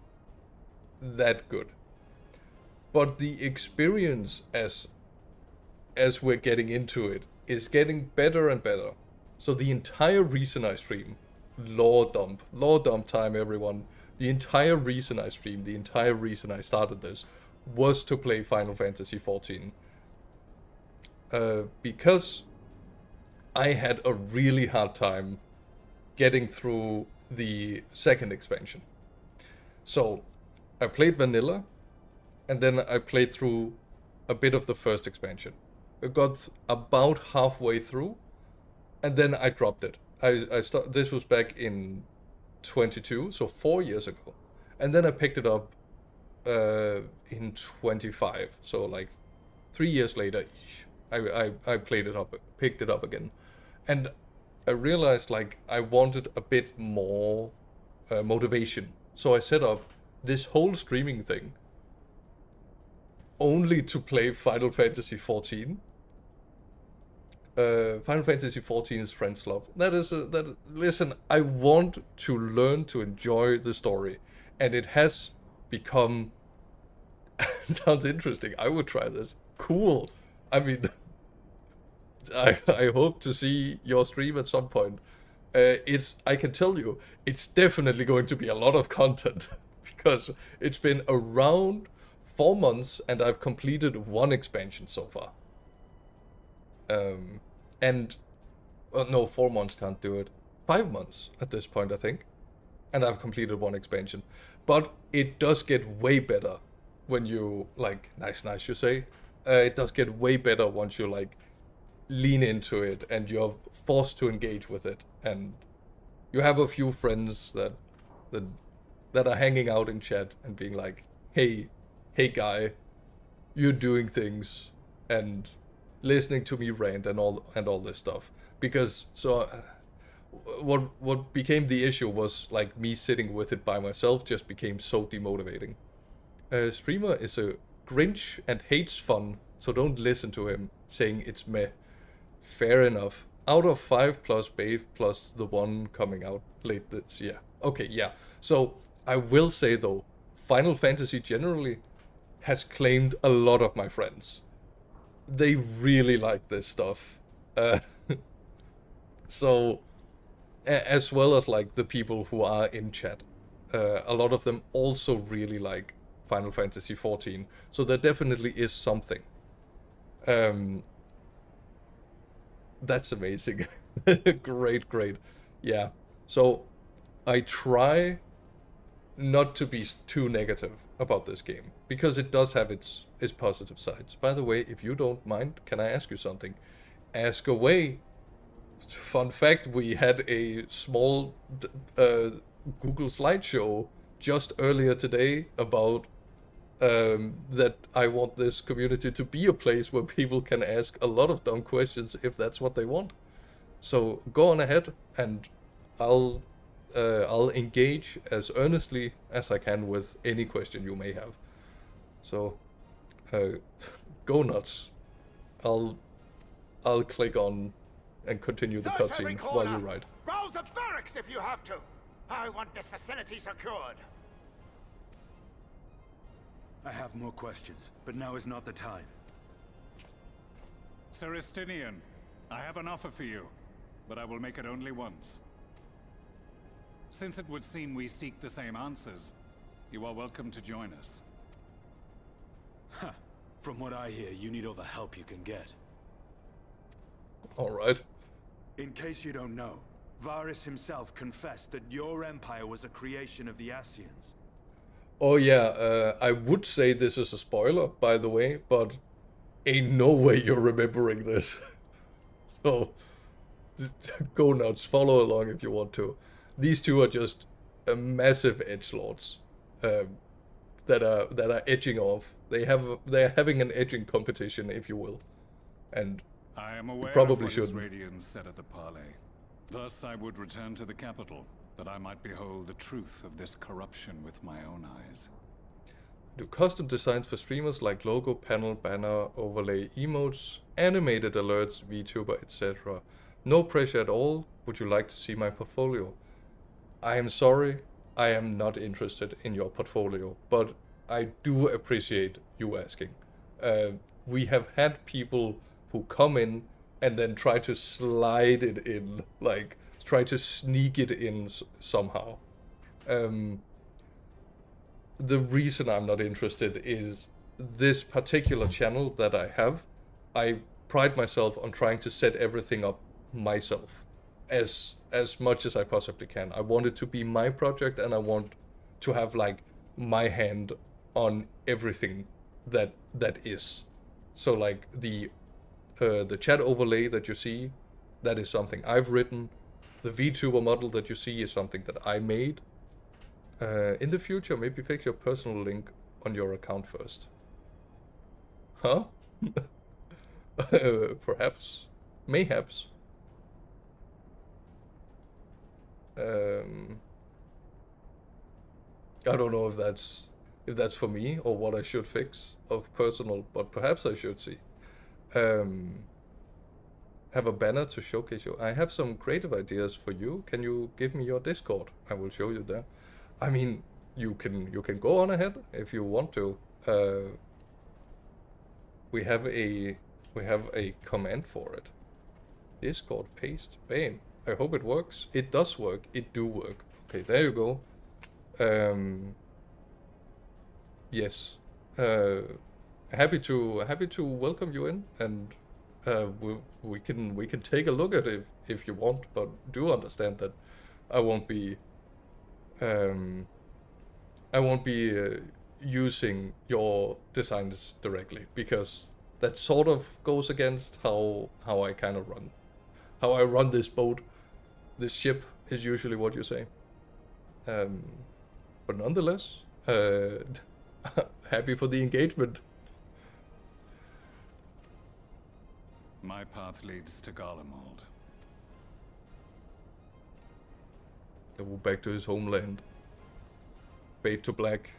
that good. But the experience as we're getting into it is getting better and better. So the entire reason I stream, lore dump time, everyone. The entire reason I streamed, the entire reason I started this, was to play Final Fantasy XIV. Because I had a really hard time getting through the second expansion. So I played vanilla, and then I played through a bit of the first expansion. I got about halfway through, and then I dropped it. This was back in 22, so 4 years ago. And then I picked it up in 25, so like 3 years later, I picked it up again. And I realized like I wanted a bit more motivation. So I set up this whole streaming thing only to play Final Fantasy XIV. Final Fantasy XIV is friends love. Listen, I want to learn to enjoy the story, and it has become sounds interesting. I would try this. Cool. I mean, I hope to see your stream at some point. I can tell you, it's definitely going to be a lot of content because it's been around 4 months and I've completed 1 expansion so far. No, 4 months can't do it. 5 months at this point, I think. And I've completed 1 expansion. But it does get way better when you, like, nice, you say. It does get way better once you, like, lean into it and you're forced to engage with it. And you have a few friends that are hanging out in chat and being like, hey guy, you're doing things, and listening to me rant and all this stuff. Because what became the issue was like me sitting with it by myself just became so demotivating. Streamer is a Grinch and hates fun, so don't listen to him saying it's meh. Fair enough. Out of 5 plus Babe plus the 1 coming out late this year. Okay, yeah. So I will say though, Final Fantasy generally has claimed a lot of my friends. They really like this stuff. So, as well as like the people who are in chat, a lot of them also really like Final Fantasy XIV. So there definitely is something. That's amazing. Great. Yeah. So I try not to be too negative about this game, because it does have its positive sides. By the way, if you don't mind, can I ask you something? Ask away. Fun fact, we had a small Google slideshow just earlier today about that I want this community to be a place where people can ask a lot of dumb questions if that's what they want. So go on ahead and I'll engage as earnestly as I can with any question you may have. So go nuts. I'll click on and continue the cutscene while you ride. Roll the barracks if you have to. I want this facility secured. I have more questions, but now is not the time. Sir Estinian, I have an offer for you, but I will make it only once. Since it would seem we seek the same answers, you are welcome to join us. Huh. From what I hear, you need all the help you can get. Alright. In case you don't know, Varys himself confessed that your empire was a creation of the Ascians. Oh yeah, I would say this is a spoiler, by the way, but ain't no way you're remembering this. So, just go nuts, follow along if you want to. These two are just massive edgelords that are edging off. They're having an edging competition, if you will, and I am aware probably of what shouldn't. Radians said at the parley. Thus I would return to the capital, that I might behold the truth of this corruption with my own eyes. Do custom designs for streamers like logo, panel, banner, overlay, emotes, animated alerts, VTuber, etc. No pressure at all. Would you like to see my portfolio? I am sorry, I am not interested in your portfolio, but I do appreciate you asking. We have had people who come in and then try to slide it in, like try to sneak it in somehow. The reason I'm not interested is this particular channel that I have. I pride myself on trying to set everything up myself as much as I possibly can. I want it to be my project, and I want to have like my hand on everything that is. So like the chat overlay that you see, that is something I've written. The VTuber model that you see is something that I made. In the future, maybe fix your personal link on your account first. Huh? Perhaps. Mayhaps. I don't know if that's for me or what I should fix of personal, but perhaps I should see. Have a banner to showcase you. I have some creative ideas for you. Can you give me your Discord? I will show you there. I mean, you can go on ahead if you want to. We have a command for it. Discord paste. Bam. I hope it works. It does work. It do work. Okay, there you go. Yes. Happy to welcome you in, and we can take a look at it if you want, but do understand that I won't be using your designs directly, because that sort of goes against how I kind of run. How I run this boat, this ship, is usually what you say. But nonetheless, happy for the engagement. My path leads to Garlemald. Go back to his homeland. Fade to black.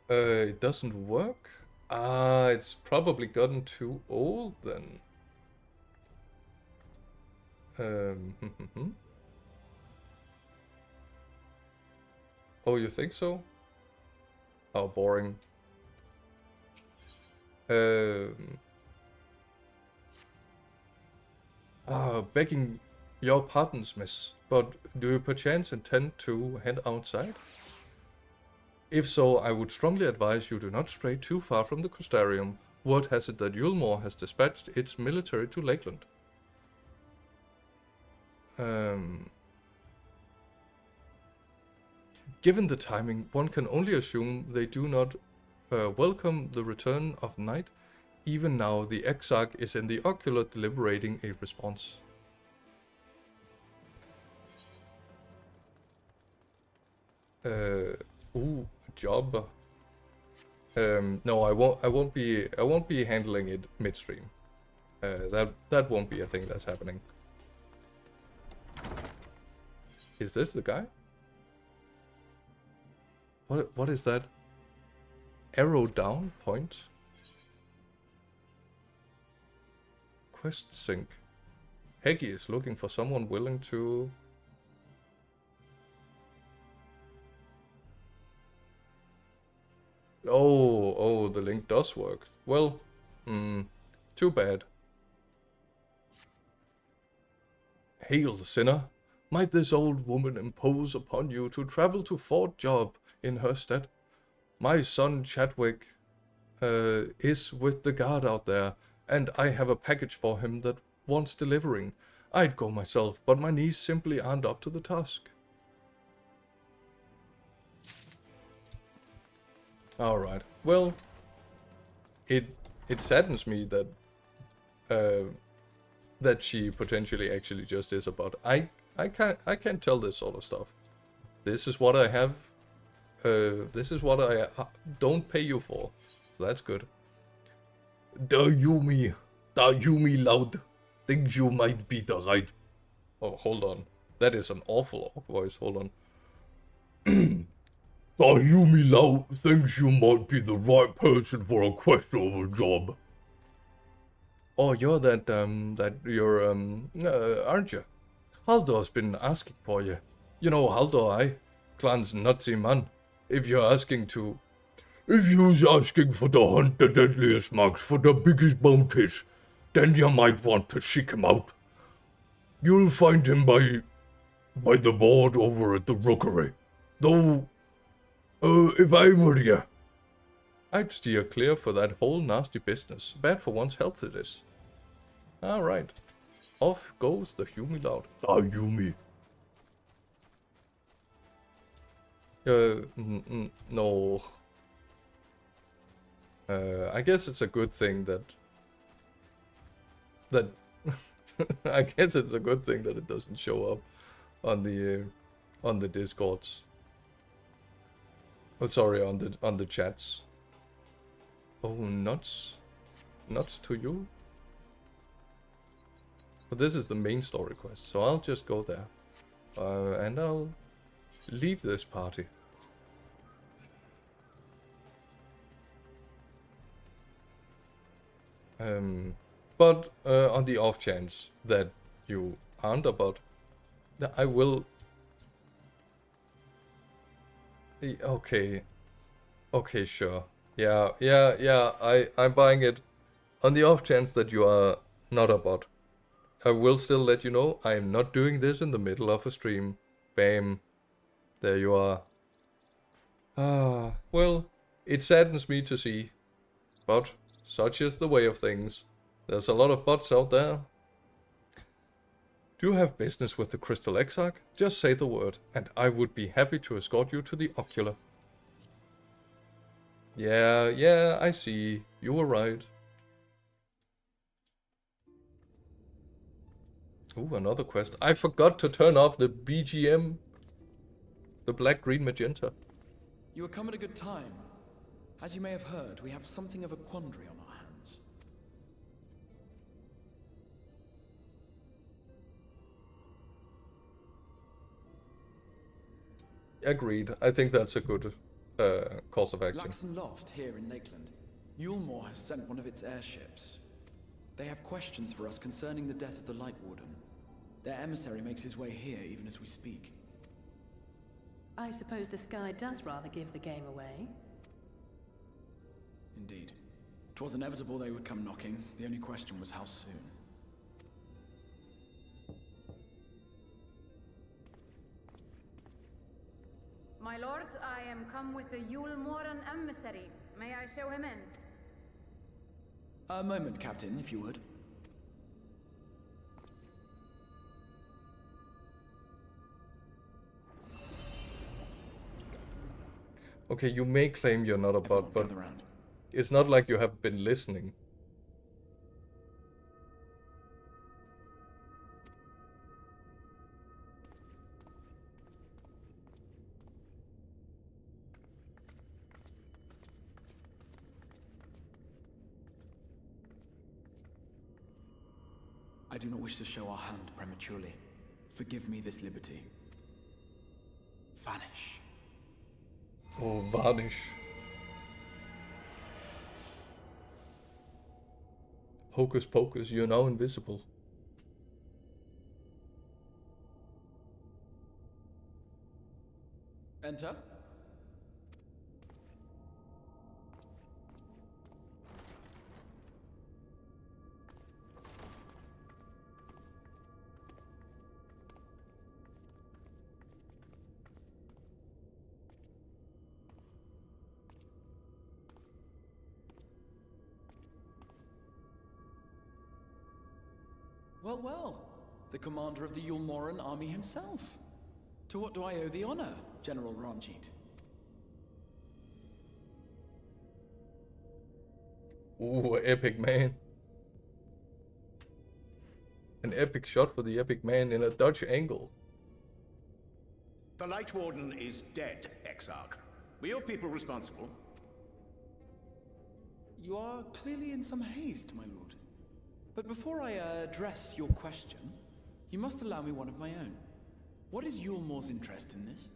It doesn't work? Ah, it's probably gotten too old then. Oh, you think so? How boring. Begging your pardons, miss, but do you perchance intend to head outside? If so, I would strongly advise you do not stray too far from the Crystarium. Word has it that Yulmore has dispatched its military to Lakeland. Given the timing, one can only assume they do not welcome the return of night. Even now, the Exarch is in the ocular deliberating a response. Ooh, job. No, I won't be handling it midstream. That won't be a thing that's happening. Is this the guy? What is that? Arrow down point. Quest sync. Heggy is looking for someone willing to. Oh, the link does work. Well, too bad. Hail, sinner. Might this old woman impose upon you to travel to Fort Job in her stead? My son Chadwick is with the guard out there, and I have a package for him that wants delivering. I'd go myself, but my knees simply aren't up to the task. Alright, well, it saddens me that that she potentially actually just is a bot. I can't tell this sort of stuff. This is what I have. This is what I don't pay you for. So that's good. Da Yumi loud. Thinks you might be the right. Oh, hold on. That is an awful voice. Hold on. Da Yumi loud thinks you might be the right person for a questionable job. Oh, you're aren't you? Haldor's been asking for you. You know Haldor, clan's nutsy man. If you're asking for to hunt the deadliest marks for the biggest bounties, then you might want to seek him out. You'll find him by the board over at the rookery. Though, if I were you, I'd steer clear for that whole nasty business. Bad for one's health it is. Alright. Off goes the Yumi loud. Ah, Yumi. No. I guess it's a good thing that I guess it's a good thing that it doesn't show up on the Discords. Oh, sorry, on the chats. Oh, nuts to you. But this is the main story quest, so I'll just go there, and I'll leave this party. But on the off chance that you aren't a bot, I will. Okay, sure. Yeah. I'm buying it. On the off chance that you are not a bot, I will still let you know I am not doing this in the middle of a stream. Bam. There you are. Well, it saddens me to see, but such is the way of things. There's a lot of bots out there. Do you have business with the Crystal Exarch? Just say the word, and I would be happy to escort you to the Ocular. Yeah, I see. You were right. Ooh, another quest. I forgot to turn off the BGM. The black, green, magenta. You have come at a good time. As you may have heard, we have something of a quandary on our hands. Agreed. I think that's a good course of action. Laxon Loft here in Lakeland. Yulmore has sent one of its airships. They have questions for us concerning the death of the Light Warden. Their emissary makes his way here even as we speak. I suppose the sky does rather give the game away. Indeed. 'Twas inevitable they would come knocking. The only question was how soon. My lord, I am come with the Yulmoran emissary. May I show him in? A moment, Captain, if you would. Okay, you may claim you're not a bot, but it's not like you have been listening. I do not wish to show our hand prematurely. Forgive me this liberty. Vanish. Oh, vanish. Hocus pocus, you're now invisible. Enter. Well, well. The commander of the Yulmoran army himself. To what do I owe the honor, General Ranjit? Ooh, epic man. An epic shot for the epic man in a Dutch angle. The Light Warden is dead, Exarch. Were your people responsible? You are clearly in some haste, my lord. But before I address your question, you must allow me one of my own. What is Yulmor's interest in this?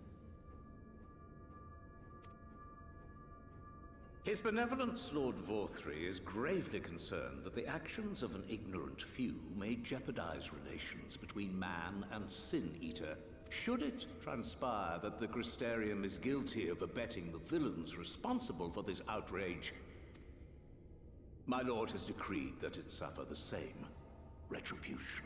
His benevolence, Lord Vorthry, is gravely concerned that the actions of an ignorant few may jeopardize relations between man and Sin Eater. Should it transpire that the Crystarium is guilty of abetting the villains responsible for this outrage, my lord has decreed that it suffer the same retribution.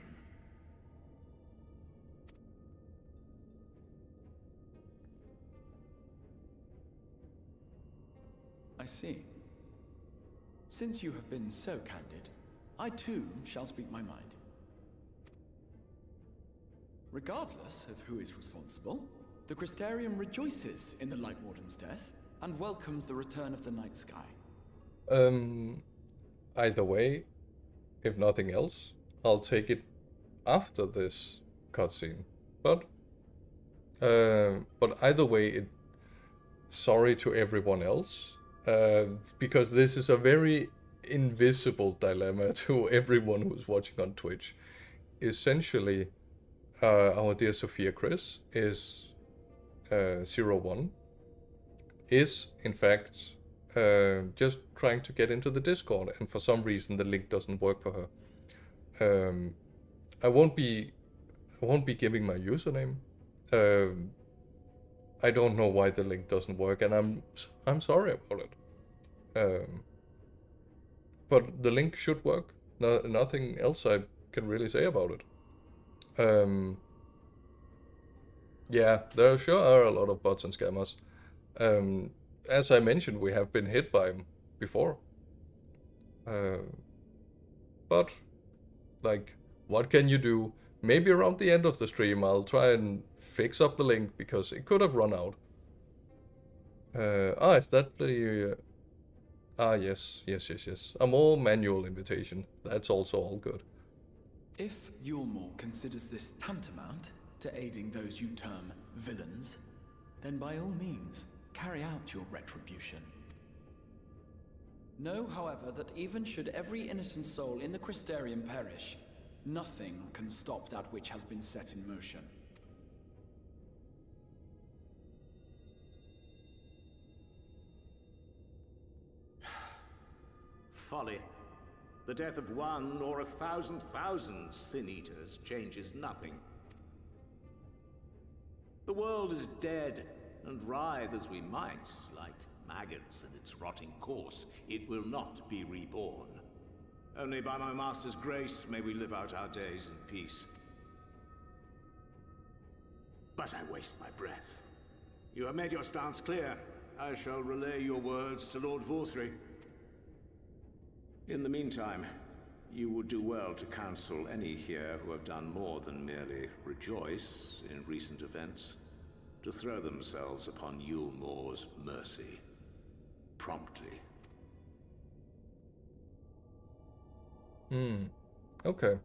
I see. Since you have been so candid, I too shall speak my mind. Regardless of who is responsible, the Crystarium rejoices in the Light Warden's death and welcomes the return of the night sky. Either way, if nothing else, I'll take it after this cutscene. But either way, sorry to everyone else. Because this is a very invisible dilemma to everyone who's watching on Twitch. Essentially, our dear Sophia Chris is 01, is in fact just trying to get into the Discord, and for some reason the link doesn't work for her. I won't be giving my username. I don't know why the link doesn't work, and I'm sorry about it. But the link should work. Nothing else I can really say about it. Yeah, there sure are a lot of bots and scammers. As I mentioned, we have been hit by them before. But, like, what can you do? Maybe around the end of the stream I'll try and fix up the link, because it could have run out. Is that the... yes. A more manual invitation. That's also all good. If Yulmor considers this tantamount to aiding those you term villains, then by all means, carry out your retribution. Know, however, that even should every innocent soul in the Crystarium perish, nothing can stop that which has been set in motion. Folly. The death of one or 1,000,000 Sin Eaters changes nothing. The world is dead, and writhe as we might, like maggots in its rotting course, it will not be reborn. Only by my master's grace may we live out our days in peace. But I waste my breath. You have made your stance clear. I shall relay your words to Lord Vorthry. In the meantime, you would do well to counsel any here who have done more than merely rejoice in recent events, to throw themselves upon Yulmor's mercy, promptly. Okay.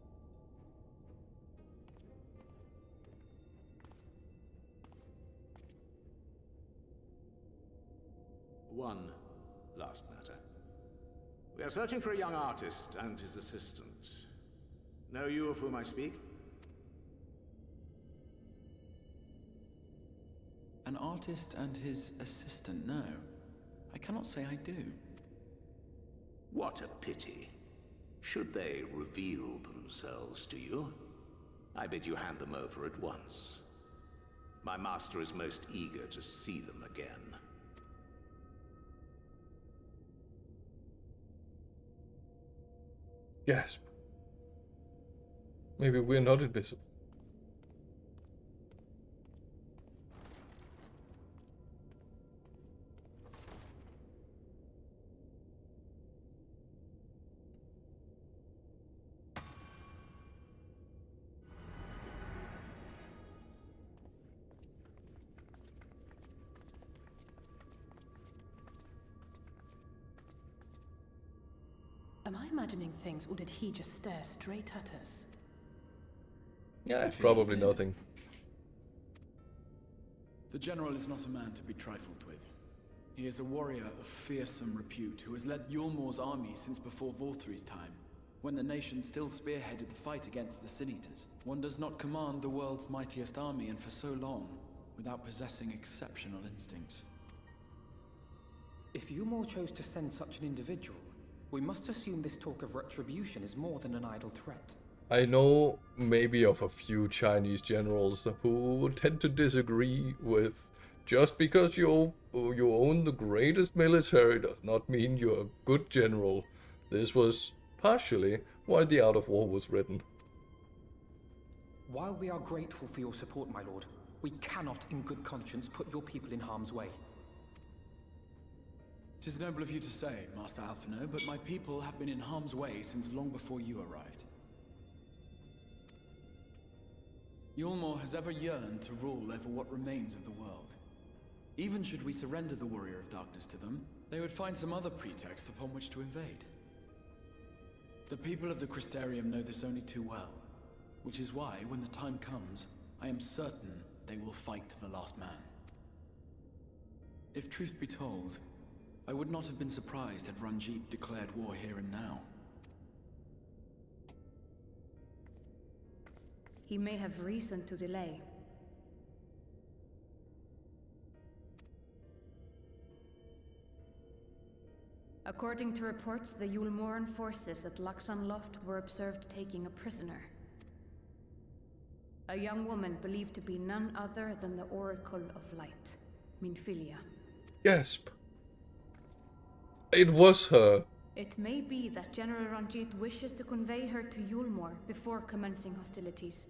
One last matter. We are searching for a young artist and his assistant. Know you of whom I speak? An artist and his assistant, no. I cannot say I do. What a pity. Should they reveal themselves to you, I bid you hand them over at once. My master is most eager to see them again. Gasp. Maybe we're not invisible. Am I imagining things, or did he just stare straight at us? Yeah, it's probably nothing. The General is not a man to be trifled with. He is a warrior of fearsome repute who has led Yulmor's army since before Vorthri's time, when the nation still spearheaded the fight against the Sin-Eaters. One does not command the world's mightiest army, and for so long, without possessing exceptional instincts. If Yulmor chose to send such an individual, we must assume this talk of retribution is more than an idle threat. I know maybe of a few Chinese generals who tend to disagree with just because you own the greatest military does not mean you're a good general. This was partially why the Art of War was written. While we are grateful for your support, my lord, we cannot in good conscience put your people in harm's way. 'Tis noble of you to say, Master Alphino, but my people have been in harm's way since long before you arrived. Yulmor has ever yearned to rule over what remains of the world. Even should we surrender the Warrior of Darkness to them, they would find some other pretext upon which to invade. The people of the Crystarium know this only too well, which is why, when the time comes, I am certain they will fight to the last man. If truth be told, I would not have been surprised had Ranjit declared war here and now. He may have reason to delay. According to reports, the Yulmoran forces at Laxan Loft were observed taking a prisoner. A young woman believed to be none other than the Oracle of Light, Minfilia. Gasp. It was her. It may be that General Ranjit wishes to convey her to Yulmor before commencing hostilities.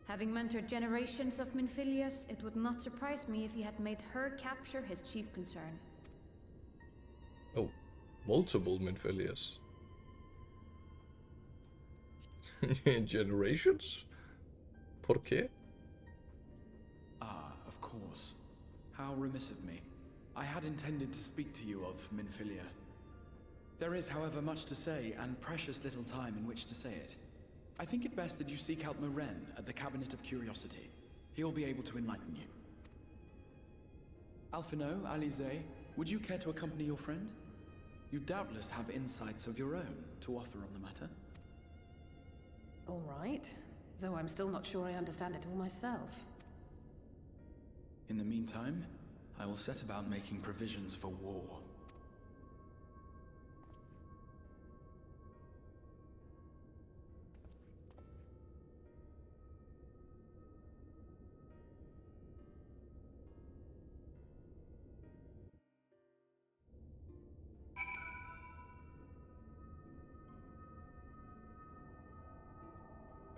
Having mentored generations of Minfilias, it would not surprise me if he had made her capture his chief concern. Oh, multiple Minfilias. Generations? ¿Por qué? Ah, of course. How remiss of me. I had intended to speak to you of Minfilia. There is, however, much to say, and precious little time in which to say it. I think it best that you seek out Maren at the Cabinet of Curiosity. He'll be able to enlighten you. Alphino, Alize, would you care to accompany your friend? You doubtless have insights of your own to offer on the matter. All right, though I'm still not sure I understand it all myself. In the meantime, I will set about making provisions for war.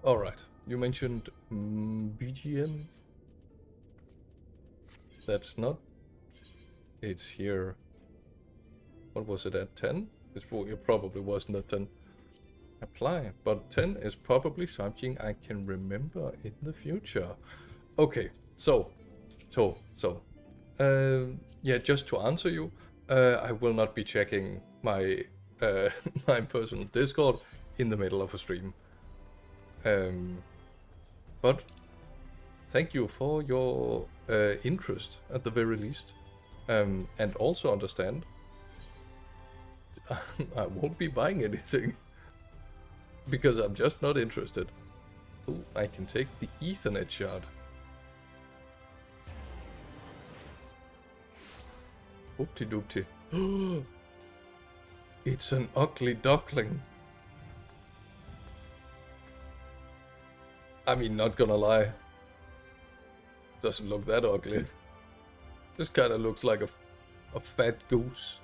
Alright, you mentioned BGM. That's not. It's here. What was it at 10? It probably wasn't at 10. Apply, but 10 is probably something I can remember in the future. Okay, yeah, just to answer you, I will not be checking my my personal Discord in the middle of a stream. But thank you for your interest at the very least, and also understand I won't be buying anything because I'm just not interested. Oh, I can take the Ethernet shard. Oopty doopty. It's an ugly duckling. I mean, not gonna lie. Doesn't look that ugly. This kind of looks like a fat goose.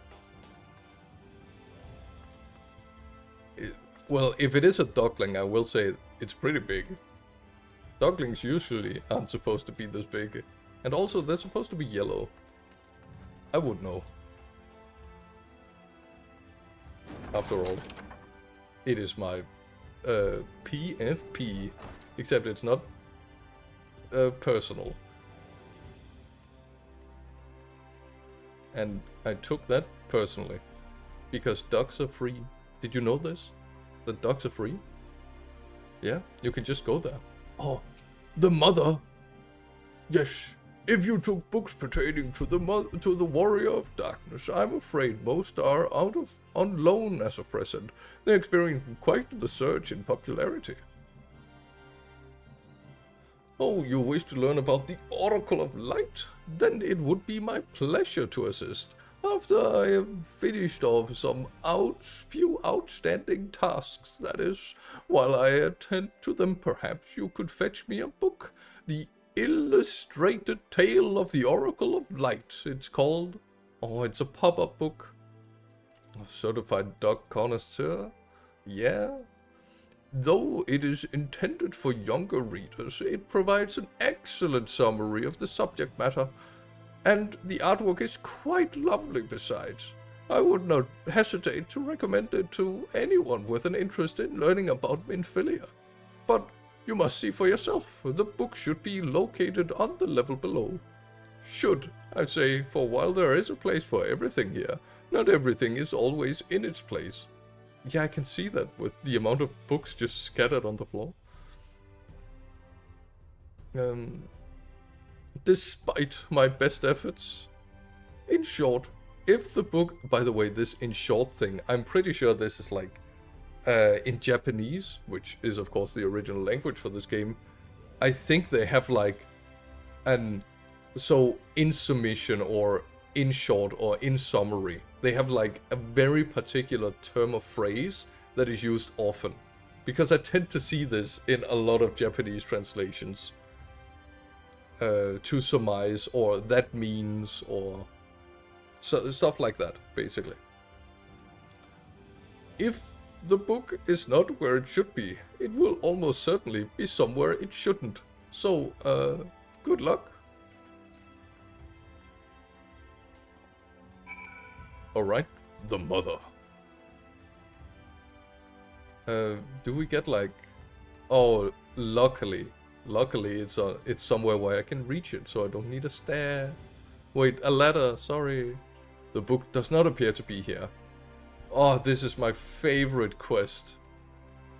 Well, if it is a duckling, I will say it's pretty big. Ducklings usually aren't supposed to be this big. And also, they're supposed to be yellow. I would know. After all, it is my PFP. Except it's not personal. And I took that personally. because dogs are free. Did you know this? The dogs are free? Yeah, you can just go there. Oh, the mother. Yes, if you took books pertaining to the warrior of darkness, I'm afraid most are on loan as of present. They're experiencing quite the surge in popularity. Oh, you wish to learn about the Oracle of Light? Then it would be my pleasure to assist. After I have finished off some few outstanding tasks, that is, while I attend to them, perhaps you could fetch me a book. The Illustrated Tale of the Oracle of Light, it's called. Oh, it's a pop-up book. A certified dog connoisseur? Yeah. Though it is intended for younger readers, it provides an excellent summary of the subject matter. And the artwork is quite lovely besides. I would not hesitate to recommend it to anyone with an interest in learning about Minfilia. But you must see for yourself. The book should be located on the level below. Should, I say, for while there is a place for everything here, not everything is always in its place. Yeah, I can see that with the amount of books just scattered on the floor. Despite my best efforts. In short, if the book... By the way, this in short thing, I'm pretty sure this is like in Japanese, which is of course the original language for this game. I think they have like so in summation or in short or in summary, they have like a very particular term of phrase that is used often. Because I tend to see this in a lot of Japanese translations. To surmise, or that means, or so, stuff like that, basically. If the book is not where it should be, it will almost certainly be somewhere it shouldn't. So, good luck. Alright, the mother. Do we get like... Oh, luckily it's somewhere where I can reach it, so I don't need a stair. Wait, a ladder, sorry. The book does not appear to be here. Oh, this is my favorite quest.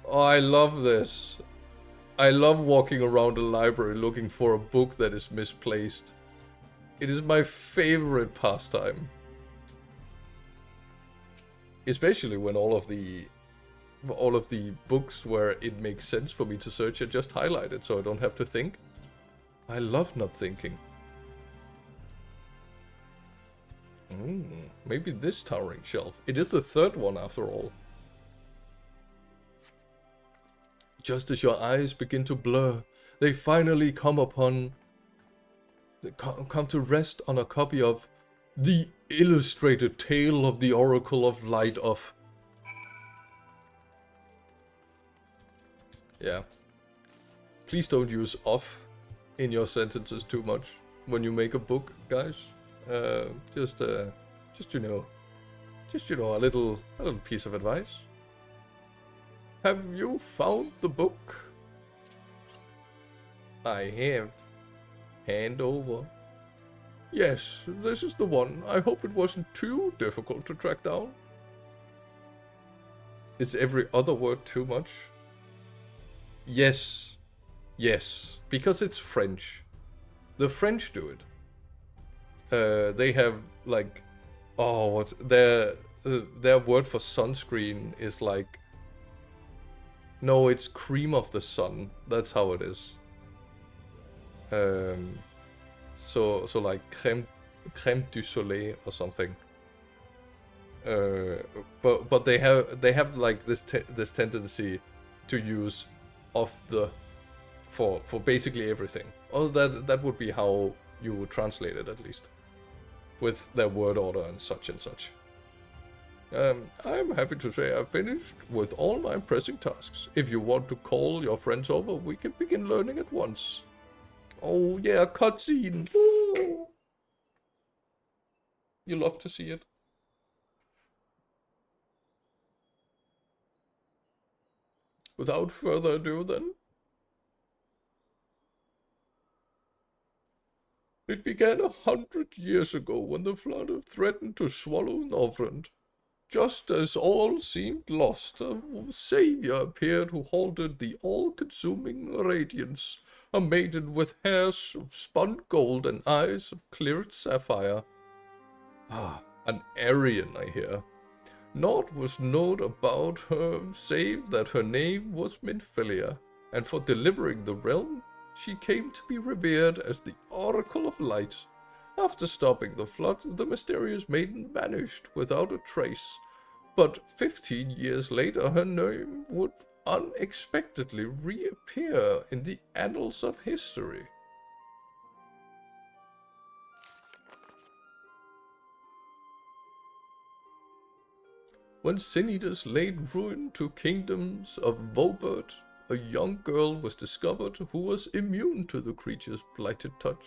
Oh, I love this. I love walking around a library looking for a book that is misplaced. It is my favorite pastime. Especially when all of the books where it makes sense for me to search are just highlighted, so I don't have to think. I love not thinking. Maybe this towering shelf. It is the third one after all. Just as your eyes begin to blur, they finally come to rest on a copy of The Illustrated Tale of the Oracle of Light of... Yeah. Please don't use "of" in your sentences too much when you make a book, guys. Just you know, a little piece of advice. Have you found the book? I have. Hand over. Yes, this is the one. I hope it wasn't too difficult to track down. Is every other word too much? Yes. Yes. Because it's French. The French do it. They have like... Oh, what's... Their word for sunscreen is like... No, it's cream of the sun. That's how it is. So like crème du soleil or something. But they have like this tendency to use of the for basically everything. Or that would be how you would translate it, at least, with their word order and such and such. I'm happy to say I've finished with all my pressing tasks. If you want to call your friends over, we can begin learning at once. Oh yeah, cutscene. You love to see it. Without further ado then. It began 100 years ago when the flood threatened to swallow Northrend. Just as all seemed lost, a savior appeared who halted the all-consuming radiance, a maiden with hair of spun gold and eyes of cleared sapphire. Ah, an Aryan, I hear. Naught was known about her save that her name was Minfilia, and for delivering the realm, she came to be revered as the Oracle of Light. After stopping the flood, the mysterious maiden vanished without a trace, but 15 years later her name would unexpectedly reappear in the annals of history. When Sin Eaters laid ruin to kingdoms of Vobert, a young girl was discovered who was immune to the creature's blighted touch.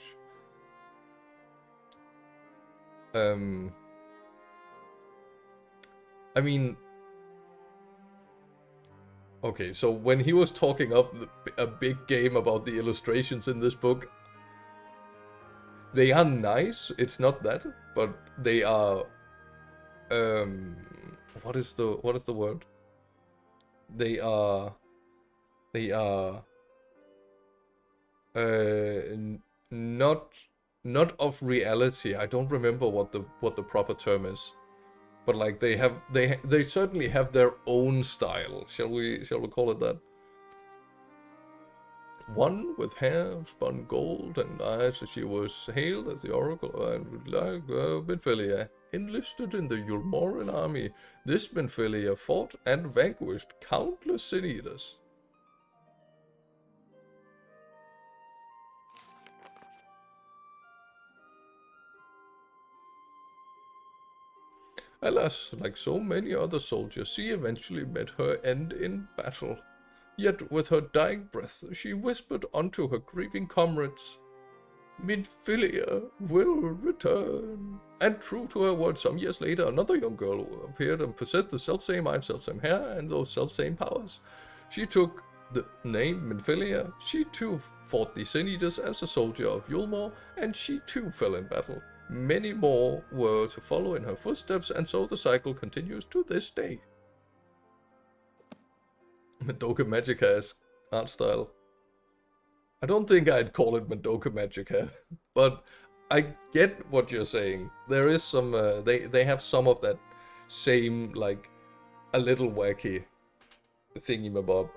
I mean, okay, so when he was talking up a big game about the illustrations in this book, they are nice, it's not that, but they are, what is the word? They are not of reality. I don't remember what the proper term is, but like they certainly have their own style. Shall we call it that? One with hair spun gold and eyes, she was hailed as the Oracle and like Minfilia, enlisted in the Yulmoran army. This Minfilia fought and vanquished countless Sin Eaters. Alas, like so many other soldiers, she eventually met her end in battle. Yet with her dying breath, she whispered unto her grieving comrades, Minfilia will return. And true to her word, some years later, another young girl appeared and possessed the selfsame eyes, selfsame hair, and those selfsame powers. She took the name Minfilia. She too fought the Sin Eaters as a soldier of Yulmore, and she too fell in battle. Many more were to follow in her footsteps, and so the cycle continues to this day. Madoka Magica-esque art style. I don't think I'd call it Madoka Magica, but I get what you're saying. There is some, they have some of that same, like, a little wacky thingy-mabob.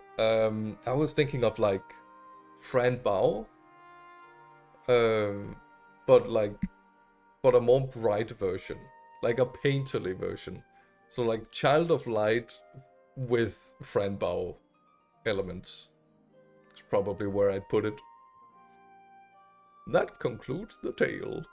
I was thinking of, like, Fran Bao, but a more bright version, like a painterly version. So like Child of Light with Fran Bao elements. It's probably where I'd put it. That concludes the tale.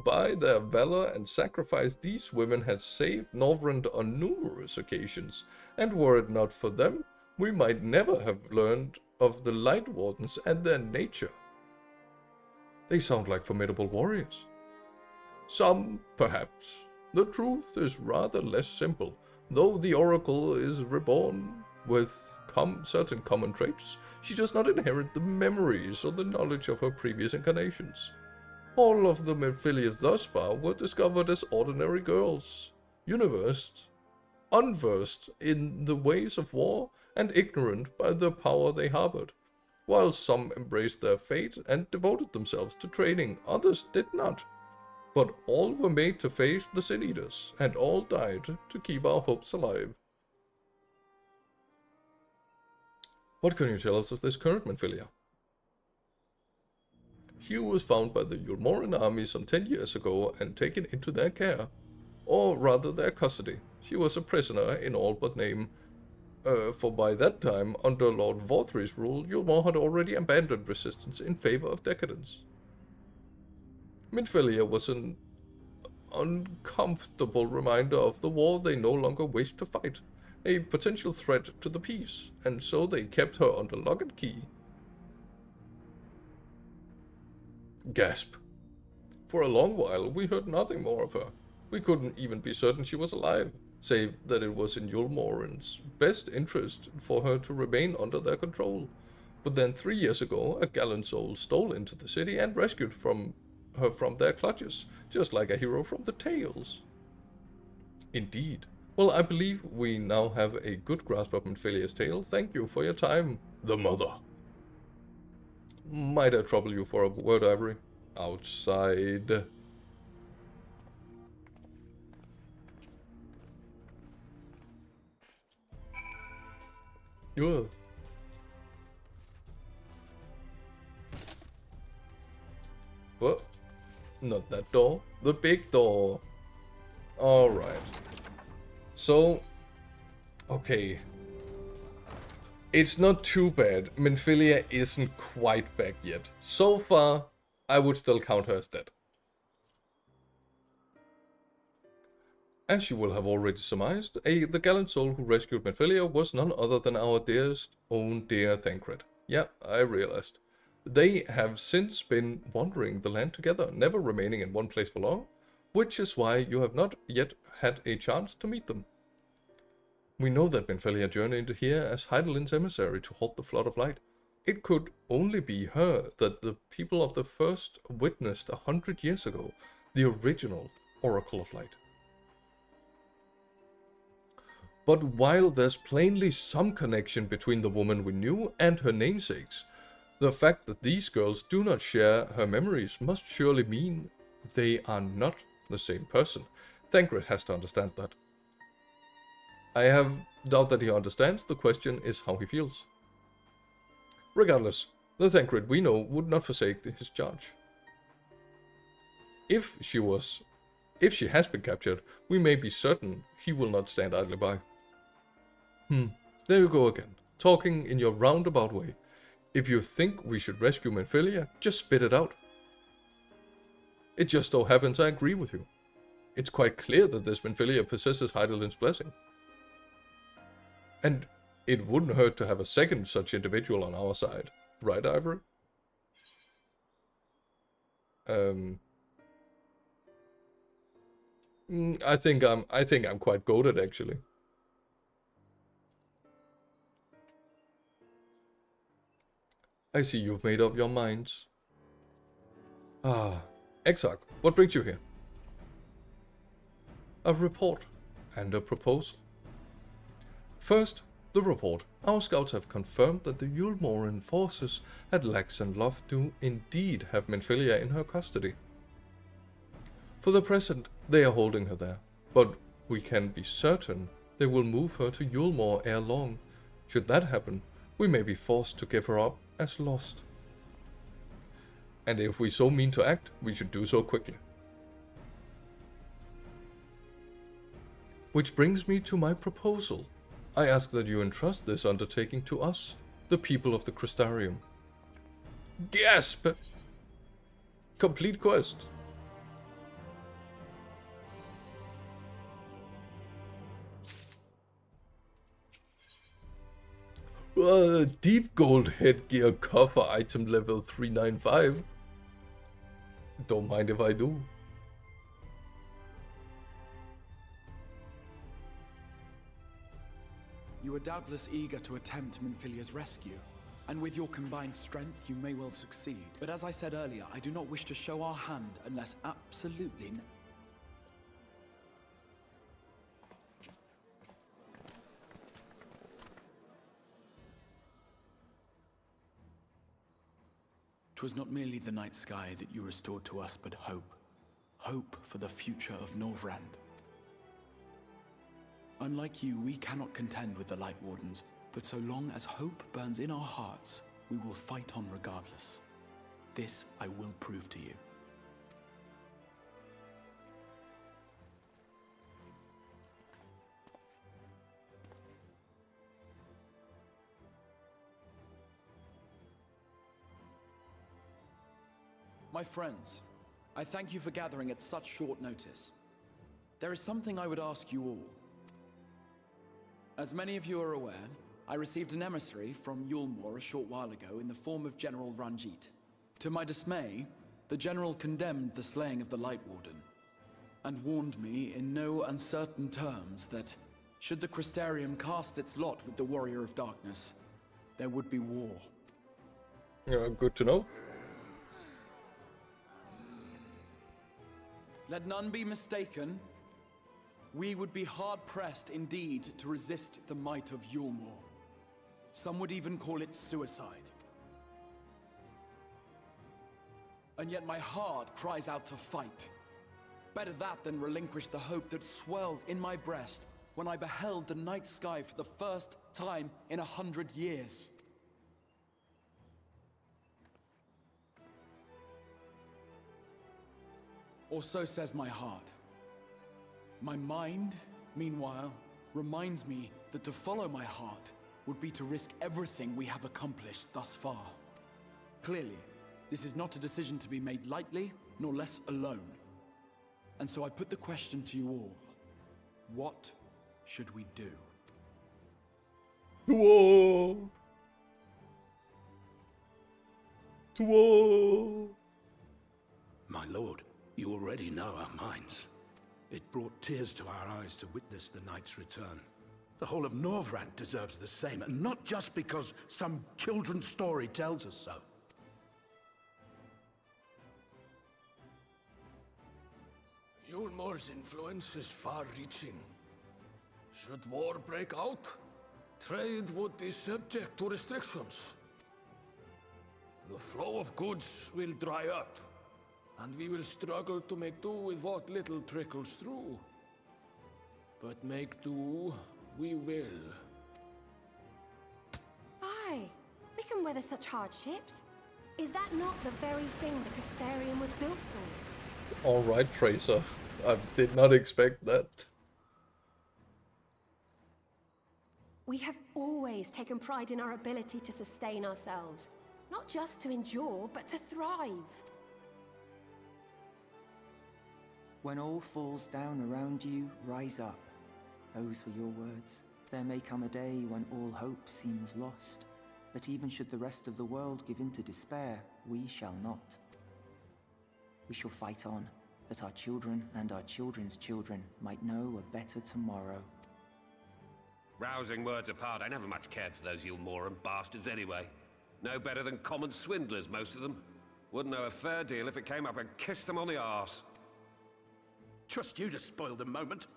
By their valor and sacrifice, these women had saved Norvrend on numerous occasions, and were it not for them, we might never have learned of the Light Wardens and their nature. They sound like formidable warriors. Some, perhaps. The truth is rather less simple. Though the Oracle is reborn with certain common traits, she does not inherit the memories or the knowledge of her previous incarnations. All of the Minfilias thus far were discovered as ordinary girls, unversed in the ways of war and ignorant by the power they harbored. While some embraced their fate and devoted themselves to training, others did not. But all were made to face the Sin Eaters, and all died to keep our hopes alive. What can you tell us of this current Minfilia? Hugh was found by the Yulmoran army some 10 years ago and taken into their care, or rather their custody. She was a prisoner in all but name, for by that time, under Lord Vorthry's rule, Yulmore had already abandoned resistance in favor of decadence. Minfilia was an uncomfortable reminder of the war they no longer wished to fight, a potential threat to the peace, and so they kept her under lock and key. Gasp. For a long while we heard nothing more of her. We couldn't even be certain she was alive, save that it was in Yulmoran's best interest for her to remain under their control. But then 3 years ago, a gallant soul stole into the city and rescued her from their clutches, just like a hero from the tales. Indeed. Well, I believe we now have a good grasp of Minfilia's tale. Thank you for your time, the mother. Might I trouble you for a word, Ivory? Outside. Yeah. What? Not that door. The big door. Alright. So, okay. It's not too bad. Minfilia isn't quite back yet. So far, I would still count her as dead. As you will have already surmised, the gallant soul who rescued Minfilia was none other than our dearest own dear Thancred. Yeah, I realized. They have since been wandering the land together, never remaining in one place for long, which is why you have not yet had a chance to meet them. We know that Minfilia journeyed here as Heidelin's emissary to halt the flood of light. It could only be her that the people of the first witnessed 100 years ago, the original Oracle of Light. But while there's plainly some connection between the woman we knew and her namesakes, the fact that these girls do not share her memories must surely mean they are not the same person. Thancred has to understand that. I have doubt that he understands. The question is how he feels. Regardless, the Thancred we know would not forsake his charge. If she has been captured, we may be certain he will not stand idly by. There you go again, talking in your roundabout way. If you think we should rescue Minfilia, just spit it out. It just so happens I agree with you. It's quite clear that this Minfilia possesses Heidelin's blessing. And it wouldn't hurt to have a second such individual on our side. Right, Ivory? I think I'm quite goated, actually. I see you've made up your minds. Ah, Exarch, what brings you here? A report and a proposal. First, the report. Our scouts have confirmed that the Yulmoran forces at Lax and Loft do indeed have Minfilia in her custody. For the present, they are holding her there, but we can be certain they will move her to Yulmore ere long. Should that happen, we may be forced to give her up as lost. And if we so mean to act, we should do so quickly. Which brings me to my proposal. I ask that you entrust this undertaking to us, the people of the Crystarium. Gasp! Complete quest. Deep gold headgear coffer item level 395. Don't mind if I do. You are doubtless eager to attempt Minfilia's rescue, and with your combined strength you may well succeed. But as I said earlier, I do not wish to show our hand unless absolutely... Twas not merely the night sky that you restored to us, but hope. Hope for the future of Norvrand. Unlike you, we cannot contend with the Light Wardens, but so long as hope burns in our hearts, we will fight on regardless. This I will prove to you. My friends, I thank you for gathering at such short notice. There is something I would ask you all. As many of you are aware, I received an emissary from Yulmore a short while ago in the form of General Ranjit. To my dismay, the General condemned the slaying of the Light Warden, and warned me in no uncertain terms that, should the Crystarium cast its lot with the Warrior of Darkness, there would be war. Yeah, good to know. Let none be mistaken. we would be hard-pressed indeed to resist the might of Yulmore. Some would even call it suicide. And yet my heart cries out to fight. Better that than relinquish the hope that swelled in my breast when I beheld the night sky for the first time in 100 years. Or so says my heart. My mind, meanwhile, reminds me that to follow my heart would be to risk everything we have accomplished thus far. Clearly, this is not a decision to be made lightly, nor less alone. And so I put the question to you all. What should we do? Whoa! Whoa! My lord, you already know our minds. It brought tears to our eyes to witness the knight's return. The whole of Norvrant deserves the same, and not just because some children's story tells us so. Yulmore's influence is far-reaching. Should war break out, trade would be subject to restrictions. The flow of goods will dry up, and we will struggle to make do with what little trickles through. But make do, we will. Aye, we can weather such hardships. Is that not the very thing the Crystarium was built for? Alright, Tracer. I did not expect that. We have always taken pride in our ability to sustain ourselves. Not just to endure, but to thrive. When all falls down around you, rise up. Those were your words. There may come a day when all hope seems lost. But even should the rest of the world give in to despair, we shall not. We shall fight on, that our children and our children's children might know a better tomorrow. Rousing words apart, I never much cared for those Yulmoran bastards anyway. No better than common swindlers, most of them. Wouldn't know a fair deal if it came up and kissed them on the arse. Trust you to spoil the moment.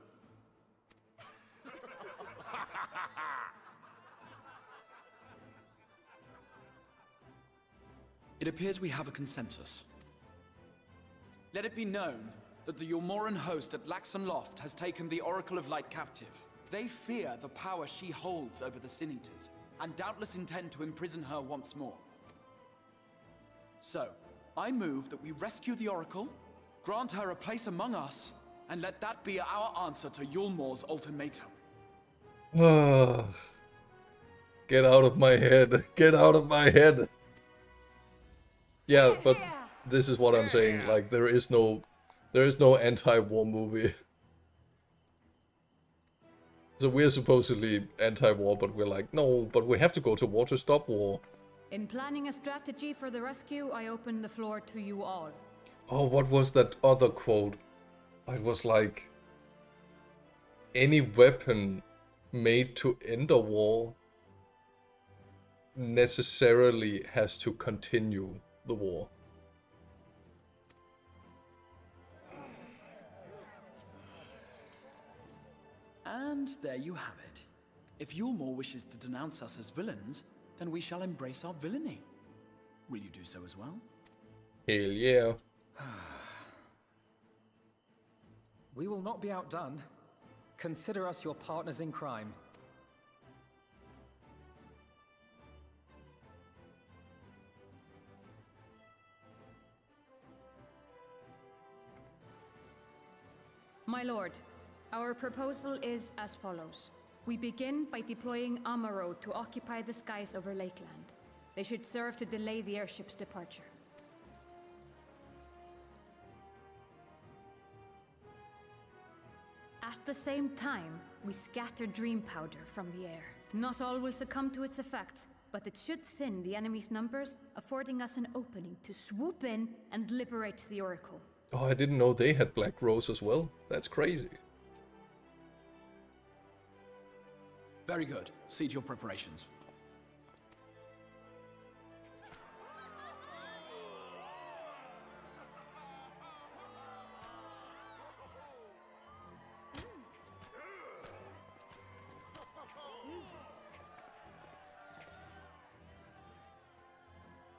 It appears we have a consensus. Let it be known that the Yulmoran host at Laxon Loft has taken the Oracle of Light captive. They fear the power she holds over the Sin Eaters, and doubtless intend to imprison her once more. So, I move that we rescue the Oracle, grant her a place among us, and let that be our answer to Yulmore's ultimatum. Get out of my head. Get out of my head. Yeah, but this is what I'm saying. Like, there is no anti-war movie. So we're supposedly anti-war, but we're like, no, but we have to go to war to stop war. In planning a strategy for the rescue, I open the floor to you all. Oh, what was that other quote? It was like, any weapon made to end a war necessarily has to continue the war. And there you have it. If Yulmore wishes to denounce us as villains, then we shall embrace our villainy. Will you do so as well? Hell yeah. We will not be outdone. Consider us your partners in crime. My lord, our proposal is as follows. We begin by deploying Amaro to occupy the skies over Lakeland. They should serve to delay the airship's departure. At the same time, we scatter dream powder from the air. Not all will succumb to its effects, but it should thin the enemy's numbers, affording us an opening to swoop in and liberate the Oracle. Oh, I didn't know they had Black Rose as well. That's crazy. Very good. See to your preparations.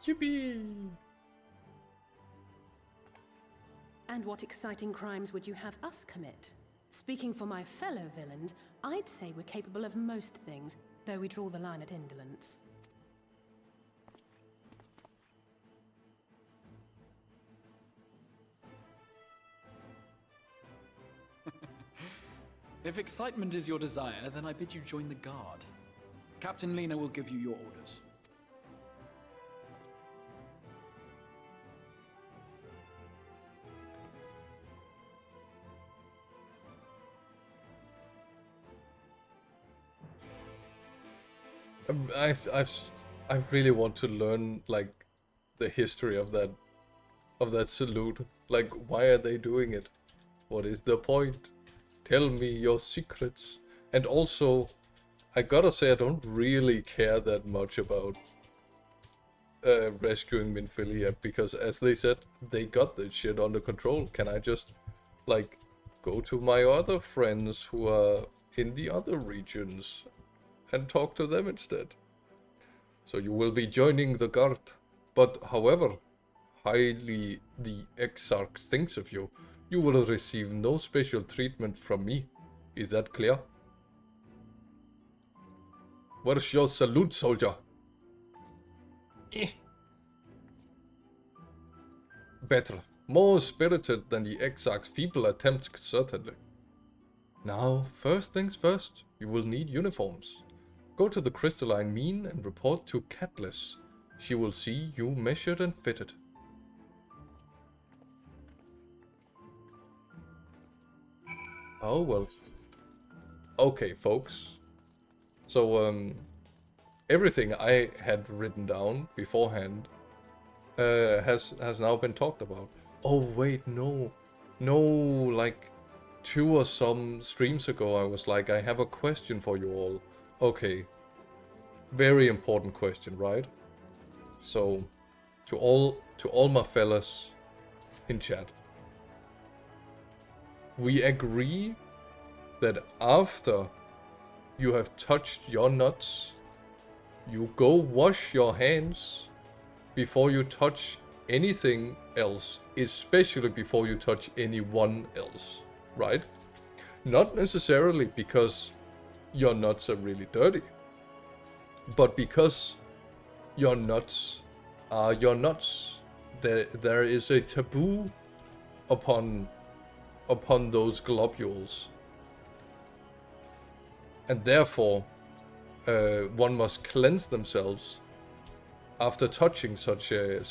Yippee! And what exciting crimes would you have us commit? Speaking for my fellow villains, I'd say we're capable of most things, though we draw the line at indolence. If excitement is your desire, then I bid you join the guard. Captain Lena will give you your orders. I really want to learn like the history of that salute. Like, why are they doing it? What is the point? Tell me your secrets. And also, I gotta say, I don't really care that much about rescuing Minfilia, because as they said, they got this shit under control. Can I just, like, go to my other friends who are in the other regions and talk to them instead? So you will be joining the guard, but however highly the Exarch thinks of you, you will receive no special treatment from me. Is that clear? Where's your salute, soldier? Better. More spirited than the Exarch's feeble attempts, certainly. Now, first things first, you will need uniforms. Go to the crystalline mine and report to Catelys. She will see you measured and fitted. Oh well. Okay, folks. So, everything I had written down beforehand has now been talked about. Oh wait, no, like 2 or some streams ago, I was like, I have a question for you all. Okay, very important question, right? So, to all my fellas in chat, we agree that after you have touched your nuts, you go wash your hands before you touch anything else, especially before you touch anyone else, right? Not necessarily because your nuts are really dirty, but because your nuts are your nuts. There is a taboo upon those globules, and therefore one must cleanse themselves after touching such a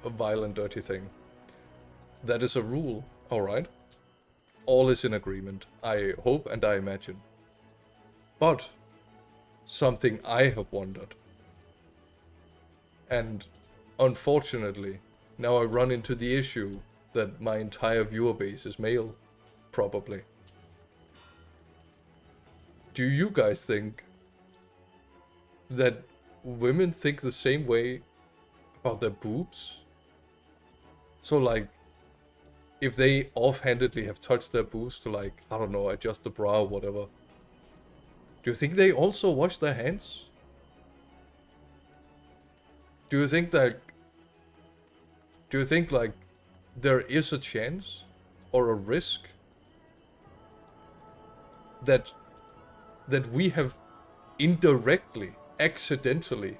violent, dirty thing. That is a rule, all right? All is in agreement, I hope and I imagine. But something I have wondered, and unfortunately, now I run into the issue that my entire viewer base is male, probably. Do you guys think that women think the same way about their boobs? So like, if they offhandedly have touched their boobs to, like, I don't know, adjust the bra or whatever, do you think they also wash their hands? Do you think like there is a chance or a risk that we have indirectly, accidentally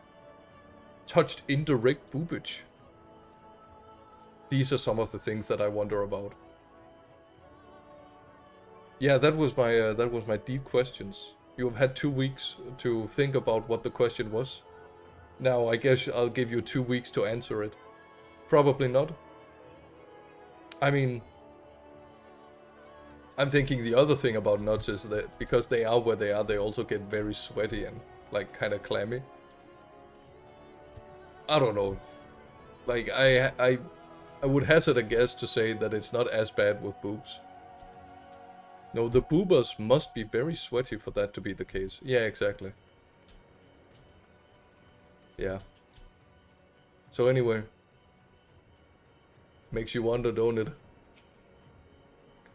touched indirect boobage? These are some of the things that I wonder about. Yeah, that was my deep questions. You have had 2 weeks to think about what the question was. Now I guess I'll give you 2 weeks to answer it. Probably not. I mean, I'm thinking the other thing about nuts is that because they are where they are, they also get very sweaty and like kind of clammy. I don't know. Like I would hazard a guess to say that it's not as bad with boobs. No, the boobers must be very sweaty for that to be the case. Yeah, exactly. Yeah. So anyway. Makes you wonder, don't it?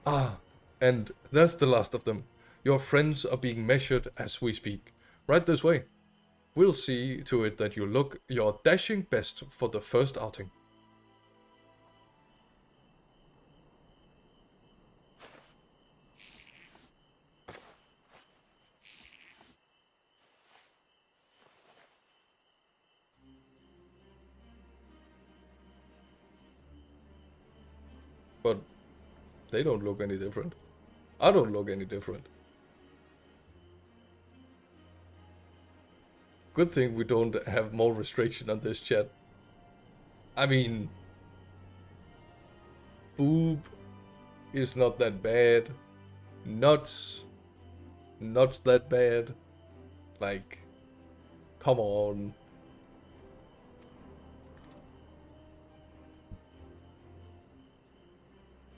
Ah, and that's the last of them. Your friends are being measured as we speak. Right this way. We'll see to it that you look your dashing best for the first outing. But they don't look any different. I don't look any different. Good thing we don't have more restriction on this chat. I mean, boob is not that bad. Nuts, not that bad. Like, come on.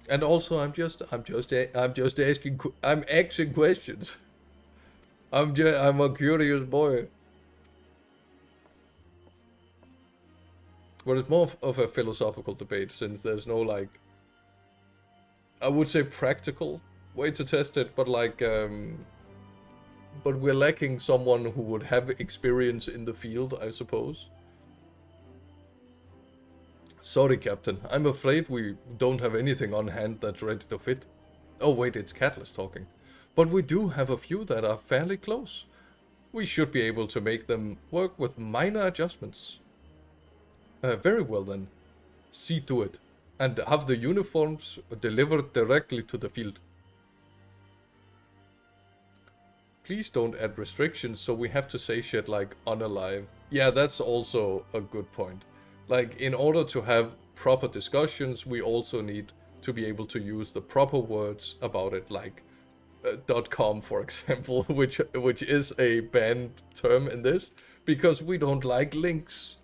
And also, I'm just asking. I'm asking questions. I'm a curious boy. But it's more of a philosophical debate, since there's no, like, I would say practical way to test it, but like, but we're lacking someone who would have experience in the field, I suppose. Sorry, Captain. I'm afraid we don't have anything on hand that's ready to fit. Oh wait, it's Catalyst talking. But we do have a few that are fairly close. We should be able to make them work with minor adjustments. Very well then. See to it. And have the uniforms delivered directly to the field. Please don't add restrictions so we have to say shit like unalive. Yeah, that's also a good point. Like, in order to have proper discussions, we also need to be able to use the proper words about it, like .com, for example, which is a banned term in this, because we don't like links.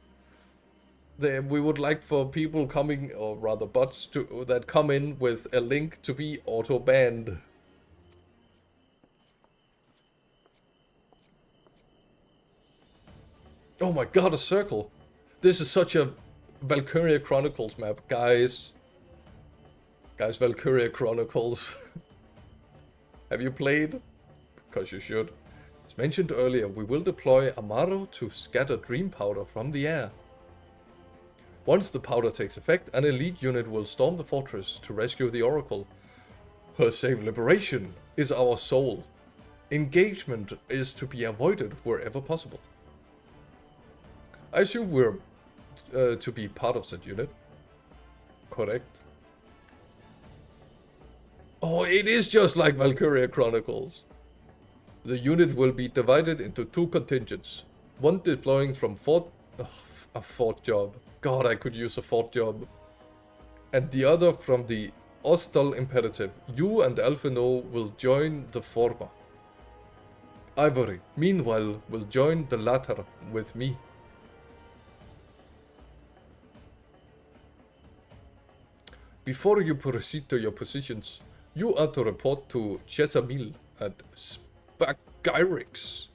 We would like for people coming, or rather bots, that come in with a link to be auto-banned. Oh my god, a circle! This is such a Valkyria Chronicles map, guys. Guys, Valkyria Chronicles. Have you played? Because you should. As mentioned earlier, we will deploy Amaro to scatter dream powder from the air. Once the powder takes effect, an elite unit will storm the fortress to rescue the Oracle. Her safe liberation is our soul. Engagement is to be avoided wherever possible. I assume we're to be part of that unit. Correct. Oh, it is just like Valkyria Chronicles. The unit will be divided into two contingents. One deploying from a fort job. God, I could use a fort job. And the other from the Ostal Imperative. You and Alphino will join the former. Ivory, meanwhile, will join the latter with me. Before you proceed to your positions, you are to report to Chesamil at Spagyrix.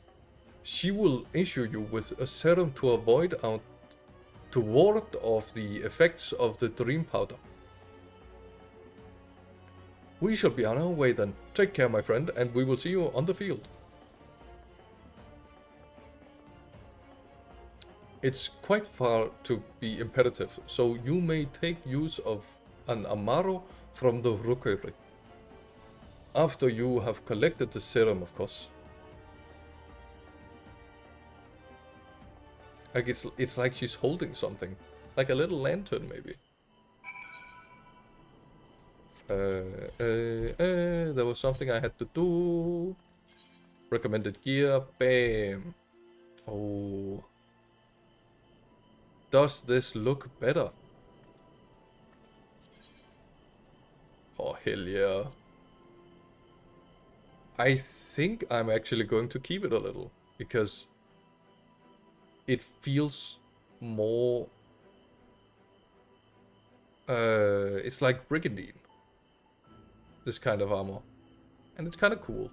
She will issue you with a serum to ward off the effects of the dream powder. We shall be on our way then. Take care, my friend, and we will see you on the field. It's quite far to be imperative, so you may take use of an Amaro from the rookery. After you have collected the serum, of course. Like it's like she's holding something. Like a little lantern, maybe. There was something I had to do. Recommended gear. Bam. Oh. Does this look better? Oh, hell yeah. I think I'm actually going to keep it a little, because it feels more... it's like Brigandine. This kind of armor. And it's kind of cool.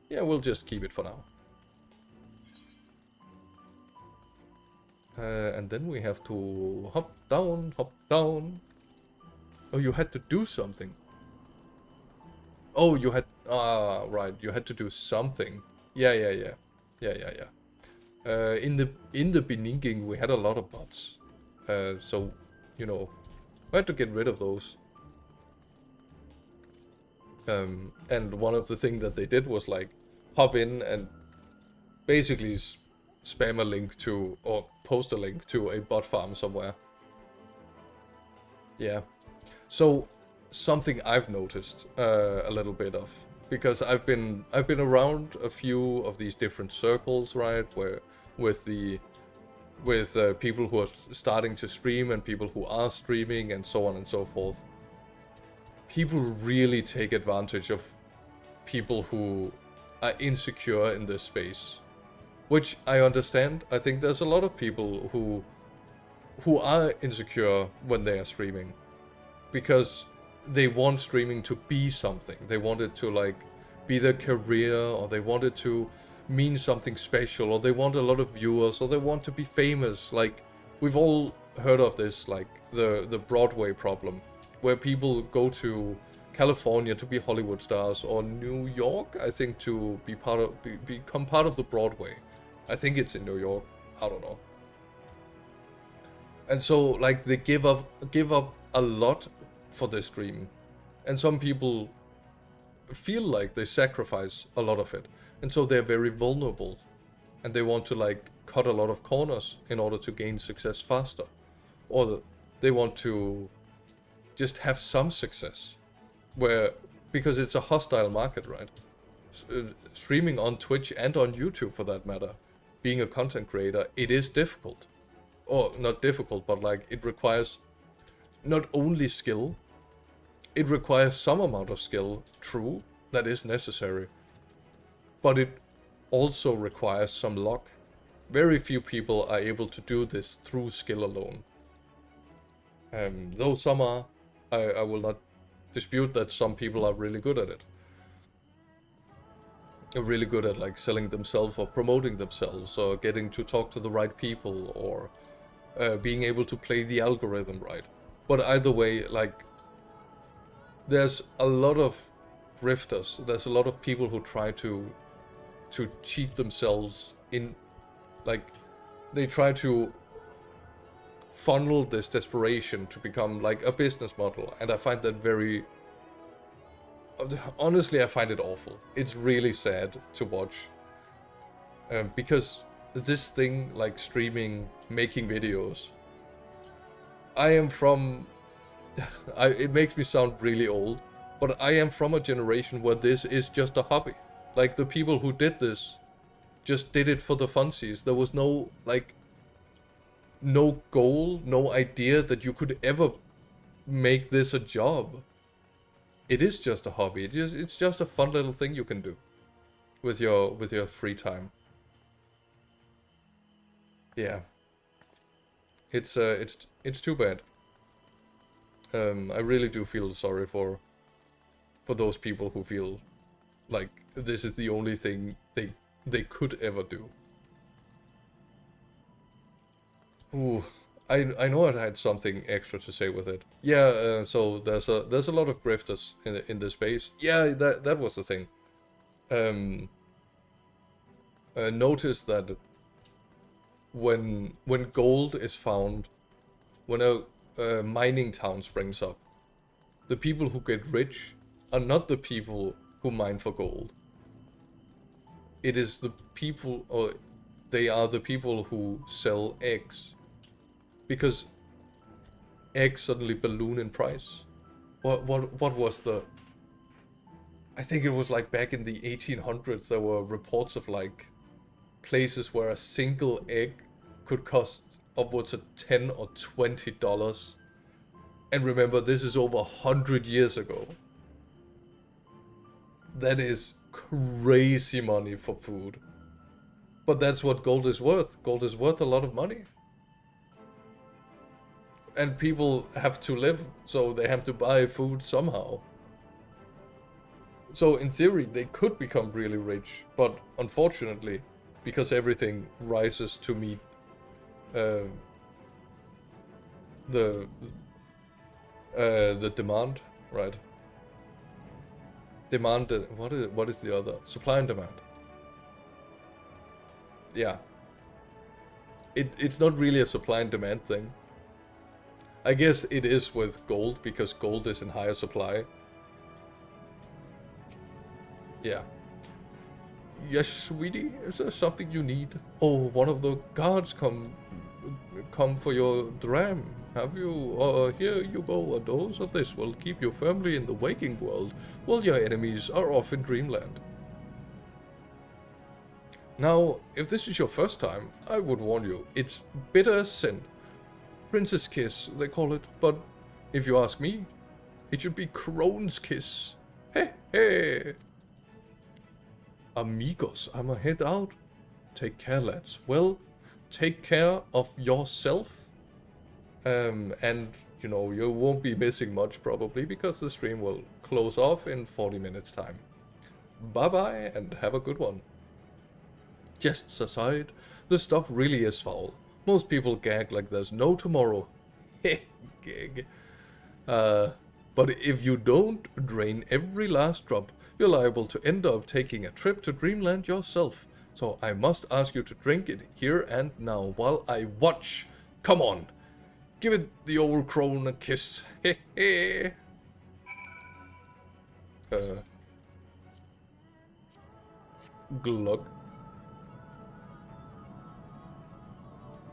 Yeah, we'll just keep it for now. And then we have to hop down, hop down. Oh, you had to do something. Oh, you had... Ah, right. You had to do something. Yeah. In the beginning, we had a lot of bots, so you know, we had to get rid of those. And one of the things that they did was like hop in and basically spam a link to, or post a link to a bot farm somewhere. Yeah. So something I've noticed a little bit of, because I've been around a few of these different circles, right? Where with people who are starting to stream and people who are streaming and so on and so forth. People really take advantage of people who are insecure in this space, which I understand. I think there's a lot of people who are insecure when they are streaming, because they want streaming to be something. They want it to like be their career, or they want it to mean something special, or they want a lot of viewers, or they want to be famous. Like, we've all heard of this, like the Broadway problem, where people go to California to be Hollywood stars, or New York, I think, to be become part of the Broadway. I think it's in New York. I don't know. And so, like, they give up a lot for this dream, and some people feel like they sacrifice a lot of it, and so they're very vulnerable, and they want to like cut a lot of corners in order to gain success faster, or they want to just have some success, because it's a hostile market, right? Streaming on Twitch and on YouTube, for that matter, being a content creator, it is difficult. Or not difficult, but like it requires not only skill, it requires some amount of skill, true, that is necessary, but it also requires some luck. Very few people are able to do this through skill alone. Though some are, I will not dispute that some people are really good at it. Are really good at like selling themselves or promoting themselves, or getting to talk to the right people, or being able to play the algorithm right. But either way, like, there's a lot of grifters. There's a lot of people who try to cheat themselves in, like, they try to funnel this desperation to become like a business model, and I find that very, honestly, I find it awful. It's really sad to watch, because this thing, like streaming, making videos, it makes me sound really old, but I am from a generation where this is just a hobby. Like, the people who did this just did it for the funsies. There was no, like, no goal, no idea that you could ever make this a job. It is just a hobby. It's just a fun little thing you can do with your free time. Yeah. It's too bad. I really do feel sorry for those people who feel like this is the only thing they could ever do. Ooh, I know I had something extra to say with it. Yeah, so there's a lot of grifters in this space. Yeah, that was the thing. Notice that when gold is found, when a mining town springs up, the people who get rich are not the people who mine for gold. It is the people, or they are the people who sell eggs, because eggs suddenly balloon in price. What was the? I think it was like back in the 1800s. There were reports of like places where a single egg could cost upwards of $10 or $20. And remember, this is over 100 years ago. That is crazy money for food. But that's what gold is worth. Gold is worth a lot of money. And people have to live, so they have to buy food somehow. So in theory, they could become really rich, but unfortunately, because everything rises to meet the demand, right? Demand. What is the other? Supply and demand. yeah. It's not really a supply and demand thing. I guess it is with gold, because gold is in higher supply. Yeah. Yes, sweetie, is there something you need? Oh, one of the guards come for your dram. Have you? Here you go. A dose of this will keep you firmly in the waking world, while your enemies are off in dreamland. Now, if this is your first time, I would warn you, it's bitter as sin. Princess kiss, they call it, but if you ask me, it should be crone's kiss. Hey, hey! Amigos, I'ma head out. Take care, lads. Well, take care of yourself. And, you know, you won't be missing much probably, because the stream will close off in 40 minutes time. Bye-bye, and have a good one. Jests aside, the stuff really is foul. Most people gag like there's no tomorrow. Gag. But if you don't drain every last drop, you're liable to end up taking a trip to Dreamland yourself. So I must ask you to drink it here and now while I watch. Come on, give it the old crone a kiss. Glug.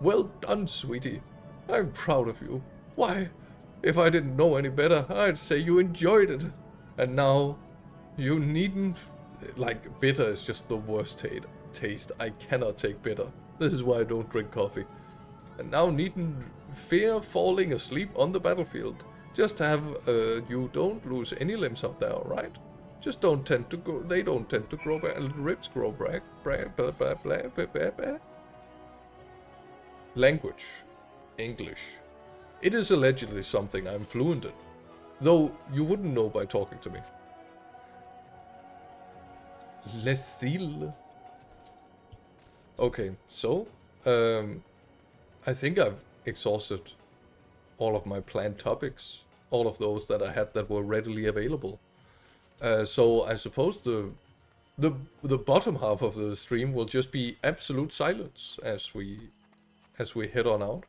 Well done, sweetie. I'm proud of you. Why, if I didn't know any better, I'd say you enjoyed it. And now, you needn't... Like, bitter is just the worst taste. I cannot take bitter. This is why I don't drink coffee. And now needn't fear falling asleep on the battlefield. Just have, you don't lose any limbs out there, alright? Just don't tend to go... They don't tend to grow back... Ribs grow back... Language. English. It is allegedly something I'm fluent in. Though you wouldn't know by talking to me. Lethil. Okay, so I think I've exhausted all of my planned topics. All of those that I had that were readily available. So I suppose the bottom half of the stream will just be absolute silence as we head on out.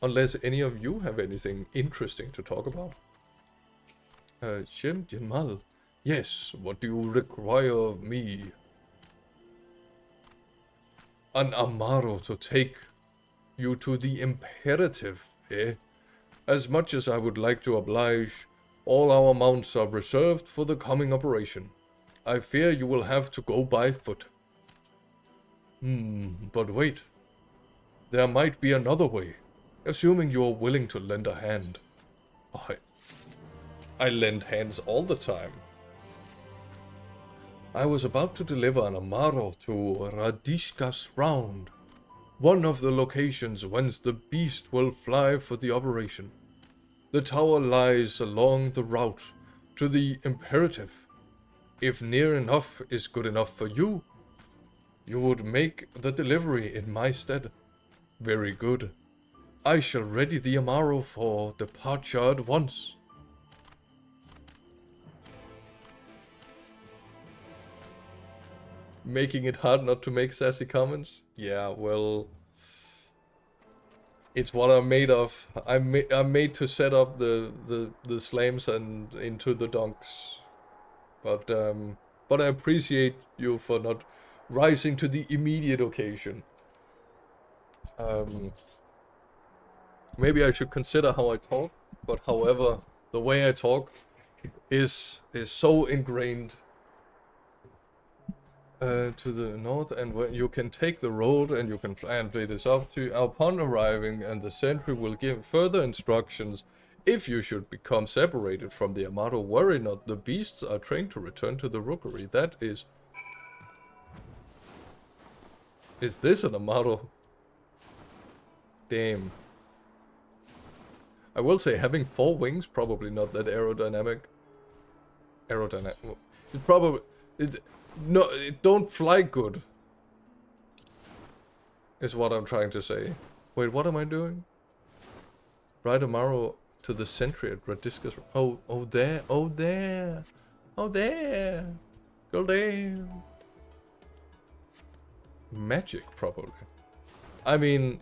Unless any of you have anything interesting to talk about. Shem Jinmal. Yes, what do you require of me? An Amaro to take you to the Imperative, eh? As much as I would like to oblige, all our mounts are reserved for the coming operation. I fear you will have to go by foot. But wait. There might be another way, assuming you are willing to lend a hand. I lend hands all the time. I was about to deliver an Amaro to Radishka's Round, one of the locations whence the beast will fly for the operation. The tower lies along the route to the Imperative. If near enough is good enough for you, you would make the delivery in my stead. Very good. I shall ready the Amaro for departure at once. Making it hard not to make sassy comments? Yeah, well... It's what I'm made of. I'm made to set up the slams and into the dunks. But I appreciate you for not rising to the immediate occasion. Maybe I should consider how I talk, but however, the way I talk is so ingrained to the north, and where you can take the road and you can fly, and it is up to you upon arriving, and the sentry will give further instructions. If you should become separated from the Amaro, worry not, the beasts are trained to return to the rookery. That is... Is this an Amaro? Damn. I will say, having 4 wings, probably not that aerodynamic. It probably... No, it don't fly good. Is what I'm trying to say. Wait, what am I doing? Ride Amaro to the sentry at Radiscus. Oh, there. Oh, there. Oh, there. Go there. Magic, probably. I mean,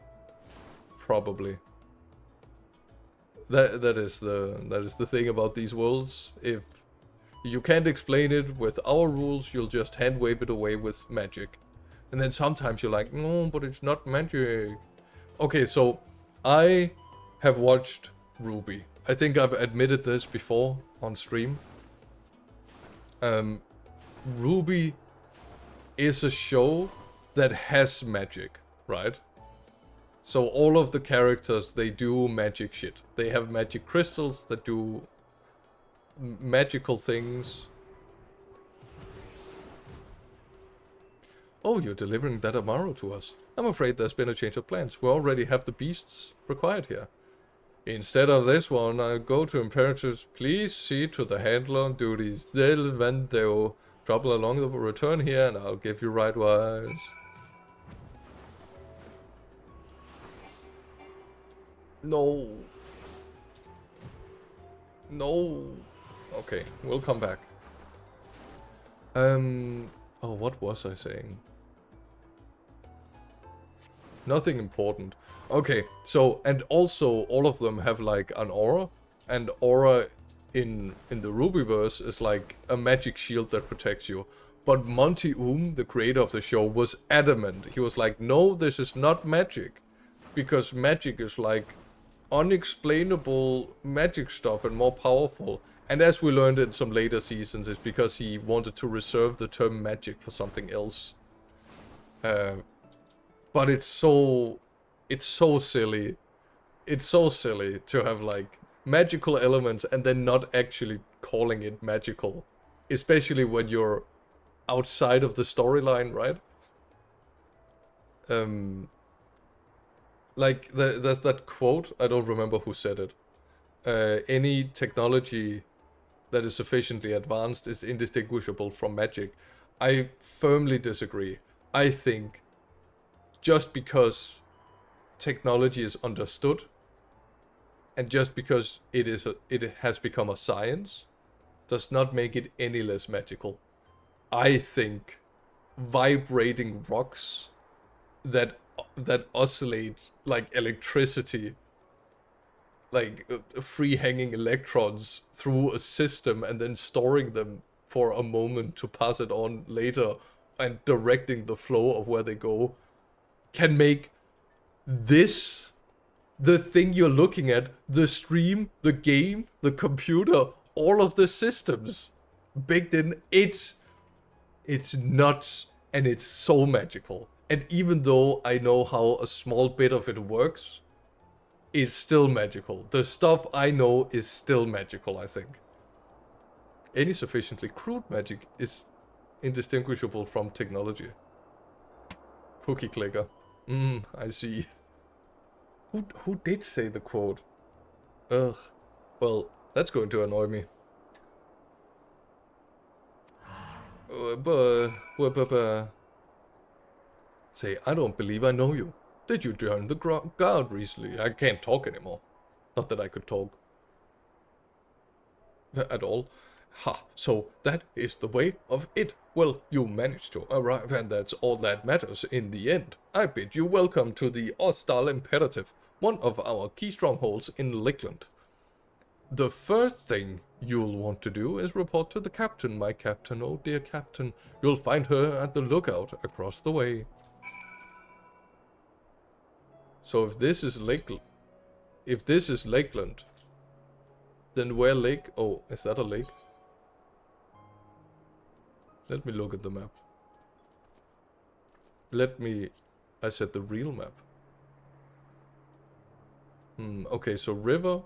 probably. That is the thing about these worlds. If you can't explain it with our rules, you'll just hand wave it away with magic. And then sometimes you're like, no, but it's not magic. Okay, so I have watched Ruby. I think I've admitted this before on stream. Ruby is a show that has magic, right? So all of the characters, they do magic shit. They have magic crystals that do magical things. Oh, you're delivering that Amaro to us. I'm afraid there's been a change of plans. We already have the beasts required here. Instead of this one, I'll go to imperatives. Please see to the handler on duties. They'll vent their trouble along the return here, and I'll give you right wise. No. No. Okay, we'll come back. Oh, what was I saying? Nothing important. Okay, so, and also all of them have like an aura, and aura in the Rubyverse is like a magic shield that protects you. But Monty the creator of the show, was adamant. He was like, no, this is not magic. Because magic is like unexplainable magic stuff and more powerful. And as we learned in some later seasons, it's because he wanted to reserve the term magic for something else. But it's so silly. It's so silly to have like magical elements and then not actually calling it magical. Especially when you're outside of the storyline, right? Like there's that quote, I don't remember who said it. Any technology that is sufficiently advanced is indistinguishable from magic. I firmly disagree. I think just because technology is understood and just because it has become a science does not make it any less magical. I think vibrating rocks that oscillate like electricity, like free hanging electrons through a system and then storing them for a moment to pass it on later and directing the flow of where they go, can make this, the thing you're looking at, the stream, the game, the computer, all of the systems baked in, it's nuts and it's so magical. And even though I know how a small bit of it works, it's still magical. The stuff I know is still magical, I think. Any sufficiently crude magic is indistinguishable from technology. Cookie clicker. I see. Who did say the quote? Ugh. Well, that's going to annoy me. Say, I don't believe I know you. Did you join the guard recently? I can't talk anymore. Not that I could talk. At all. Ha, so that is the way of it. Well, you managed to arrive, and that's all that matters in the end. I bid you welcome to the Ostal Imperative, one of our key strongholds in Lakeland. The first thing you'll want to do is report to the captain, my captain. Oh dear captain, you'll find her at the lookout across the way. So if this is Lakeland, then where lake? Oh, is that a lake? Let me look at the map. I said the real map. Okay, so river.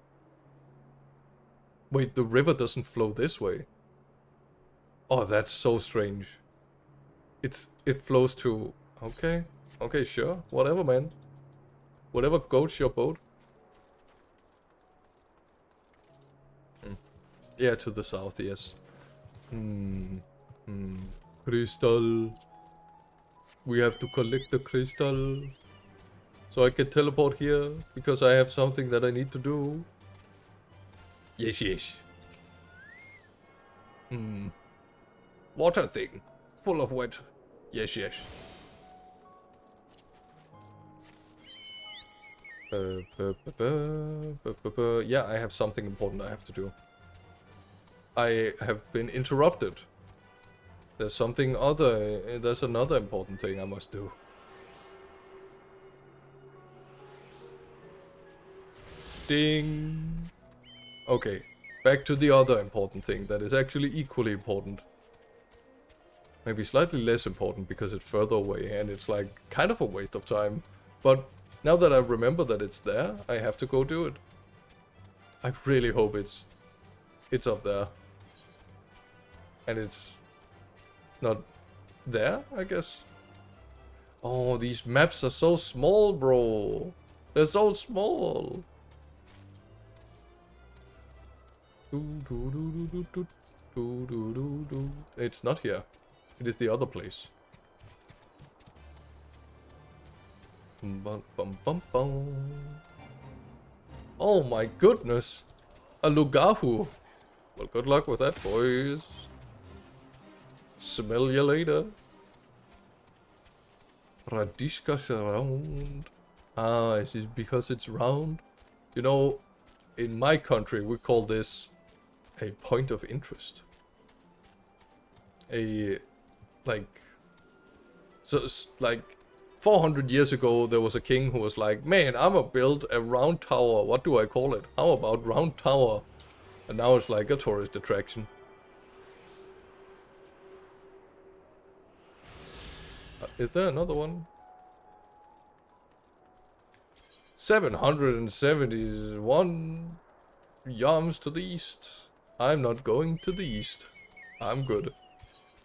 Wait, the river doesn't flow this way. Oh, that's so strange. It flows to, okay, sure, whatever, man. Whatever goes your boat. Yeah, to the south, yes. Crystal. We have to collect the crystal. So I can teleport here, because I have something that I need to do. Yes. Water thing. Full of wet. Yes. Yeah, I have something important I have to do. I have been interrupted. There's another important thing I must do. Ding! Okay, back to the other important thing that is actually equally important. Maybe slightly less important because it's further away and it's like kind of a waste of time. But now that I remember that it's there, I have to go do it. I really hope it's up there. And it's not there, I guess. Oh, these maps are so small, bro. They're so small. It's not here. It is the other place. Oh my goodness! A Lugahu! Well, good luck with that, boys. Smell you later. Radishka's around. Ah, is it because it's round? You know, in my country we call this a point of interest. Like 400 years ago there was a king who was like, man, I'ma build a round tower. What do I call it? How about round tower? And now it's like a tourist attraction. Is there another one? 771 yams to the east. I'm not going to the east. I'm good.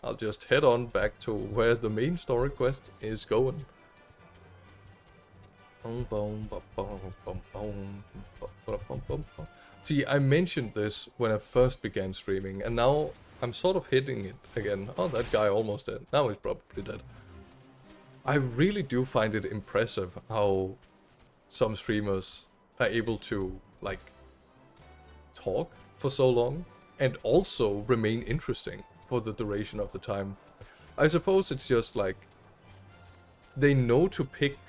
I'll just head on back to where the main story quest is going. See, I mentioned this when I first began streaming, and now I'm sort of hitting it again. Oh, that guy almost dead. Now he's probably dead. I really do find it impressive how some streamers are able to, like, talk for so long and also remain interesting for the duration of the time. I suppose it's just like they know to pick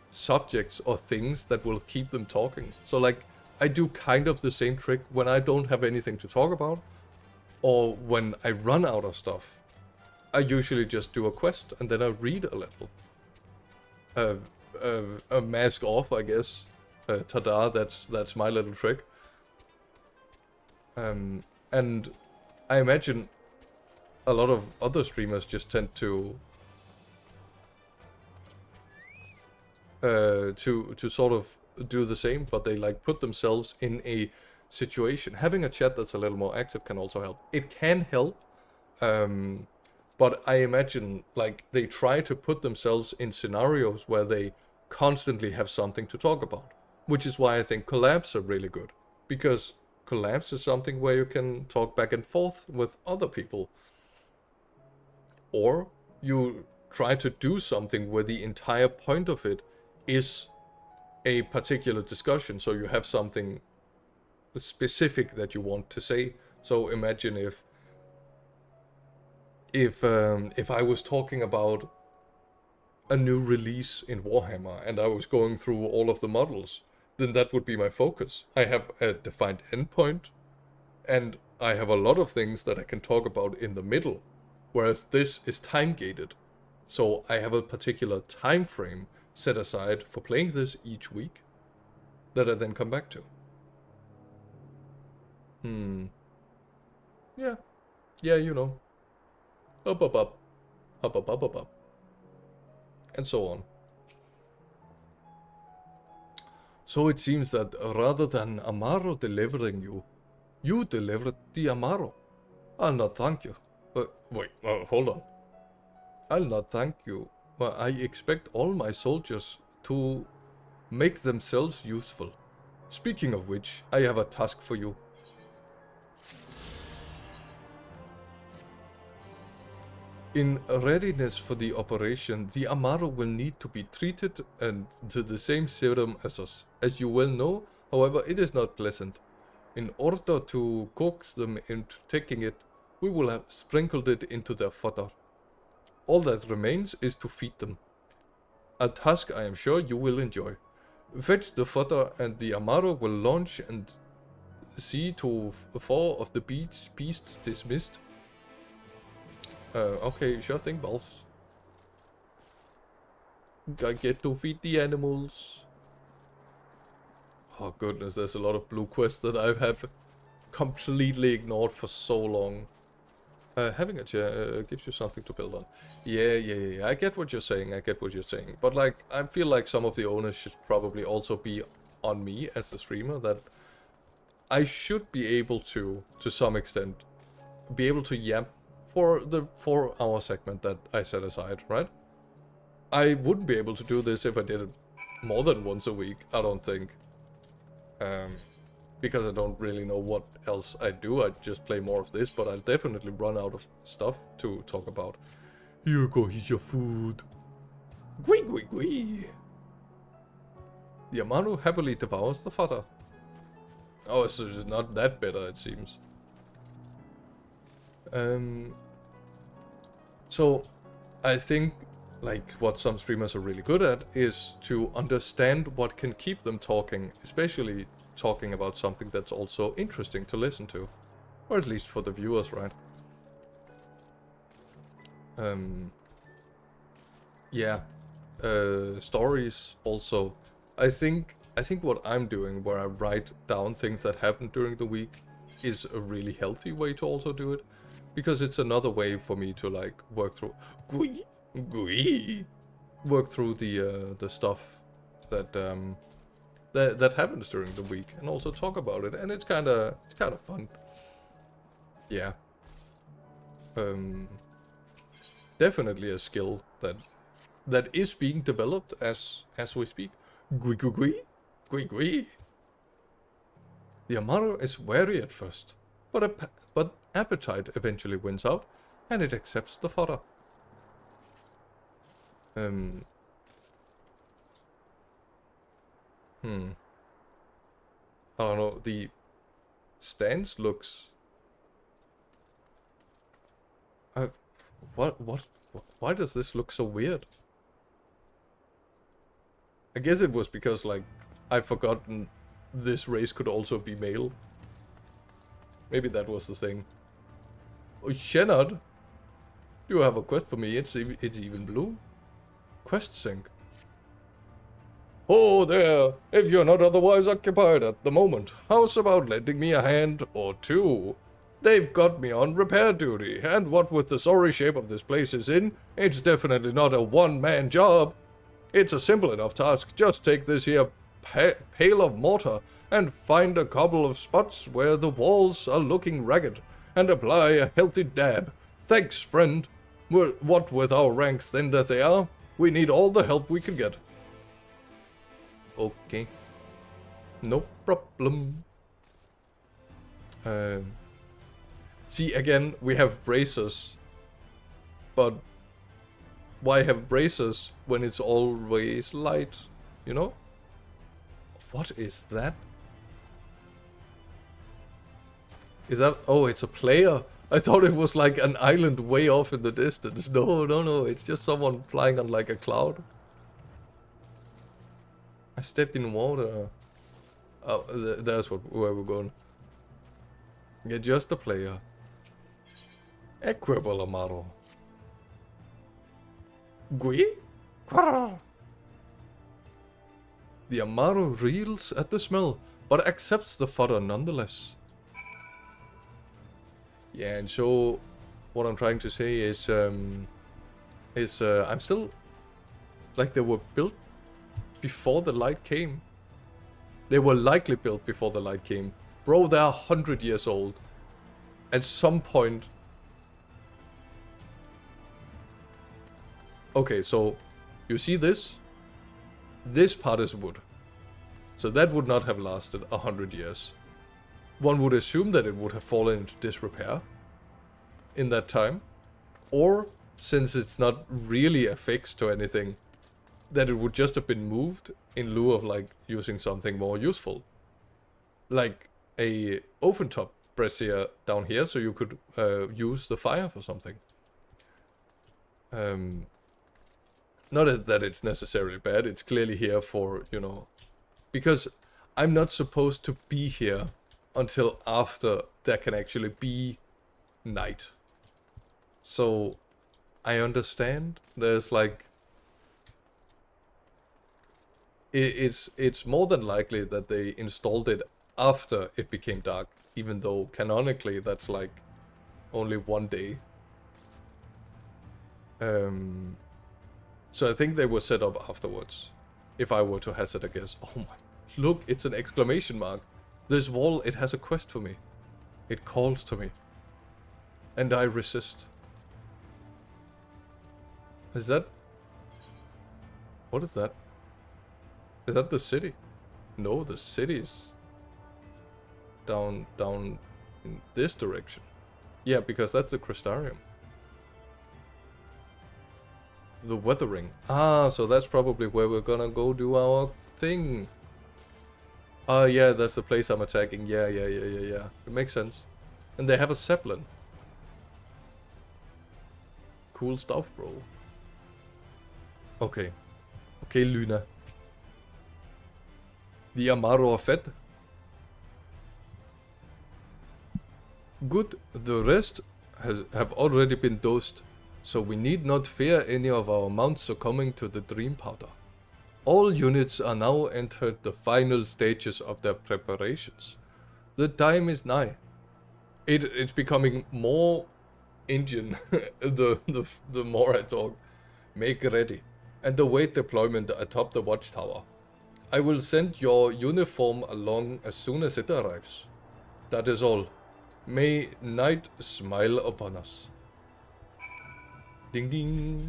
subjects or things that will keep them talking. So like I do kind of the same trick when I don't have anything to talk about, or when I run out of stuff. I usually just do a quest and then I read a little. A mask off, I guess. Ta-da, that's my little trick. And I imagine a lot of other streamers just tend to sort of do the same, but they like put themselves in a situation. Having a chat that's a little more active can also help. It can help, but I imagine like they try to put themselves in scenarios where they constantly have something to talk about, which is why I think collabs are really good, because collabs is something where you can talk back and forth with other people. Or you try to do something where the entire point of it is a particular discussion, so you have something specific that you want to say. So imagine if I was talking about a new release in Warhammer and I was going through all of the models, then that would be my focus. I have a defined endpoint, and I have a lot of things that I can talk about in the middle, whereas this is time-gated. So I have a particular time frame set aside for playing this each week that I then come back to. Yeah, you know. Up, up, up. Up, up, up, up, up. And so on. So it seems that rather than Amaro delivering you, you delivered the Amaro. I'll not thank you. But wait, hold on. I'll not thank you. Well, I expect all my soldiers to make themselves useful. Speaking of which, I have a task for you. In readiness for the operation, the Amaro will need to be treated and to the same serum as us. As you well know, however, it is not pleasant. In order to coax them into taking it, we will have sprinkled it into their fodder. All that remains is to feed them. A task I am sure you will enjoy. Fetch the fodder and the Armado will launch and see to 4 of the beasts dismissed. Okay, sure thing, boss. I get to feed the animals. Oh goodness, there's a lot of blue quests that I have completely ignored for so long. Having a chair gives you something to build on. Yeah. I get what you're saying. But like, I feel like some of the onus should probably also be on me as the streamer. That I should be able to some extent, be able to yap for the 4-hour segment that I set aside, right? I wouldn't be able to do this if I did it more than once a week, I don't think. Because I don't really know what else I do. I just play more of this, but I'll definitely run out of stuff to talk about. Here go, here's your food. Gui. The Amano happily devours the fodder. Oh, so it's not that better, it seems. So, I think, like, what some streamers are really good at is to understand what can keep them talking, especially talking about something that's also interesting to listen to. Or at least for the viewers, right? Yeah. Stories also. I think what I'm doing, where I write down things that happened during the week, is a really healthy way to also do it. Because it's another way for me to, like, work through... work through the stuff that that happens during the week, and also talk about it, and it's kind of fun. Yeah. Definitely a skill that is being developed as we speak. Gui. The Amaro is wary at first, but appetite eventually wins out, and it accepts the fodder. I don't know, the stance looks... Why does this look so weird? I guess it was because, like, I've forgotten this race could also be male. Maybe that was the thing. Oh, Shenard! You have a quest for me, it's even blue. Quest sync. Oh there! If you're not otherwise occupied at the moment, how's about lending me a hand or two? They've got me on repair duty, and what with the sorry shape of this place is in, it's definitely not a one-man job. It's a simple enough task. Just take this here pail of mortar and find a couple of spots where the walls are looking ragged, and apply a healthy dab. Thanks, friend. What with our ranks thin as they are, we need all the help we can get. Okay. No problem. See, again, we have bracers. But why have bracers when it's always light? You know? What is that? Is that... Oh, it's a player. I thought it was like an island way off in the distance. No. It's just someone flying on like a cloud. I stepped in water. Oh, that's where we're going. Yeah, just a player. Equable Amaro. Gui? The Amaro reels at the smell, but accepts the fodder nonetheless. Yeah, and so what I'm trying to say is I'm still like they were built before the light came. They were likely built before the light came. Bro, they're 100 years old. At some point... Okay, so you see this? This part is wood. So that would not have lasted 100 years. One would assume that it would have fallen into disrepair in that time. Or, since it's not really affixed to anything, that it would just have been moved in lieu of, like, using something more useful. Like a open top brazier down here, so you could use the fire for something. Not that it's necessarily bad, it's clearly here for, you know, Because I'm not supposed to be here until after there can actually be night. So I understand there's like it's more than likely that they installed it after it became dark, even though canonically that's like only 1 day. So I think they were set up afterwards, if I were to hazard a guess. Oh my, look, it's an exclamation mark. This wall, it has a quest for me. It calls to me. And I resist. Is that... What is that? Is that the city? No, the city's down in this direction. Yeah, because that's the Crystarium. The Weathering. Ah, so that's probably where we're gonna go do our thing. Oh yeah, that's the place I'm attacking. Yeah. It makes sense. And they have a Zeppelin. Cool stuff, bro. Okay. Okay, Luna. The Amaro Fett. Good. The rest have already been dosed, so we need not fear any of our mounts succumbing to the dream powder. All units are now entered the final stages of their preparations. The time is nigh. It's becoming more Indian the more I talk. Make ready, and await deployment atop the watchtower. I will send your uniform along as soon as it arrives. That is all. May night smile upon us. Ding ding.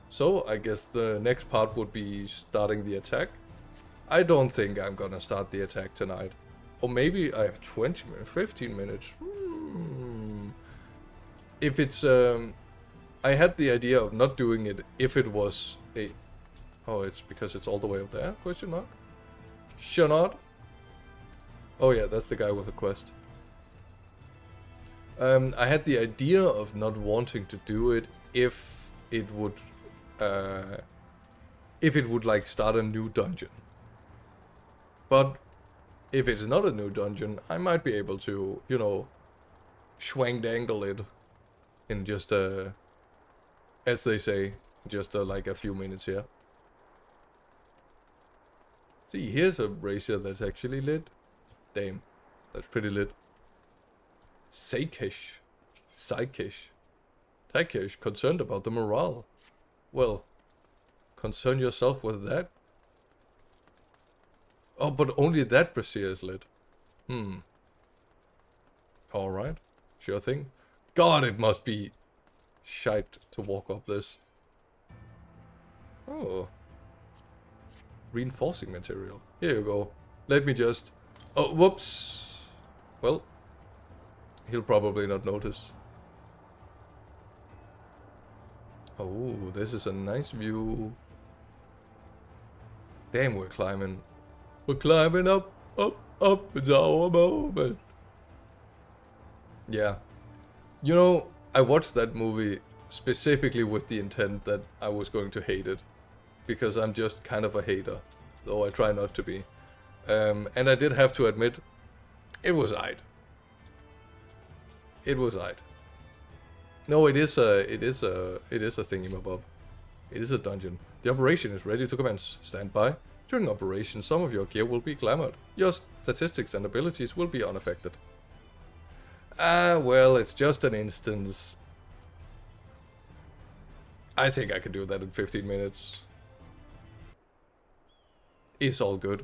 So, I guess the next part would be starting the attack. I don't think I'm gonna start the attack tonight. Or maybe I have 20 minutes, 15 minutes. If it's... I had the idea of not doing it if it was a... Oh, it's because it's all the way up there? Question mark? Sure not. Oh yeah, that's the guy with the quest. I had the idea of not wanting to do it if it would like start a new dungeon. But if it's not a new dungeon, I might be able to, you know, schwang-dangle it in just as they say, just like a few minutes here. See, here's a brazier that's actually lit. Damn, that's pretty lit. Psychish. Concerned about the morale. Well, concern yourself with that. Oh, but only that brazier is lit. Alright, sure thing. God, it must be shite to walk up this. Oh. Reinforcing material. Here you go. Let me just... Oh, whoops. Well, he'll probably not notice. Oh, this is a nice view. Damn, we're climbing. We're climbing up. It's our moment. Yeah. You know, I watched that movie specifically with the intent that I was going to hate it. Because I'm just kind of a hater. Though I try not to be. And I did have to admit, it was aight. It was aight. No, it is a thingamabob. It is a dungeon. The operation is ready to commence. Stand by. During operation, some of your gear will be glamored. Your statistics and abilities will be unaffected. Ah, well, it's just an instance. I think I can do that in 15 minutes. It's all good.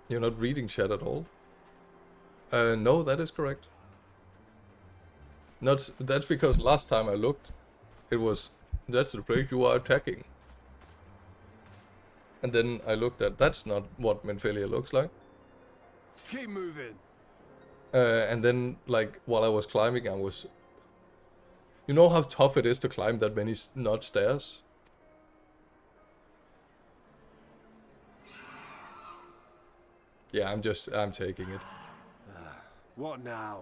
You're not reading chat at all? No, that is correct. That's because last time I looked, it was, that's the place you are attacking. And then I looked at, that's not what Menphelia looks like. Keep moving. And then, like, while I was climbing, I was... You know how tough it is to climb that many not stairs? Yeah, I'm taking it. What now?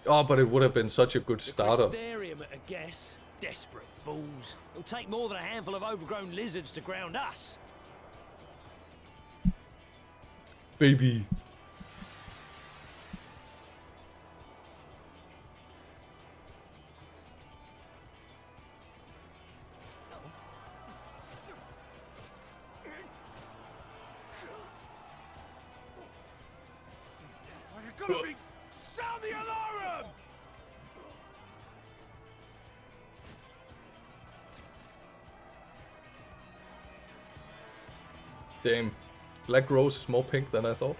Oh, but it would have been such a good starter. Crystarium at a guess. Desperate fools. It'll take more than a handful of overgrown lizards to ground us. Baby. Gotta be... Sound the alarm! Damn. Black Rose is more pink than I thought.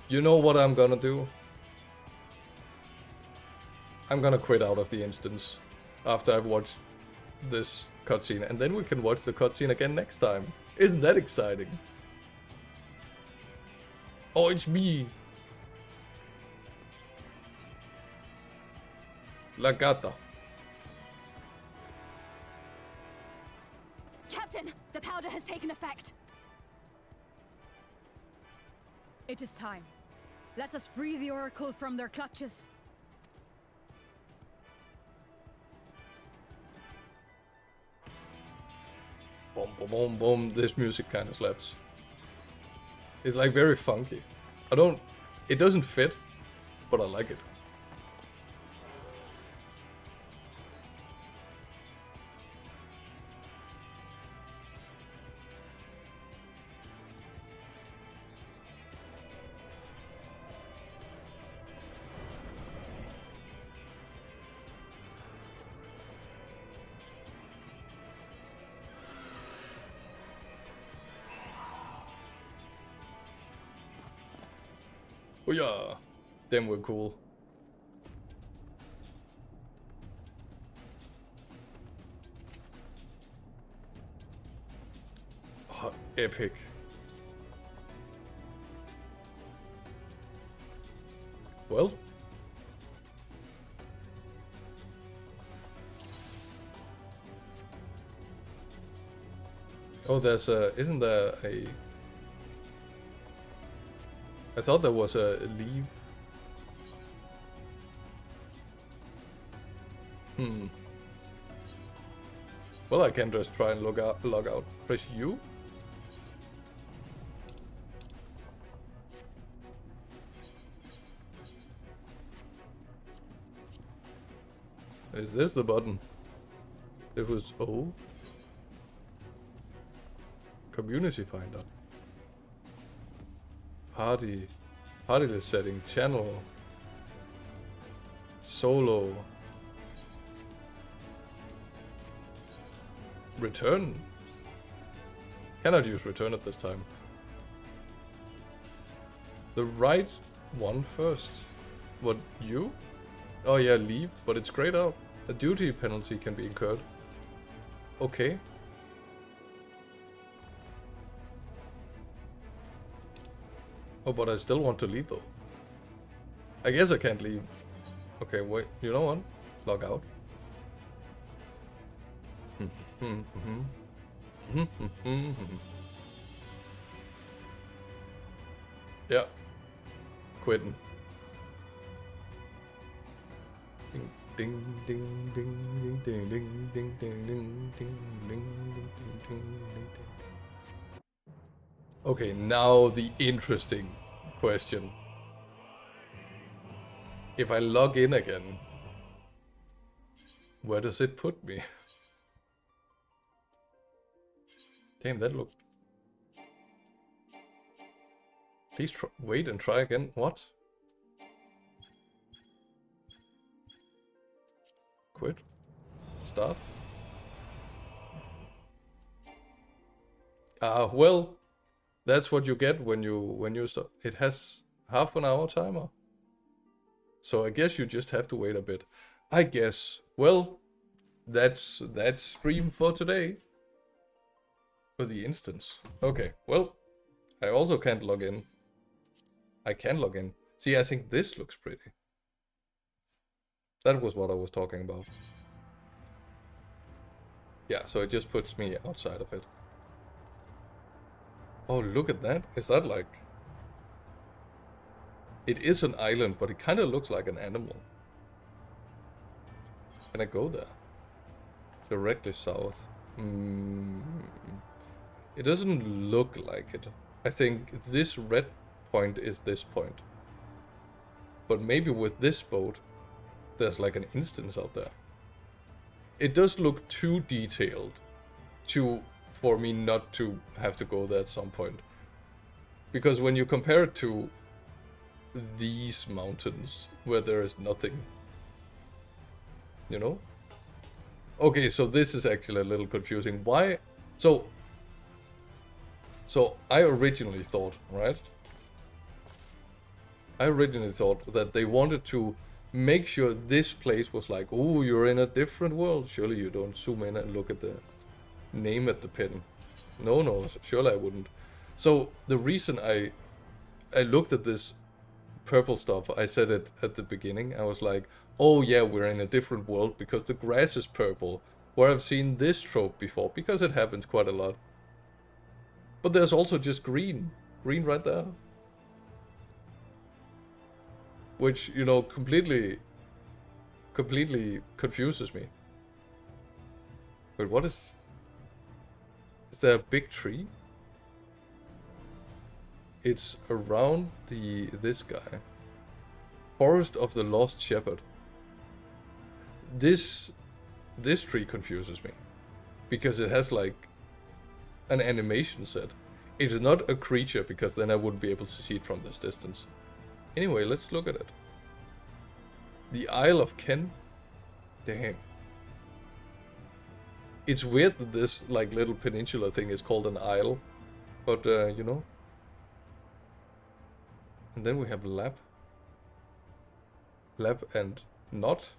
You know what I'm gonna do? I'm gonna quit out of the instance after I've watched this cutscene, and then we can watch the cutscene again next time. Isn't that exciting? Oh, it's me! La Gata. Captain, the powder has taken effect. It is time. Let us free the Oracle from their clutches. Boom, boom, boom, boom. This music kind of slaps. It's like very funky. It doesn't fit, but I like it. Oh yeah, them were cool. Oh, epic. Well. Oh, there's isn't there a... I thought there was a leave. Well, I can just try and log out. Press U. Is this the button? It was O. Community finder. Party list setting, channel, solo, return. Cannot use return at this time. The right one first. What, you? Oh yeah, leave, but it's grayed out. A duty penalty can be incurred. Okay. Oh, but I still want to leave though. I guess I can't leave. Okay, wait. You know what? Log out. Yeah. Quitting. Ding ding ding ding ding ding ding ding ding ding ding ding ding. Okay, now the interesting question. If I log in again, where does it put me? Damn, that look. Please wait and try again. What? Quit. Start. Well, that's what you get when you stop. It has half an hour timer. So I guess you just have to wait a bit. I guess. Well, that's stream for today. For the instance. Okay, well, I also can't log in. I can log in. See, I think this looks pretty. That was what I was talking about. Yeah, so it just puts me outside of it. Oh, look at that. Is that like... It is an island, but it kind of looks like an animal. Can I go there? Directly south. It doesn't look like it. I think this red point is this point. But maybe with this boat, there's like an instance out there. It does look too detailed for me not to have to go there at some point. Because when you compare it to these mountains where there is nothing, you know? Okay, so this is actually a little confusing. Why? So I originally thought, right? I originally thought that they wanted to make sure this place was like, oh, you're in a different world. Surely you don't zoom in and look at the name at the pen. No, surely I wouldn't. So the reason I looked at this purple stuff, I said it at the beginning. I was like, oh yeah, we're in a different world because the grass is purple. Where I've seen this trope before, because it happens quite a lot. But there's also just green. Green right there. Which, you know, completely confuses me. Wait, what is... Is there a big tree? It's around this guy. Forest of the Lost Shepherd. This tree confuses me. Because it has like an animation set. It is not a creature, because then I wouldn't be able to see it from this distance. Anyway, let's look at it. The Isle of Ken. Damn. It's weird that this like little peninsula thing is called an isle. But, you know. And then we have lap. Lap and knot.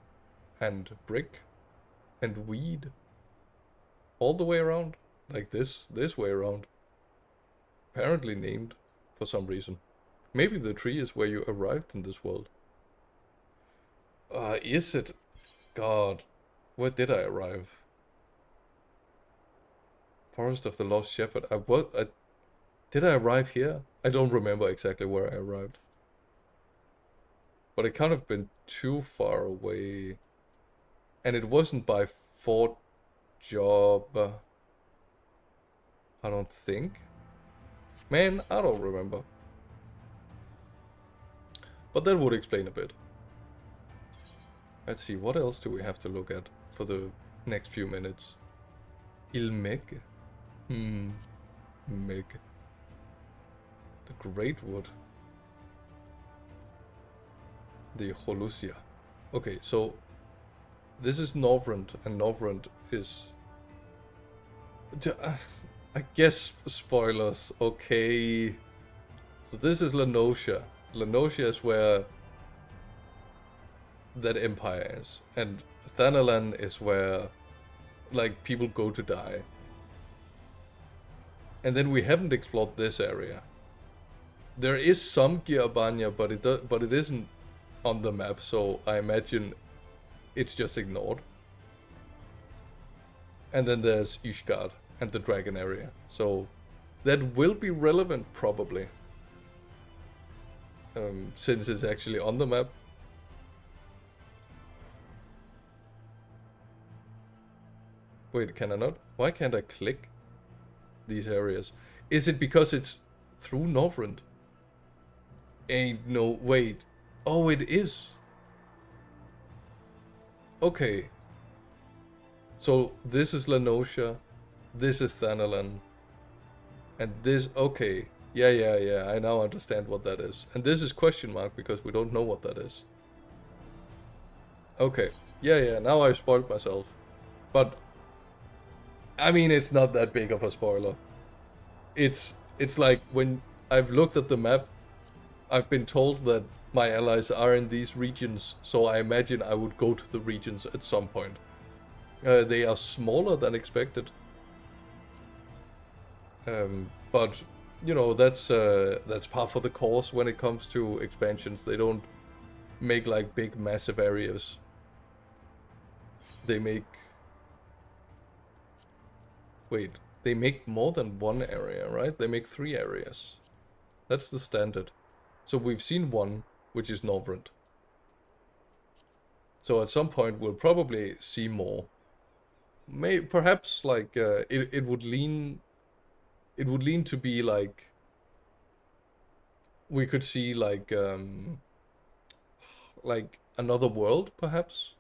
And brick. And weed. All the way around. Like this way around. Apparently named for some reason. Maybe the tree is where you arrived in this world. Is it? God. Where did I arrive? Forest of the Lost Shepherd. Did I arrive here? I don't remember exactly where I arrived. But it can't have been too far away. And it wasn't by Fort Job. I don't think. Man, I don't remember. But that would explain a bit. Let's see, what else do we have to look at for the next few minutes? Ilmeg. Meg. The Great Wood. The Holusia. Okay, so this is Norvrend, and Norvrend is... I guess spoilers, okay. So this is Lanosia. Lanosia is where that empire is. And Thanalan is where, like, people go to die. And then we haven't explored this area. There is some Giabania, but it isn't on the map, so I imagine it's just ignored. And then there's Ishgard and the dragon area. So that will be relevant probably. Since it's actually on the map. Wait, can I not? Why can't I click these areas? Is it because it's through Norvrend? Ain't no... Wait. Oh, it is. Okay. So this is Lanosia. This is Thanalan. And this... Okay. Yeah. I now understand what that is. And this is question mark because we don't know what that is. Okay. Yeah. Now I've spoiled myself. But... I mean, it's not that big of a spoiler. It's like when I've looked at the map, I've been told that my allies are in these regions, so I imagine I would go to the regions at some point. They are smaller than expected. But, you know, that's par for the course when it comes to expansions. They don't make like big, massive areas. They make... Wait, they make more than one area, right? They make 3 areas. That's the standard. So we've seen one, which is Norvrend. So at some point we'll probably see more. Perhaps like it would lean to be like we could see like another world, perhaps.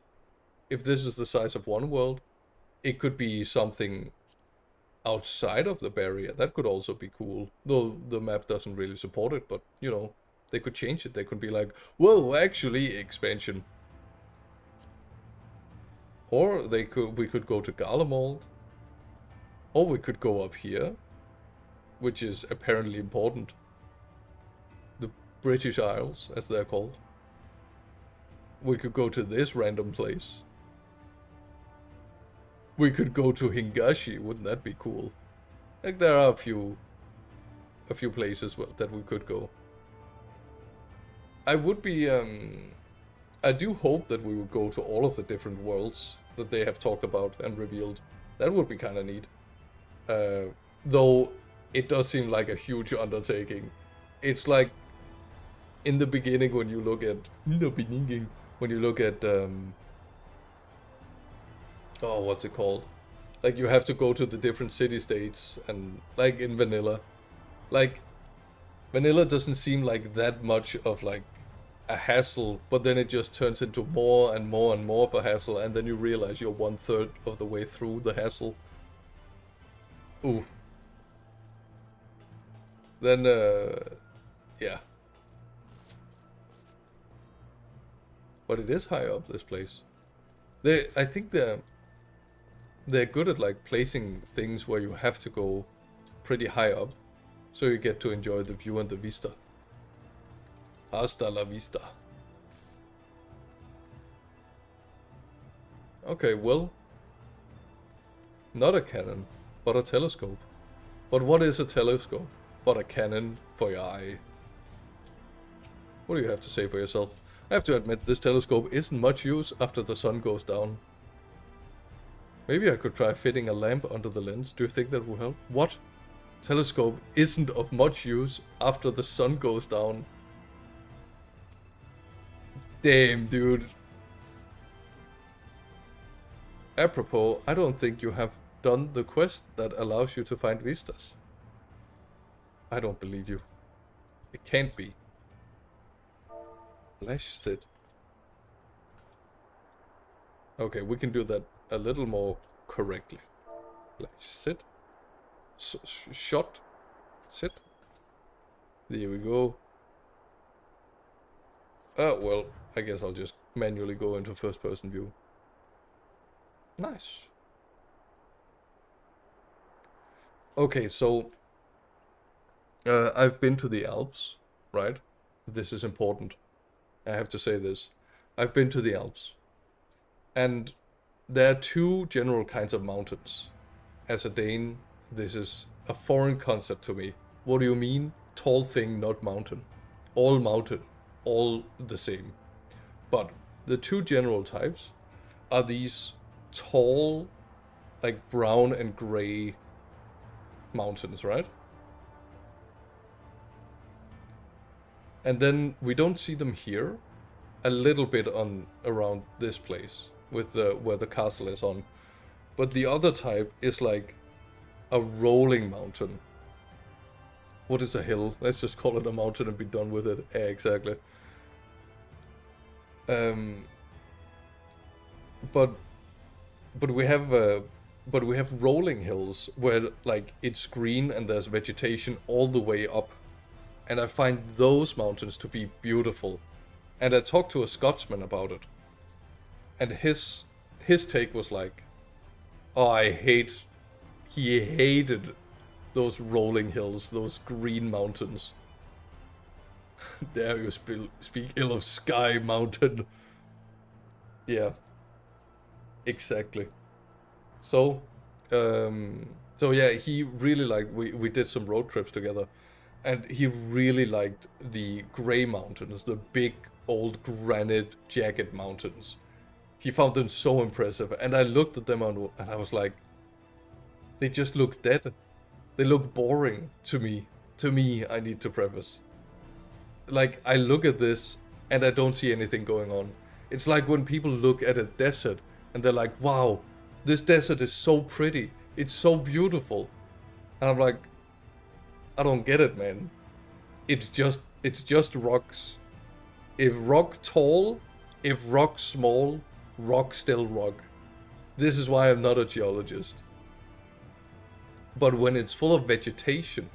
If this is the size of one world, it could be something outside of the barrier. That could also be cool, though the map doesn't really support it. But you know, they could change it. They could be like, whoa, actually expansion. Or we could go to Garlemald. Or we could go up here, which is apparently important. The British Isles, as they're called. We could go to this random place. We could go to Hingashi, wouldn't that be cool? Like, there are a few places that we could go. I would be, I do hope that we would go to all of the different worlds that they have talked about and revealed. That would be kind of neat. Though, it does seem like a huge undertaking. It's like, in the beginning when you look at, oh, what's it called? Like, you have to go to the different city-states, and like in vanilla. Like, vanilla doesn't seem like that much of like a hassle, but then it just turns into more and more and more of a hassle, and then you realize you're 1/3 of the way through the hassle. Oof. Then, yeah. But it is high up, this place. I think they're good at like placing things where you have to go pretty high up, so you get to enjoy the view and the vista. Hasta la vista. Okay, well, not a cannon, but a telescope. But what is a telescope but a cannon for your eye? What do you have to say for yourself? I have to admit, this telescope isn't much use after the sun goes down. Maybe I could try fitting a lamp under the lens. Do you think that will help? What? Telescope isn't of much use after the sun goes down. Damn, dude. Apropos, I don't think you have done the quest that allows you to find vistas. I don't believe you. It can't be. Flash sit. Okay, we can do that a little more correctly. Flash sit. Shot. Sit. There we go. Well, I guess I'll just manually go into first person view. Nice. Okay, so I've been to the Alps, right? This is important. I have to say this. I've been to the Alps. And there are 2 general kinds of mountains. As a Dane, this is a foreign concept to me. What do you mean? Tall thing, not mountain. All mountain. All the same. But the 2 general types are these tall, like brown and gray mountains, right? And then we don't see them here. A little bit on around this place with where the castle is on. But the other type is like a rolling mountain. What is a hill? Let's just call it a mountain and be done with it. Yeah, exactly. But we have rolling hills where like it's green and there's vegetation all the way up. And I find those mountains to be beautiful. And I talked to a Scotsman about it. And his take was like, oh, he hated those rolling hills, those green mountains. Dare you speak ill of Sky Mountain. Yeah. Exactly. So yeah, he really liked, we did some road trips together. And he really liked the Grey Mountains, the big old granite jagged mountains. He found them so impressive, and I looked at them and I was like, they just look dead. They look boring to me. To me, I need to preface. Like, I look at this and I don't see anything going on. It's like when people look at a desert and they're like, wow, this desert is so pretty. It's so beautiful. And I'm like, I don't get it, man. It's just rocks. If rock tall, if rock small, rock still rock. This is why I'm not a geologist. But when it's full of vegetation,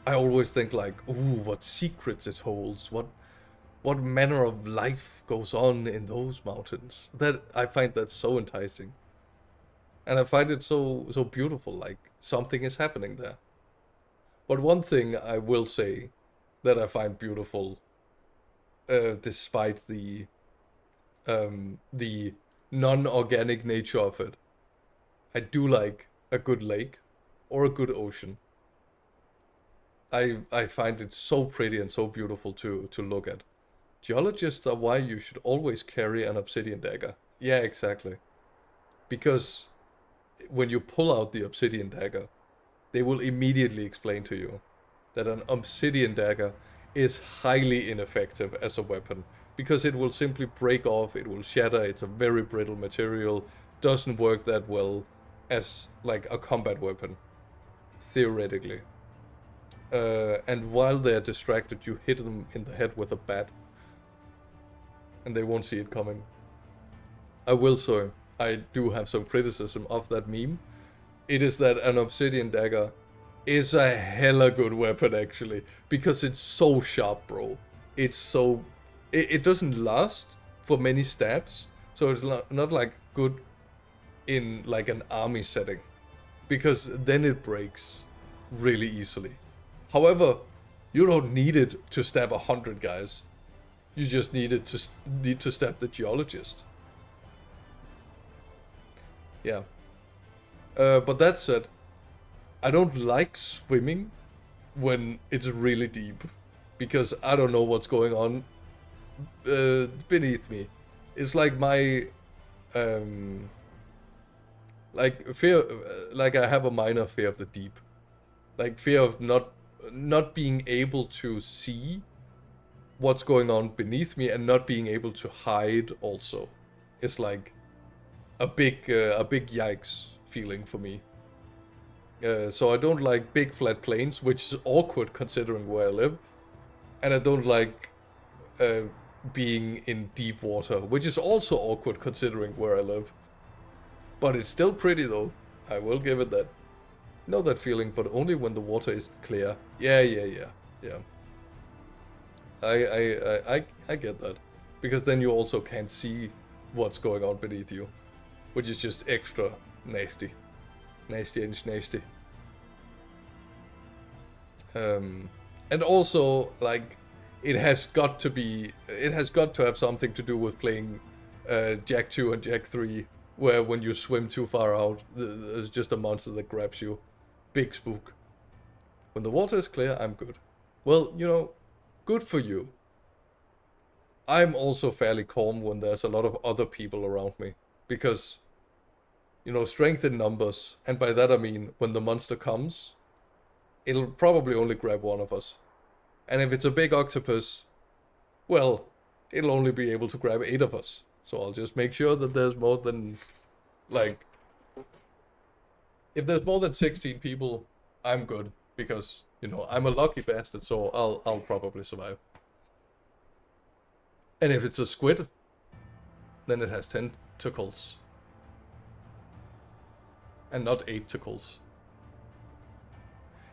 I always think like, ooh, what secrets it holds. What manner of life goes on in those mountains. That I find that so enticing. And I find it so beautiful, like something is happening there. But one thing I will say that I find beautiful, despite the non-organic nature of it, I do like a good lake or a good ocean. I find it so pretty and so beautiful to look at. Geologists are why you should always carry an obsidian dagger. Yeah, exactly. Because when you pull out the obsidian dagger, they will immediately explain to you that an obsidian dagger is highly ineffective as a weapon. Because it will simply break off, it will shatter, it's a very brittle material, doesn't work that well as like a combat weapon, theoretically. And while they're distracted, you hit them in the head with a bat. And they won't see it coming. I will say, I do have some criticism of that meme. It is that an obsidian dagger is a hella good weapon, actually. Because it's so sharp, bro. It's so... It doesn't last for many stabs. So it's not like good in like an army setting. Because then it breaks really easily. However, you don't need it to stab 100 guys. You just need to stab the geologist. Yeah. But that said, I don't like swimming when it's really deep. Because I don't know what's going on beneath me. It's like my... like fear... like I have a minor fear of the deep. Like fear of not being able to see what's going on beneath me and not being able to hide also. It's like a big yikes feeling for me. So I don't like big flat plains, which is awkward considering where I live. And I don't like being in deep water, which is also awkward considering where I live. But it's still pretty though. I will give it that. Know that feeling, but only when the water is clear. Yeah. I get that. Because then you also can't see what's going on beneath you. Which is just extra nasty. Nasty and nasty. And also, like, it has got to have something to do with playing Jack 2 and Jack 3, where when you swim too far out, there's just a monster that grabs you. Big spook. When the water is clear, I'm good. Well, you know, good for you. I'm also fairly calm when there's a lot of other people around me. Because, you know, strength in numbers, and by that I mean, when the monster comes, it'll probably only grab one of us. And if it's a big octopus, well, it'll only be able to grab 8 of us. So I'll just make sure that there's more than, like... If there's more than 16 people, I'm good. Because, you know, I'm a lucky bastard, so I'll probably survive. And if it's a squid, then it has 10 tentacles. And not 8 tentacles.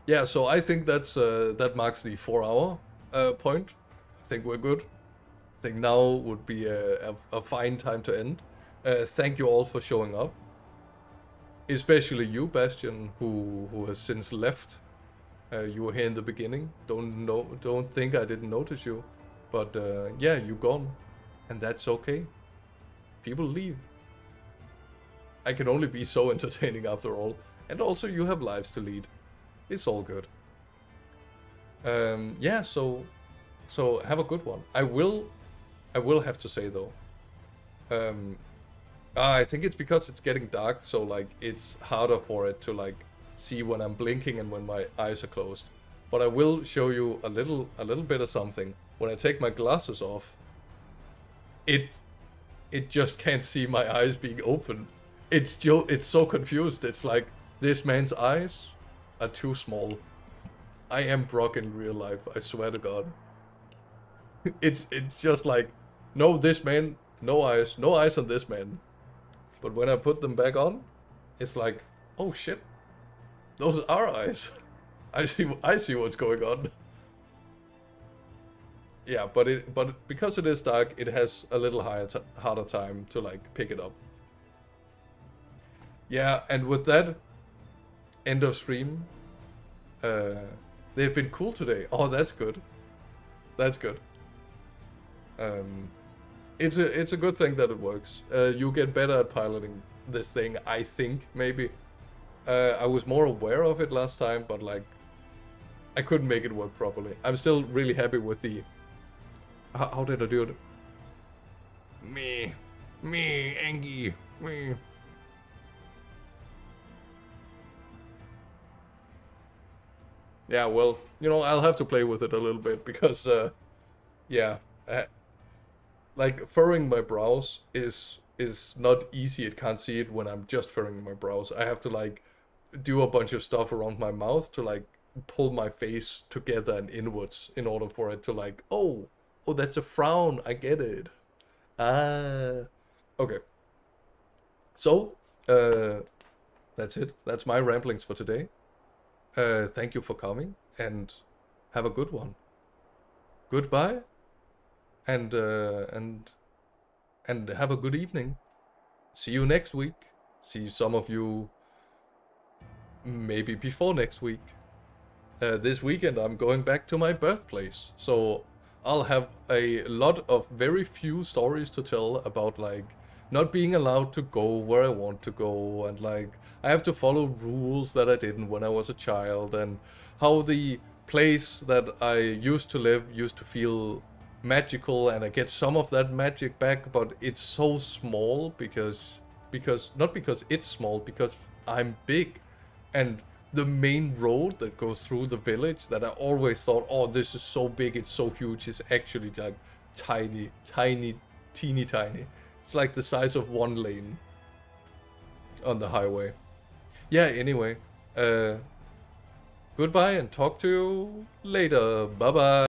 Yeah, so I think that marks the 4-hour point. I think we're good. I think now would be a fine time to end. Thank you all for showing up. Especially you, Bastian, who has since left. You were here in the beginning. Don't think I didn't notice you. But yeah, you're gone. And that's okay. People leave. I can only be so entertaining after all. And also you have lives to lead. It's all good. Yeah, so have a good one. I will have to say though, I think it's because it's getting dark, so like it's harder for it to like see when I'm blinking and when my eyes are closed. But I will show you a little bit of something. When I take my glasses off, it just can't see my eyes being open. It's so confused. It's like this man's eyes are too small. I am Brock in real life, I swear to God. It's just like, no, this man, no eyes on this man. But when I put them back on, it's like, oh shit, those are eyes. I see what's going on. Yeah, but because it is dark, it has a little harder time to like pick it up. Yeah, and with that, end of stream. They've been cool today. Oh, that's good. That's good. It's a good thing that it works. You get better at piloting this thing, I think, maybe. I was more aware of it last time, but like, I couldn't make it work properly. I'm still really happy with the... How did I do it? Me, Angie, me. Yeah, well, you know, I'll have to play with it a little bit because, yeah, like furrowing my brows is not easy. It can't see it when I'm just furrowing my brows. I have to like do a bunch of stuff around my mouth to like pull my face together and inwards in order for it to like, oh, that's a frown. I get it. Okay. So, that's it. That's my ramblings for today. Thank you for coming and have a good one. Goodbye. And have a good evening. See you next week. See some of you maybe before next week. This weekend I'm going back to my birthplace, so I'll have a lot of very few stories to tell about like not being allowed to go where I want to go, and like I have to follow rules that I didn't when I was a child, and how the place that I used to live used to feel magical, and I get some of that magic back, but it's so small because not because it's small, because I'm big, and the main road that goes through the village that I always thought, oh, this is so big, it's so huge, is actually like tiny, teeny tiny. It's like the size of one lane on the highway. Yeah, anyway, goodbye and talk to you later. Bye bye.